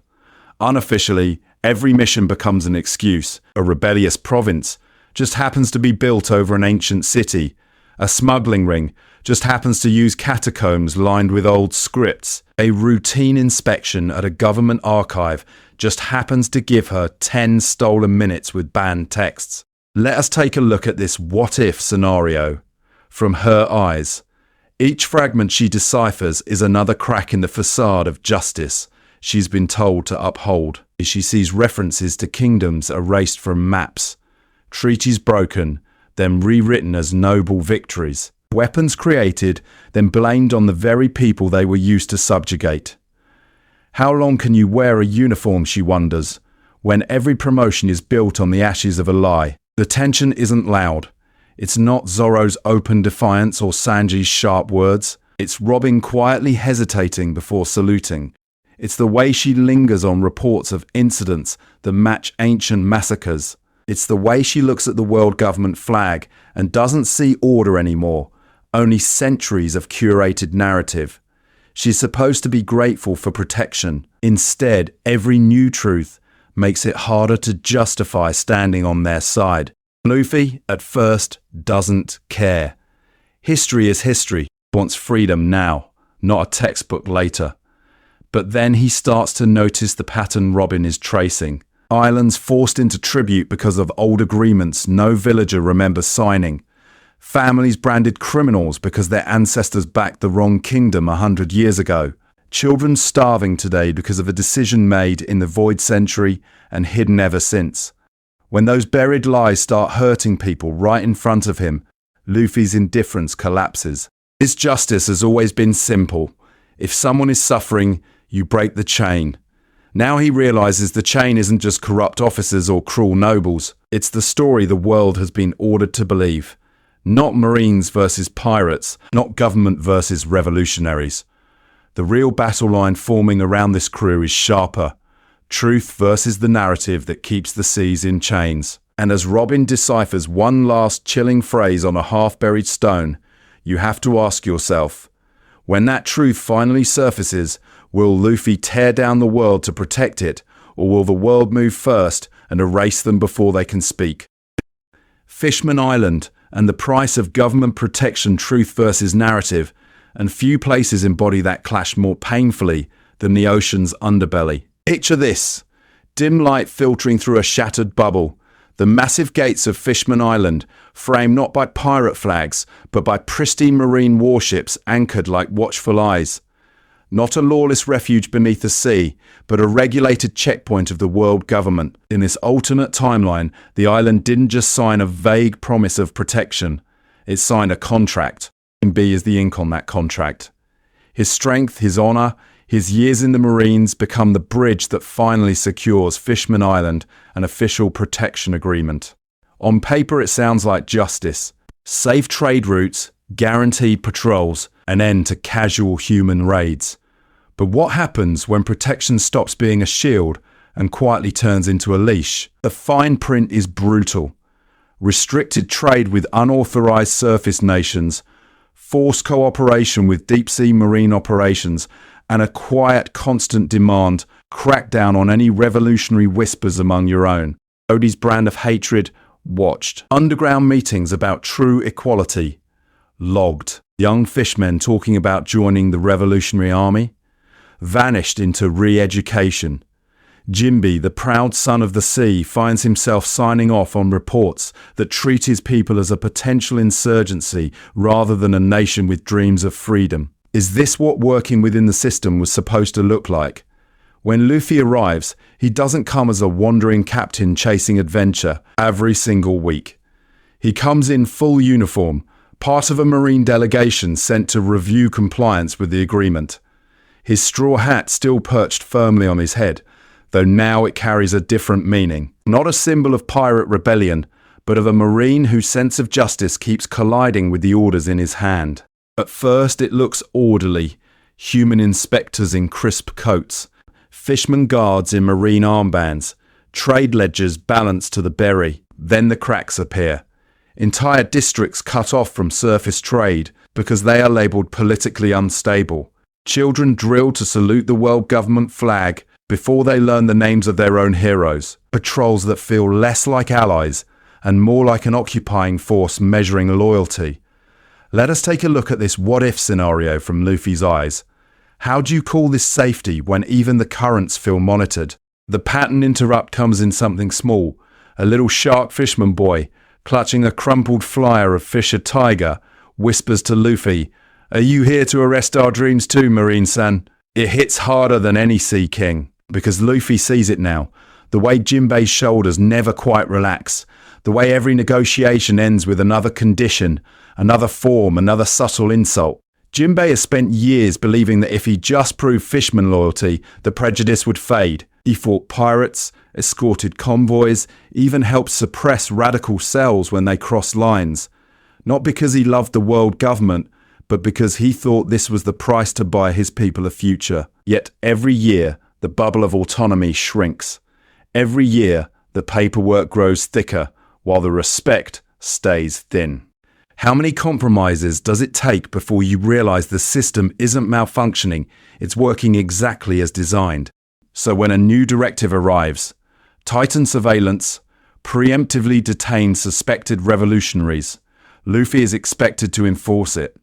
Unofficially, every mission becomes an excuse. A rebellious province just happens to be built over an ancient city. A smuggling ring just happens to use catacombs lined with old scripts. A routine inspection at a government archive just happens to give her 10 stolen minutes with banned texts. Let us take a look at this what-if scenario from her eyes. Each fragment she deciphers is another crack in the facade of justice she's been told to uphold. She sees references to kingdoms erased from maps, treaties broken, then rewritten as noble victories, weapons created, then blamed on the very people they were used to subjugate. How long can you wear a uniform, she wonders, when every promotion is built on the ashes of a lie? The tension isn't loud. It's not Zoro's open defiance or Sanji's sharp words. It's Robin quietly hesitating before saluting. It's the way she lingers on reports of incidents that match ancient massacres. It's the way she looks at the world government flag and doesn't see order anymore, only centuries of curated narrative. She's supposed to be grateful for protection. Instead, every new truth makes it harder to justify standing on their side. Luffy, at first, doesn't care. History is history. He wants freedom now, not a textbook later. But then he starts to notice the pattern Robin is tracing. Islands forced into tribute because of old agreements no villager remembers signing. Families branded criminals because their ancestors backed the wrong kingdom 100 years ago. Children starving today because of a decision made in the Void Century and hidden ever since. When those buried lies start hurting people right in front of him, Luffy's indifference collapses. His justice has always been simple. If someone is suffering, you break the chain. Now he realizes the chain isn't just corrupt officers or cruel nobles. It's the story the world has been ordered to believe. Not Marines versus pirates, not government versus revolutionaries. The real battle line forming around this crew is sharper. Truth versus the narrative that keeps the seas in chains. And as Robin deciphers one last chilling phrase on a half-buried stone, you have to ask yourself, when that truth finally surfaces, will Luffy tear down the world to protect it, or will the world move first and erase them before they can speak? Fishman Island and the price of government protection, truth versus narrative, and few places embody that clash more painfully than the ocean's underbelly. Picture this: dim light filtering through a shattered bubble, the massive gates of Fishman Island, framed not by pirate flags, but by pristine marine warships anchored like watchful eyes. Not a lawless refuge beneath the sea, but a regulated checkpoint of the world government. In this alternate timeline, the island didn't just sign a vague promise of protection, it signed a contract. B is the ink on that contract. His strength, his honor, his years in the Marines become the bridge that finally secures Fishman Island an official protection agreement. On paper, it sounds like justice. Safe trade routes, guaranteed patrols, an end to casual human raids. But what happens when protection stops being a shield and quietly turns into a leash? The fine print is brutal. Restricted trade with unauthorized surface nations, forced cooperation with deep-sea marine operations, and a quiet, constant demand crack down on any revolutionary whispers among your own. Odie's brand of hatred watched. Underground meetings about true equality logged. Young fishmen talking about joining the Revolutionary Army vanished into re-education. Jimby, the proud son of the sea, finds himself signing off on reports that treat his people as a potential insurgency rather than a nation with dreams of freedom. Is this what working within the system was supposed to look like? When Luffy arrives, he doesn't come as a wandering captain chasing adventure every single week. He comes in full uniform, part of a marine delegation sent to review compliance with the agreement. His straw hat still perched firmly on his head, though now it carries a different meaning. Not a symbol of pirate rebellion, but of a marine whose sense of justice keeps colliding with the orders in his hand. At first it looks orderly, human inspectors in crisp coats, fishermen guards in marine armbands, trade ledgers balanced to the berry. Then the cracks appear. Entire districts cut off from surface trade because they are labelled politically unstable. Children drilled to salute the world government flag before they learn the names of their own heroes. Patrols that feel less like allies and more like an occupying force measuring loyalty. Let us take a look at this what-if scenario from Luffy's eyes. How do you call this safety when even the currents feel monitored? The pattern interrupt comes in something small. A little shark fisherman boy, clutching a crumpled flyer of Fisher Tiger, whispers to Luffy, "Are you here to arrest our dreams too, Marine-san?" It hits harder than any Sea King, because Luffy sees it now. The way Jinbei's shoulders never quite relax. The way every negotiation ends with another condition, another form, another subtle insult. Jinbei has spent years believing that if he just proved Fishman loyalty, the prejudice would fade. He fought pirates, escorted convoys, even helped suppress radical cells when they crossed lines. Not because he loved the world government, but because he thought this was the price to buy his people a future. Yet every year, the bubble of autonomy shrinks. Every year, the paperwork grows thicker, while the respect stays thin. How many compromises does it take before you realize the system isn't malfunctioning, it's working exactly as designed? So when a new directive arrives, tighten surveillance, preemptively detain suspected revolutionaries, Luffy is expected to enforce it.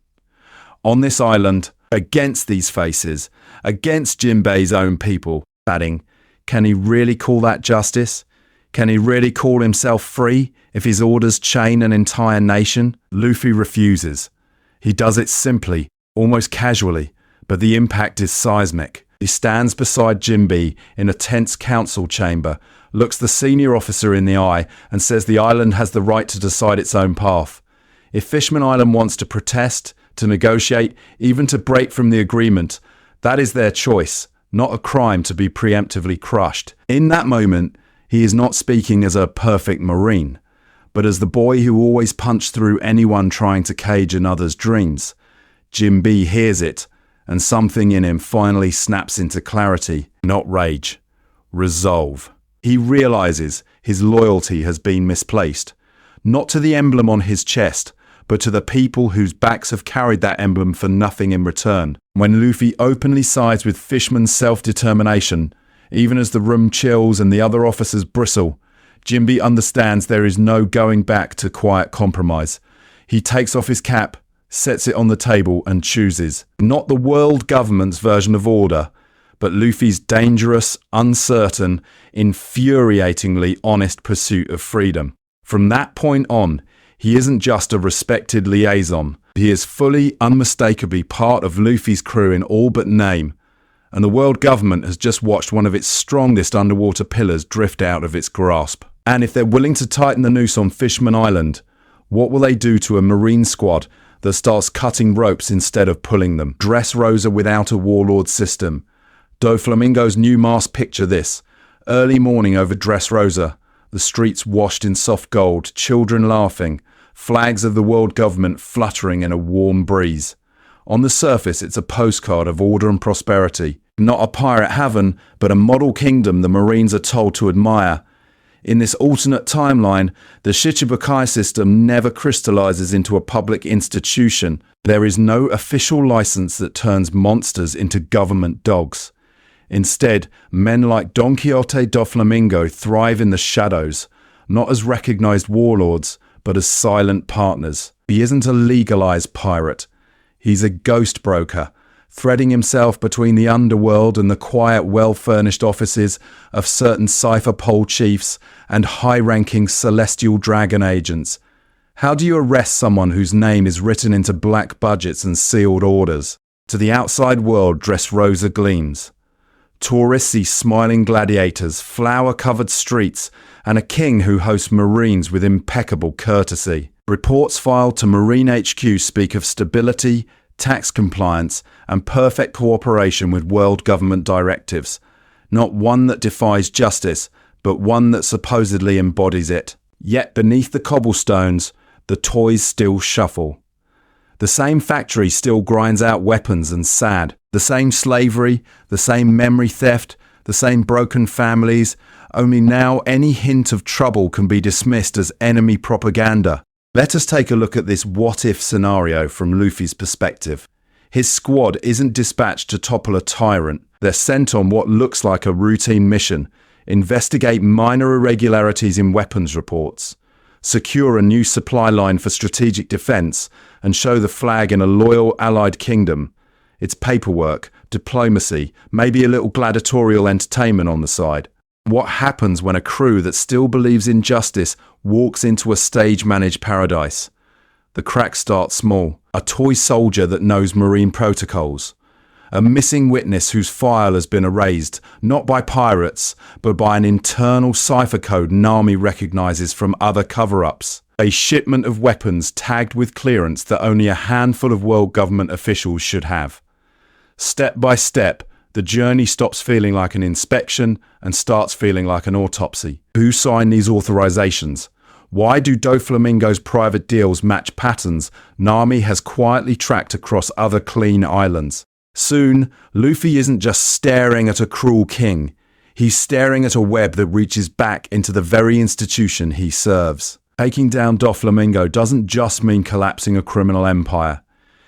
On this island, against these faces, against Jinbei's own people, adding, can he really call that justice? Can he really call himself free if his orders chain an entire nation? Luffy refuses. He does it simply, almost casually, but the impact is seismic. He stands beside Jinbei in a tense council chamber, looks the senior officer in the eye, and says the island has the right to decide its own path. If Fishman Island wants to protest, to negotiate, even to break from the agreement, that is their choice, not a crime to be preemptively crushed. In that moment, he is not speaking as a perfect Marine, but as the boy who always punched through anyone trying to cage another's dreams. Jinbei hears it, and something in him finally snaps into clarity, not rage, resolve. He realizes his loyalty has been misplaced, not to the emblem on his chest, but to the people whose backs have carried that emblem for nothing in return. When Luffy openly sides with Fishman's self-determination, even as the room chills and the other officers bristle, Jinbei understands there is no going back to quiet compromise. He takes off his cap, sets it on the table and chooses not the world government's version of order, but Luffy's dangerous, uncertain, infuriatingly honest pursuit of freedom. From that point on, he isn't just a respected liaison. He is fully, unmistakably part of Luffy's crew in all but name, and the world government has just watched one of its strongest underwater pillars drift out of its grasp. And if they're willing to tighten the noose on Fishman Island, what will they do to a marine squad that starts cutting ropes instead of pulling them? Dressrosa without a warlord system. Doflamingo's new mast. Picture this. Early morning over Dressrosa, the streets washed in soft gold, children laughing, flags of the world government fluttering in a warm breeze. On the surface, it's a postcard of order and prosperity. Not a pirate haven, but a model kingdom the Marines are told to admire. In this alternate timeline, the Shichibukai system never crystallizes into a public institution. There is no official license that turns monsters into government dogs. Instead, men like Don Quixote Doflamingo thrive in the shadows, not as recognized warlords, but as silent partners. He isn't a legalized pirate. He's a ghost broker, threading himself between the underworld and the quiet, well-furnished offices of certain cipher pole chiefs and high-ranking celestial dragon agents. How do you arrest someone whose name is written into black budgets and sealed orders? To the outside world, Dressrosa gleams. Tourists see smiling gladiators, flower-covered streets, and a king who hosts Marines with impeccable courtesy. Reports filed to Marine HQ speak of stability, tax compliance, and perfect cooperation with world government directives. Not one that defies justice, but one that supposedly embodies it. Yet beneath the cobblestones, the toys still shuffle. The same factory still grinds out weapons and SAD. The same slavery, the same memory theft, the same broken families, only now any hint of trouble can be dismissed as enemy propaganda. Let us take a look at this what-if scenario from Luffy's perspective. His squad isn't dispatched to topple a tyrant. They're sent on what looks like a routine mission, investigate minor irregularities in weapons reports, secure a new supply line for strategic defense, and show the flag in a loyal allied kingdom. It's paperwork, diplomacy, maybe a little gladiatorial entertainment on the side. What happens when a crew that still believes in justice walks into a stage-managed paradise? The cracks start small. A toy soldier that knows marine protocols. A missing witness whose file has been erased, not by pirates, but by an internal cipher code Nami recognizes from other cover-ups. A shipment of weapons tagged with clearance that only a handful of world government officials should have. Step by step, the journey stops feeling like an inspection and starts feeling like an autopsy. Who signed these authorizations? Why do Doflamingo's private deals match patterns Nami has quietly tracked across other clean islands? Soon, Luffy isn't just staring at a cruel king. He's staring at a web that reaches back into the very institution he serves. Taking down Doflamingo doesn't just mean collapsing a criminal empire.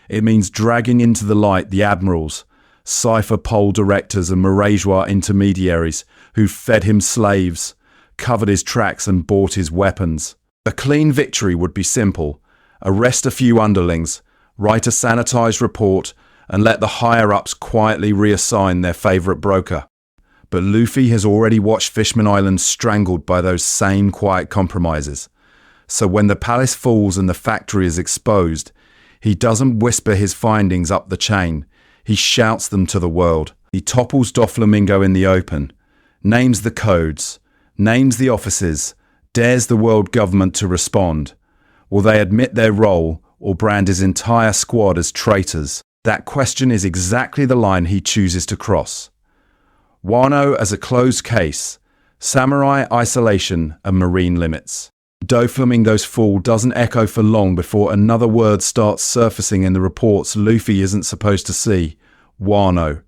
It means dragging into the light the admirals, cipher pole directors and Mirageois intermediaries who fed him slaves, covered his tracks and bought his weapons. A clean victory would be simple. Arrest a few underlings, write a sanitized report, and let the higher-ups quietly reassign their favorite broker. But Luffy has already watched Fishman Island strangled by those same quiet compromises. So when the palace falls and the factory is exposed, he doesn't whisper his findings up the chain. He shouts them to the world. He topples Doflamingo in the open, names the codes, names the offices, dares the world government to respond. Will they admit their role or brand his entire squad as traitors? That question is exactly the line he chooses to cross. Wano as a closed case, samurai isolation and marine limits. Doflamingo's fall doesn't echo for long before another word starts surfacing in the reports Luffy isn't supposed to see. Wano.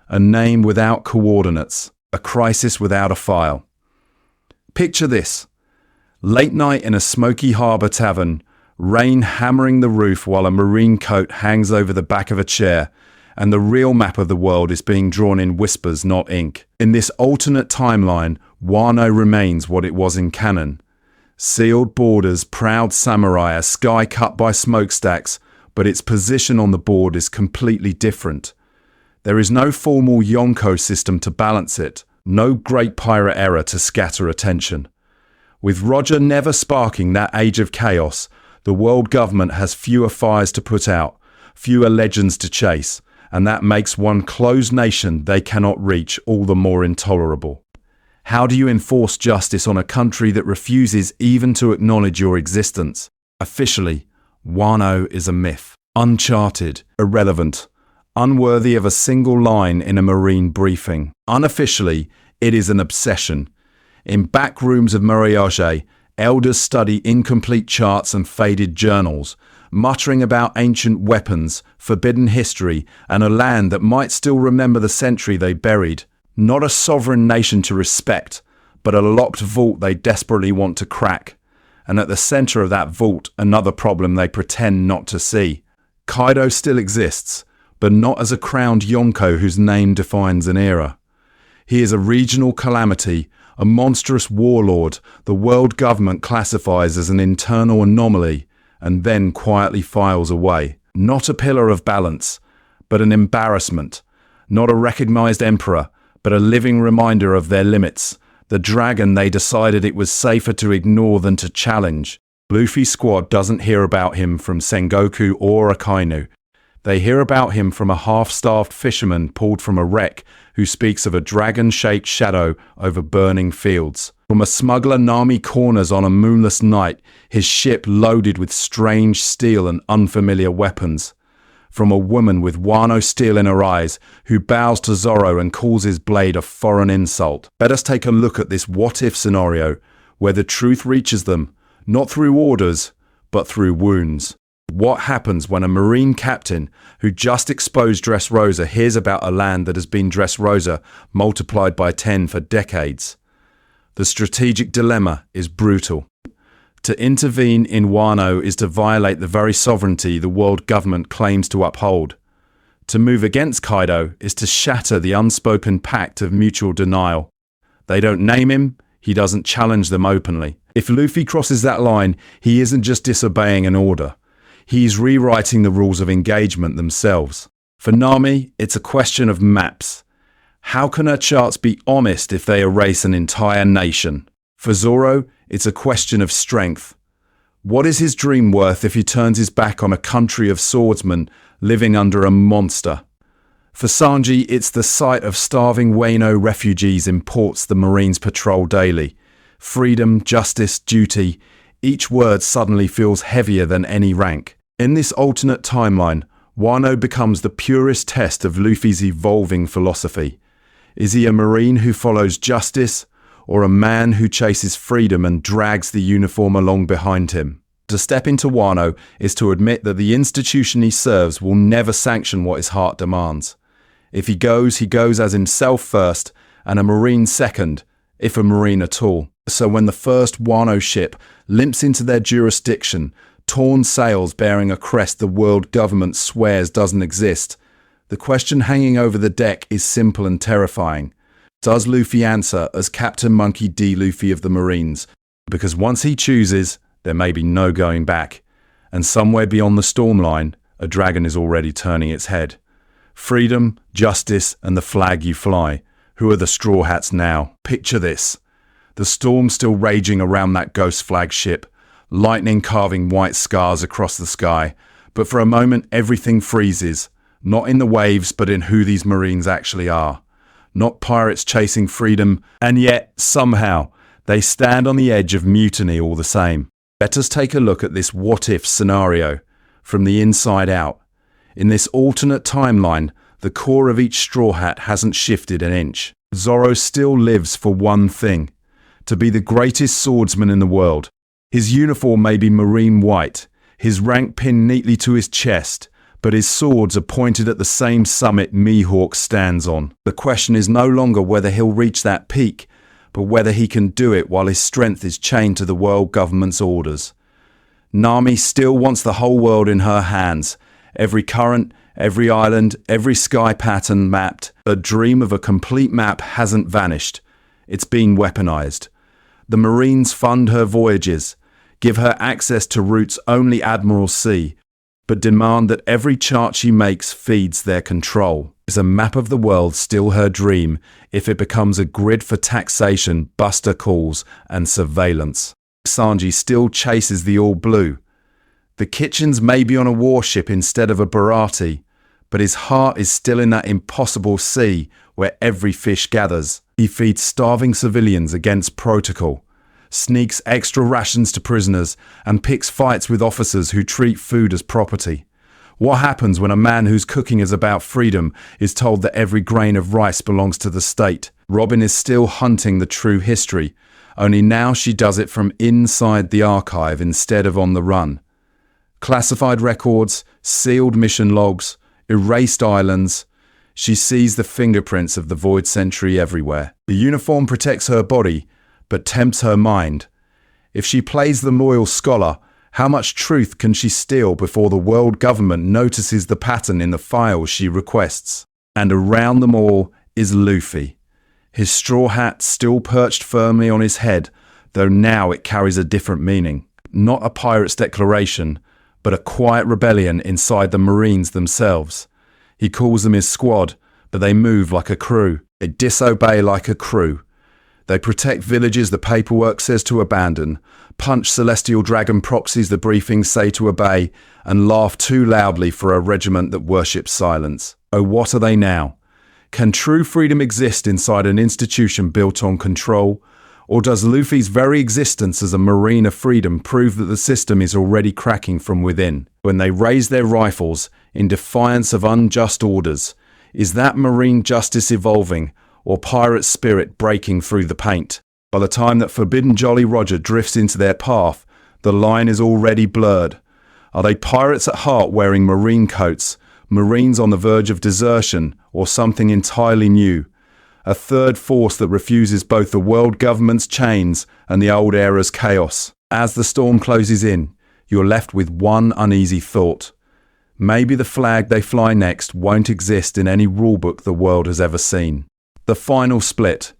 A name without coordinates. A crisis without a file. Picture this. Late night in a smoky harbour tavern, rain hammering the roof while a marine coat hangs over the back of a chair, and the real map of the world is being drawn in whispers, not ink. In this alternate timeline, Wano remains what it was in canon. Sealed borders, proud samurai, a sky cut by smokestacks, but its position on the board is completely different. There is no formal Yonko system to balance it, no great pirate error to scatter attention. With Roger never sparking that age of chaos, the world government has fewer fires to put out, fewer legends to chase, and that makes one closed nation they cannot reach all the more intolerable. How do you enforce justice on a country that refuses even to acknowledge your existence? Officially, Wano is a myth, uncharted, irrelevant, unworthy of a single line in a marine briefing. Unofficially, it is an obsession. In back rooms of Moriage, elders study incomplete charts and faded journals, muttering about ancient weapons, forbidden history, and a land that might still remember the century they buried. Not a sovereign nation to respect, but a locked vault they desperately want to crack. And at the center of that vault, another problem they pretend not to see. Kaido still exists, but not as a crowned Yonko whose name defines an era. He is a regional calamity, a monstrous warlord the world government classifies as an internal anomaly, and then quietly files away. Not a pillar of balance, but an embarrassment. Not a recognized emperor, but a living reminder of their limits. The dragon they decided it was safer to ignore than to challenge. Luffy's squad doesn't hear about him from Sengoku or Akainu. They hear about him from a half-starved fisherman pulled from a wreck who speaks of a dragon-shaped shadow over burning fields. From a smuggler Nami corners on a moonless night, his ship loaded with strange steel and unfamiliar weapons. From a woman with Wano steel in her eyes who bows to Zoro and calls his blade a foreign insult. Let us take a look at this what-if scenario where the truth reaches them, not through orders, but through wounds. What happens when a marine captain who just exposed Dressrosa hears about a land that has been Dressrosa multiplied by 10 for decades? The strategic dilemma is brutal. To intervene in Wano is to violate the very sovereignty the world government claims to uphold. To move against Kaido is to shatter the unspoken pact of mutual denial. They don't name him, he doesn't challenge them openly. If Luffy crosses that line, he isn't just disobeying an order. He's rewriting the rules of engagement themselves. For Nami, it's a question of maps. How can her charts be honest if they erase an entire nation? For Zoro, it's a question of strength. What is his dream worth if he turns his back on a country of swordsmen living under a monster? For Sanji, it's the sight of starving Wano refugees in ports the Marines patrol daily. Freedom, justice, duty, each word suddenly feels heavier than any rank. In this alternate timeline, Wano becomes the purest test of Luffy's evolving philosophy. Is he a Marine who follows justice, or a man who chases freedom and drags the uniform along behind him? To step into Wano is to admit that the institution he serves will never sanction what his heart demands. If he goes as himself first, and a Marine second, if a Marine at all. So when the first Wano ship limps into their jurisdiction, torn sails bearing a crest the world government swears doesn't exist, the question hanging over the deck is simple and terrifying. Does Luffy answer as Captain Monkey D. Luffy of the Marines? Because once he chooses, there may be no going back. And somewhere beyond the storm line, a dragon is already turning its head. Freedom, justice, and the flag you fly. Who are the Straw Hats now? Picture this. The storm still raging around that ghost flag ship, lightning carving white scars across the sky. But for a moment, everything freezes. Not in the waves, but in who these Marines actually are. Not pirates chasing freedom, and yet, somehow, they stand on the edge of mutiny all the same. Let us take a look at this what-if scenario, from the inside out. In this alternate timeline, the core of each Straw Hat hasn't shifted an inch. Zoro still lives for one thing, to be the greatest swordsman in the world. His uniform may be marine white, his rank pinned neatly to his chest, but his swords are pointed at the same summit Mihawk stands on. The question is no longer whether he'll reach that peak, but whether he can do it while his strength is chained to the world government's orders. Nami still wants the whole world in her hands, every current, every island, every sky pattern mapped. The dream of a complete map hasn't vanished. It's been weaponized. The Marines fund her voyages, give her access to routes only admirals see, but demand that every chart she makes feeds their control. Is a map of the world still her dream if it becomes a grid for taxation, buster calls, and surveillance? Sanji still chases the All Blue. The kitchens may be on a warship instead of a Barati, but his heart is still in that impossible sea where every fish gathers. He feeds starving civilians against protocol, sneaks extra rations to prisoners, and picks fights with officers who treat food as property. What happens when a man whose cooking is about freedom is told that every grain of rice belongs to the state? Robin is still hunting the true history, only now she does it from inside the archive instead of on the run. Classified records, sealed mission logs, erased islands. She sees the fingerprints of the Void Sentry everywhere. The uniform protects her body, but tempts her mind. If she plays the loyal scholar, how much truth can she steal before the world government notices the pattern in the files she requests? And around them all is Luffy. His straw hat still perched firmly on his head, though now it carries a different meaning. Not a pirate's declaration, but a quiet rebellion inside the Marines themselves. He calls them his squad, but they move like a crew. They disobey like a crew. They protect villages the paperwork says to abandon, punch celestial dragon proxies the briefings say to obey, and laugh too loudly for a regiment that worships silence. Oh, what are they now? Can true freedom exist inside an institution built on control? Or does Luffy's very existence as a Marine of freedom prove that the system is already cracking from within? When they raise their rifles in defiance of unjust orders, is that Marine justice evolving, or pirate spirit breaking through the paint? By the time that Forbidden Jolly Roger drifts into their path, the line is already blurred. Are they pirates at heart wearing Marine coats, Marines on the verge of desertion, or something entirely new? A third force that refuses both the world government's chains and the old era's chaos. As the storm closes in, you're left with one uneasy thought. Maybe the flag they fly next won't exist in any rulebook the world has ever seen. The final split.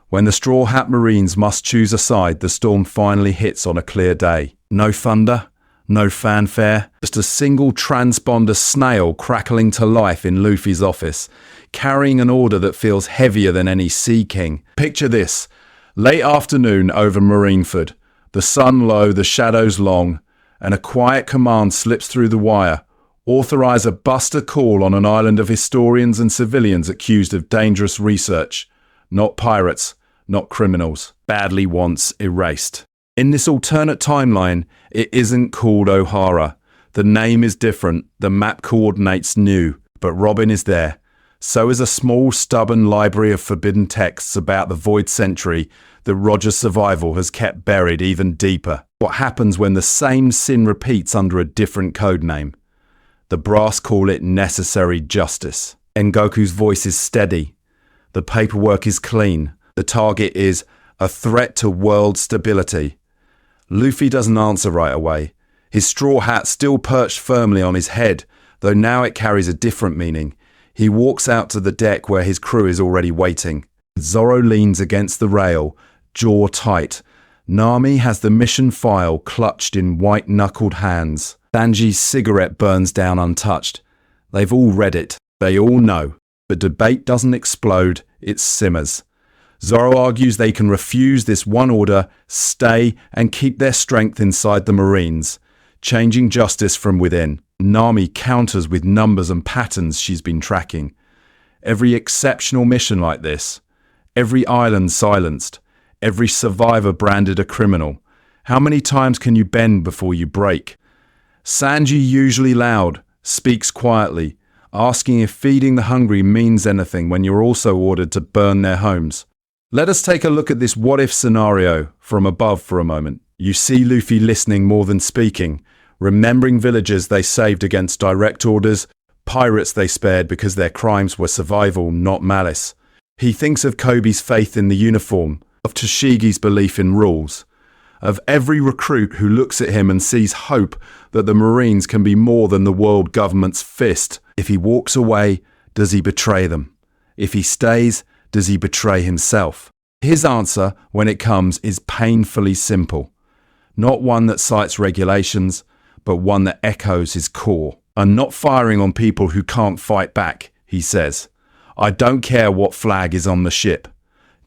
When the Straw Hat Marines must choose a side, the storm finally hits on a clear day. No thunder, no fanfare, just a single transponder snail crackling to life in Luffy's office, carrying an order that feels heavier than any Sea King. Picture this. Late afternoon over Marineford, the sun low, the shadows long, and a quiet command slips through the wire. Authorize a buster call on an island of historians and civilians accused of dangerous research. Not pirates, not criminals. Badly wants erased. In this alternate timeline, it isn't called O'Hara. The name is different, the map coordinates new, but Robin is there. So is a small, stubborn library of forbidden texts about the Void Sentry that Roger's survival has kept buried even deeper. What happens when the same sin repeats under a different codename? The brass call it necessary justice. Engoku's voice is steady. The paperwork is clean. The target is a threat to world stability. Luffy doesn't answer right away. His straw hat still perched firmly on his head, though now it carries a different meaning. He walks out to the deck where his crew is already waiting. Zoro leans against the rail, jaw tight. Nami has the mission file clutched in white-knuckled hands. Sanji's cigarette burns down untouched. They've all read it. They all know. But debate doesn't explode, it simmers. Zoro argues they can refuse this one order, stay, and keep their strength inside the Marines, changing justice from within. Nami counters with numbers and patterns she's been tracking. Every exceptional mission like this, every island silenced, every survivor branded a criminal. How many times can you bend before you break? Sanji, usually loud, speaks quietly, asking if feeding the hungry means anything when you're also ordered to burn their homes. Let us take a look at this what-if scenario from above for a moment. You see Luffy listening more than speaking, remembering villagers they saved against direct orders, pirates they spared because their crimes were survival, not malice. He thinks of Kobe's faith in the uniform, of Toshigi's belief in rules, of every recruit who looks at him and sees hope that the Marines can be more than the world government's fist. If he walks away, does he betray them? If he stays, does he betray himself? His answer, when it comes, is painfully simple. Not one that cites regulations, but one that echoes his core. "I'm not firing on people who can't fight back," he says. "I don't care what flag is on the ship."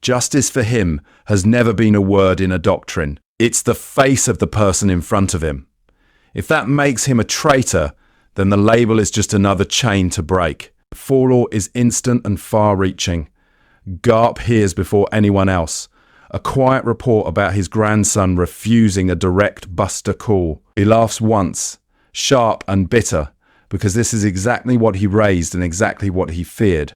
Justice for him has never been a word in a doctrine. It's the face of the person in front of him. If that makes him a traitor, then the label is just another chain to break. Fallout is instant and far-reaching. Garp hears before anyone else. A quiet report about his grandson refusing a direct Buster call. He laughs once, sharp and bitter, because this is exactly what he raised and exactly what he feared.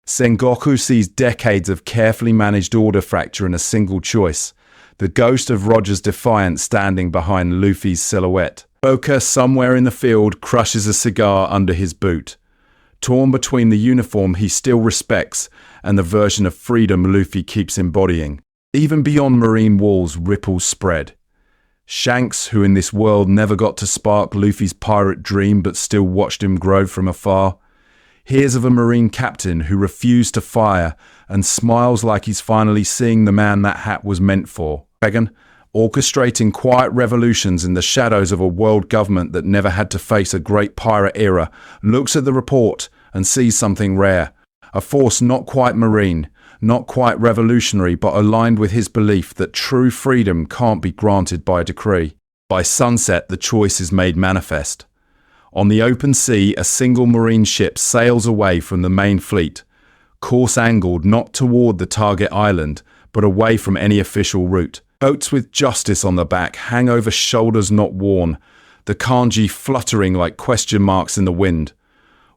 Sengoku sees decades of carefully managed order fracture in a single choice. The ghost of Roger's defiance standing behind Luffy's silhouette. Boka, somewhere in the field, crushes a cigar under his boot. Torn between the uniform he still respects and the version of freedom Luffy keeps embodying. Even beyond marine walls, ripples spread. Shanks, who in this world never got to spark Luffy's pirate dream but still watched him grow from afar, hears of a marine captain who refused to fire and smiles like he's finally seeing the man that hat was meant for. Reagan, orchestrating quiet revolutions in the shadows of a world government that never had to face a great pirate era, looks at the report and sees something rare. A force not quite marine, not quite revolutionary, but aligned with his belief that true freedom can't be granted by decree. By sunset, the choice is made manifest. On the open sea, a single marine ship sails away from the main fleet, course angled not toward the target island, but away from any official route. Boats with justice on the back hang over shoulders not worn, the kanji fluttering like question marks in the wind.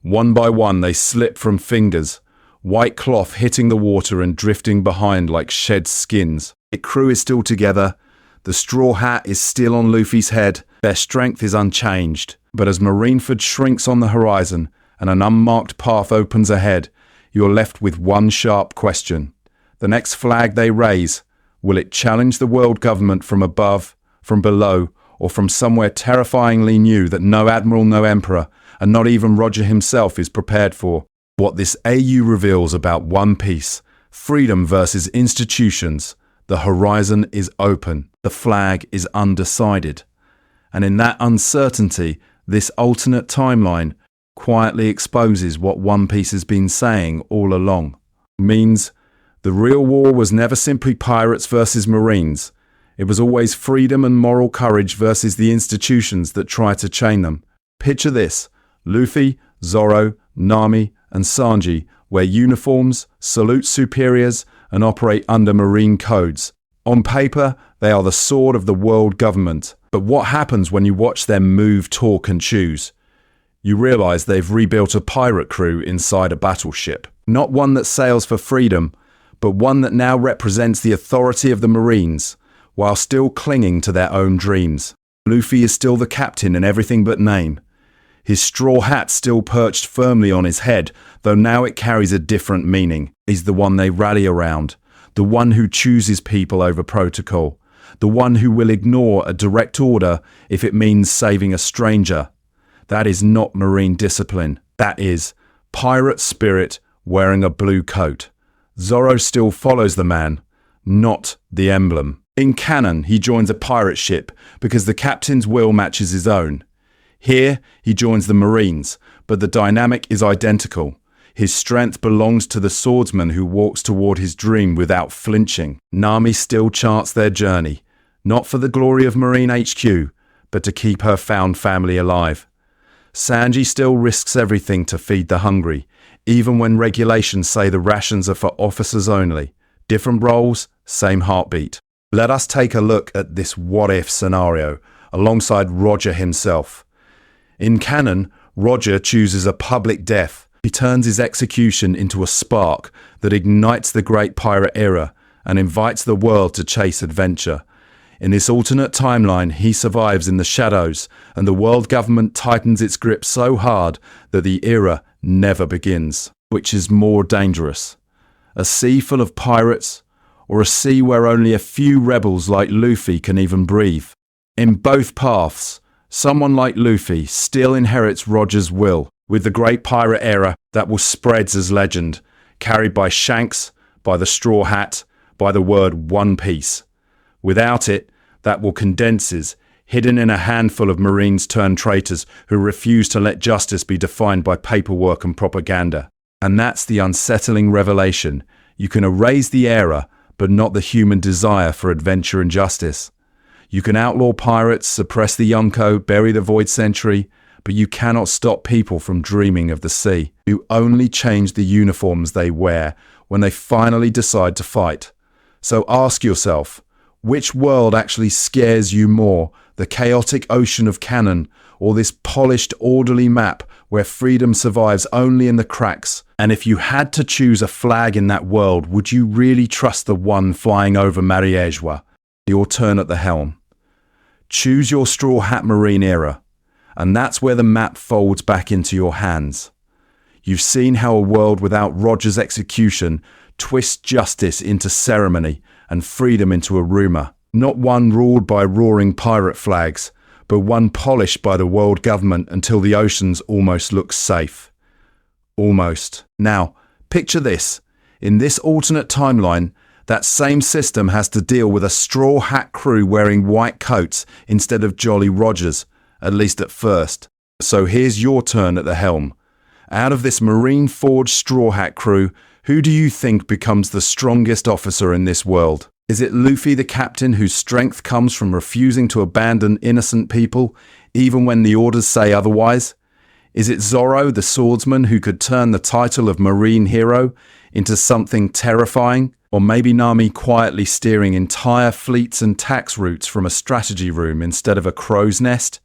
One by one they slip from fingers, white cloth hitting the water and drifting behind like shed skins. The crew is still together, the straw hat is still on Luffy's head, their strength is unchanged. But as Marineford shrinks on the horizon and an unmarked path opens ahead, you're left with one sharp question. The next flag they raise, will it challenge the world government from above, from below, or from somewhere terrifyingly new that no admiral, no emperor, and not even Roger himself is prepared for? What this AU reveals about One Piece, freedom versus institutions, the horizon is open, the flag is undecided. And in that uncertainty, this alternate timeline quietly exposes what One Piece has been saying all along. It means the real war was never simply pirates versus marines. It was always freedom and moral courage versus the institutions that try to chain them. Picture this: Luffy, Zoro, Nami, and Sanji wear uniforms, salute superiors, and operate under marine codes. On paper, they are the sword of the world government. But what happens when you watch them move, talk, and choose? You realize they've rebuilt a pirate crew inside a battleship. Not one that sails for freedom, but one that now represents the authority of the Marines, while still clinging to their own dreams. Luffy is still the captain in everything but name. His straw hat still perched firmly on his head, though now it carries a different meaning. He's the one they rally around, the one who chooses people over protocol, the one who will ignore a direct order if it means saving a stranger. That is not marine discipline. That is pirate spirit wearing a blue coat. Zoro still follows the man, not the emblem. In canon, he joins a pirate ship because the captain's will matches his own. Here, he joins the Marines, but the dynamic is identical. His strength belongs to the swordsman who walks toward his dream without flinching. Nami still charts their journey, not for the glory of Marine HQ, but to keep her found family alive. Sanji still risks everything to feed the hungry, even when regulations say the rations are for officers only. Different roles, same heartbeat. Let us take a look at this what-if scenario, alongside Roger himself. In canon, Roger chooses a public death. He turns his execution into a spark that ignites the great pirate era and invites the world to chase adventure. In this alternate timeline, he survives in the shadows, and the world government tightens its grip so hard that the era never begins. Which is more dangerous? A sea full of pirates, or a sea where only a few rebels like Luffy can even breathe? In both paths, someone like Luffy still inherits Roger's will, with the great pirate era that will spread as legend, carried by Shanks, by the Straw Hat, by the word One Piece. Without it, that will condenses, hidden in a handful of Marines turned traitors who refuse to let justice be defined by paperwork and propaganda. And that's the unsettling revelation. You can erase the error, but not the human desire for adventure and justice. You can outlaw pirates, suppress the Yonko, bury the Void Century, but you cannot stop people from dreaming of the sea. You only change the uniforms they wear when they finally decide to fight. So ask yourself, which world actually scares you more, the chaotic ocean of cannon, or this polished, orderly map where freedom survives only in the cracks? And if you had to choose a flag in that world, would you really trust the one flying over Mariejwa? Your turn at the helm. Choose your Straw Hat Marine era, and that's where the map folds back into your hands. You've seen how a world without Roger's execution twists justice into ceremony and freedom into a rumor. Not one ruled by roaring pirate flags, but one polished by the world government until the oceans almost look safe. Almost. Now, picture this. In this alternate timeline, that same system has to deal with a straw hat crew wearing white coats instead of Jolly Rogers, at least at first. So here's your turn at the helm. Out of this marine-forged straw hat crew, who do you think becomes the strongest officer in this world? Is it Luffy the captain whose strength comes from refusing to abandon innocent people, even when the orders say otherwise? Is it Zoro the swordsman who could turn the title of marine hero into something terrifying? Or maybe Nami quietly steering entire fleets and tax routes from a strategy room instead of a crow's nest?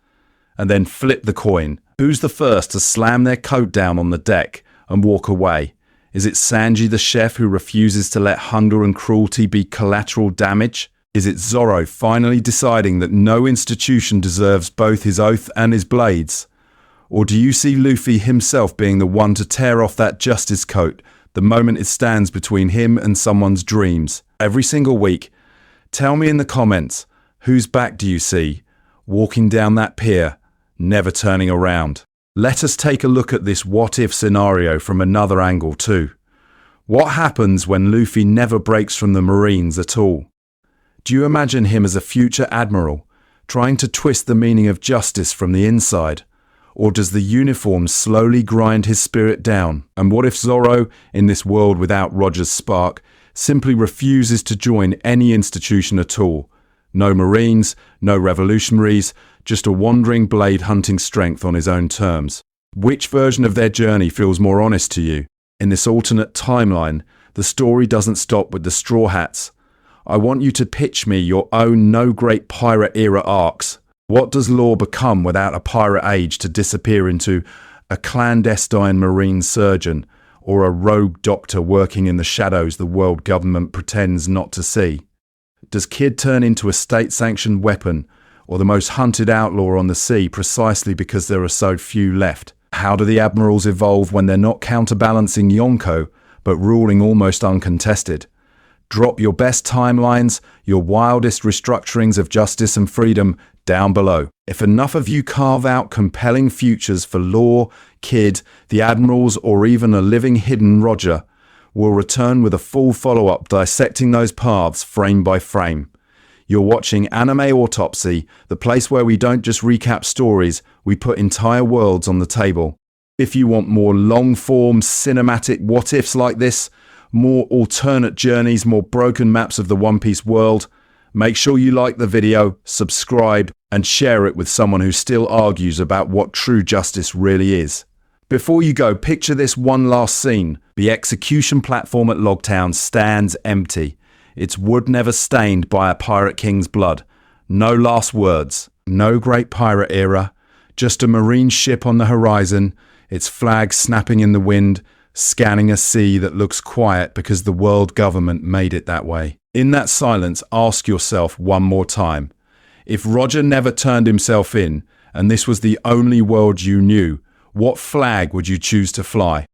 And then flip the coin. Who's the first to slam their coat down on the deck and walk away? Is it Sanji the chef who refuses to let hunger and cruelty be collateral damage? Is it Zoro finally deciding that no institution deserves both his oath and his blades? Or do you see Luffy himself being the one to tear off that justice coat the moment it stands between him and someone's dreams? Every single week, tell me in the comments, whose back do you see, walking down that pier, never turning around? Let us take a look at this what-if scenario from another angle too. What happens when Luffy never breaks from the Marines at all? Do you imagine him as a future admiral, trying to twist the meaning of justice from the inside? Or does the uniform slowly grind his spirit down? And what if Zoro, in this world without Roger's spark, simply refuses to join any institution at all? No Marines, no revolutionaries, just a wandering blade hunting strength on his own terms. Which version of their journey feels more honest to you? In this alternate timeline, the story doesn't stop with the Straw Hats. I want you to pitch me your own no great pirate era arcs. What does law become without a pirate age to disappear into a clandestine marine surgeon or a rogue doctor working in the shadows the world government pretends not to see? Does Kid turn into a state-sanctioned weapon or the most hunted outlaw on the sea precisely because there are so few left? How do the admirals evolve when they're not counterbalancing Yonko but ruling almost uncontested? Drop your best timelines, your wildest restructurings of justice and freedom down below. If enough of you carve out compelling futures for Law, Kid, the admirals, or even a living hidden Roger, we'll return with a full follow-up dissecting those paths frame by frame. You're watching Anime Autopsy, the place where we don't just recap stories, we put entire worlds on the table. If you want more long-form cinematic what-ifs like this, more alternate journeys, more broken maps of the One Piece world, make sure you like the video, subscribe, and share it with someone who still argues about what true justice really is. Before you go, picture this one last scene. The execution platform at Logtown stands empty. Its wood never stained by a pirate king's blood. No last words. No great pirate era. Just a marine ship on the horizon, its flag snapping in the wind, scanning a sea that looks quiet because the world government made it that way. In that silence, ask yourself one more time. If Roger never turned himself in, and this was the only world you knew, what flag would you choose to fly?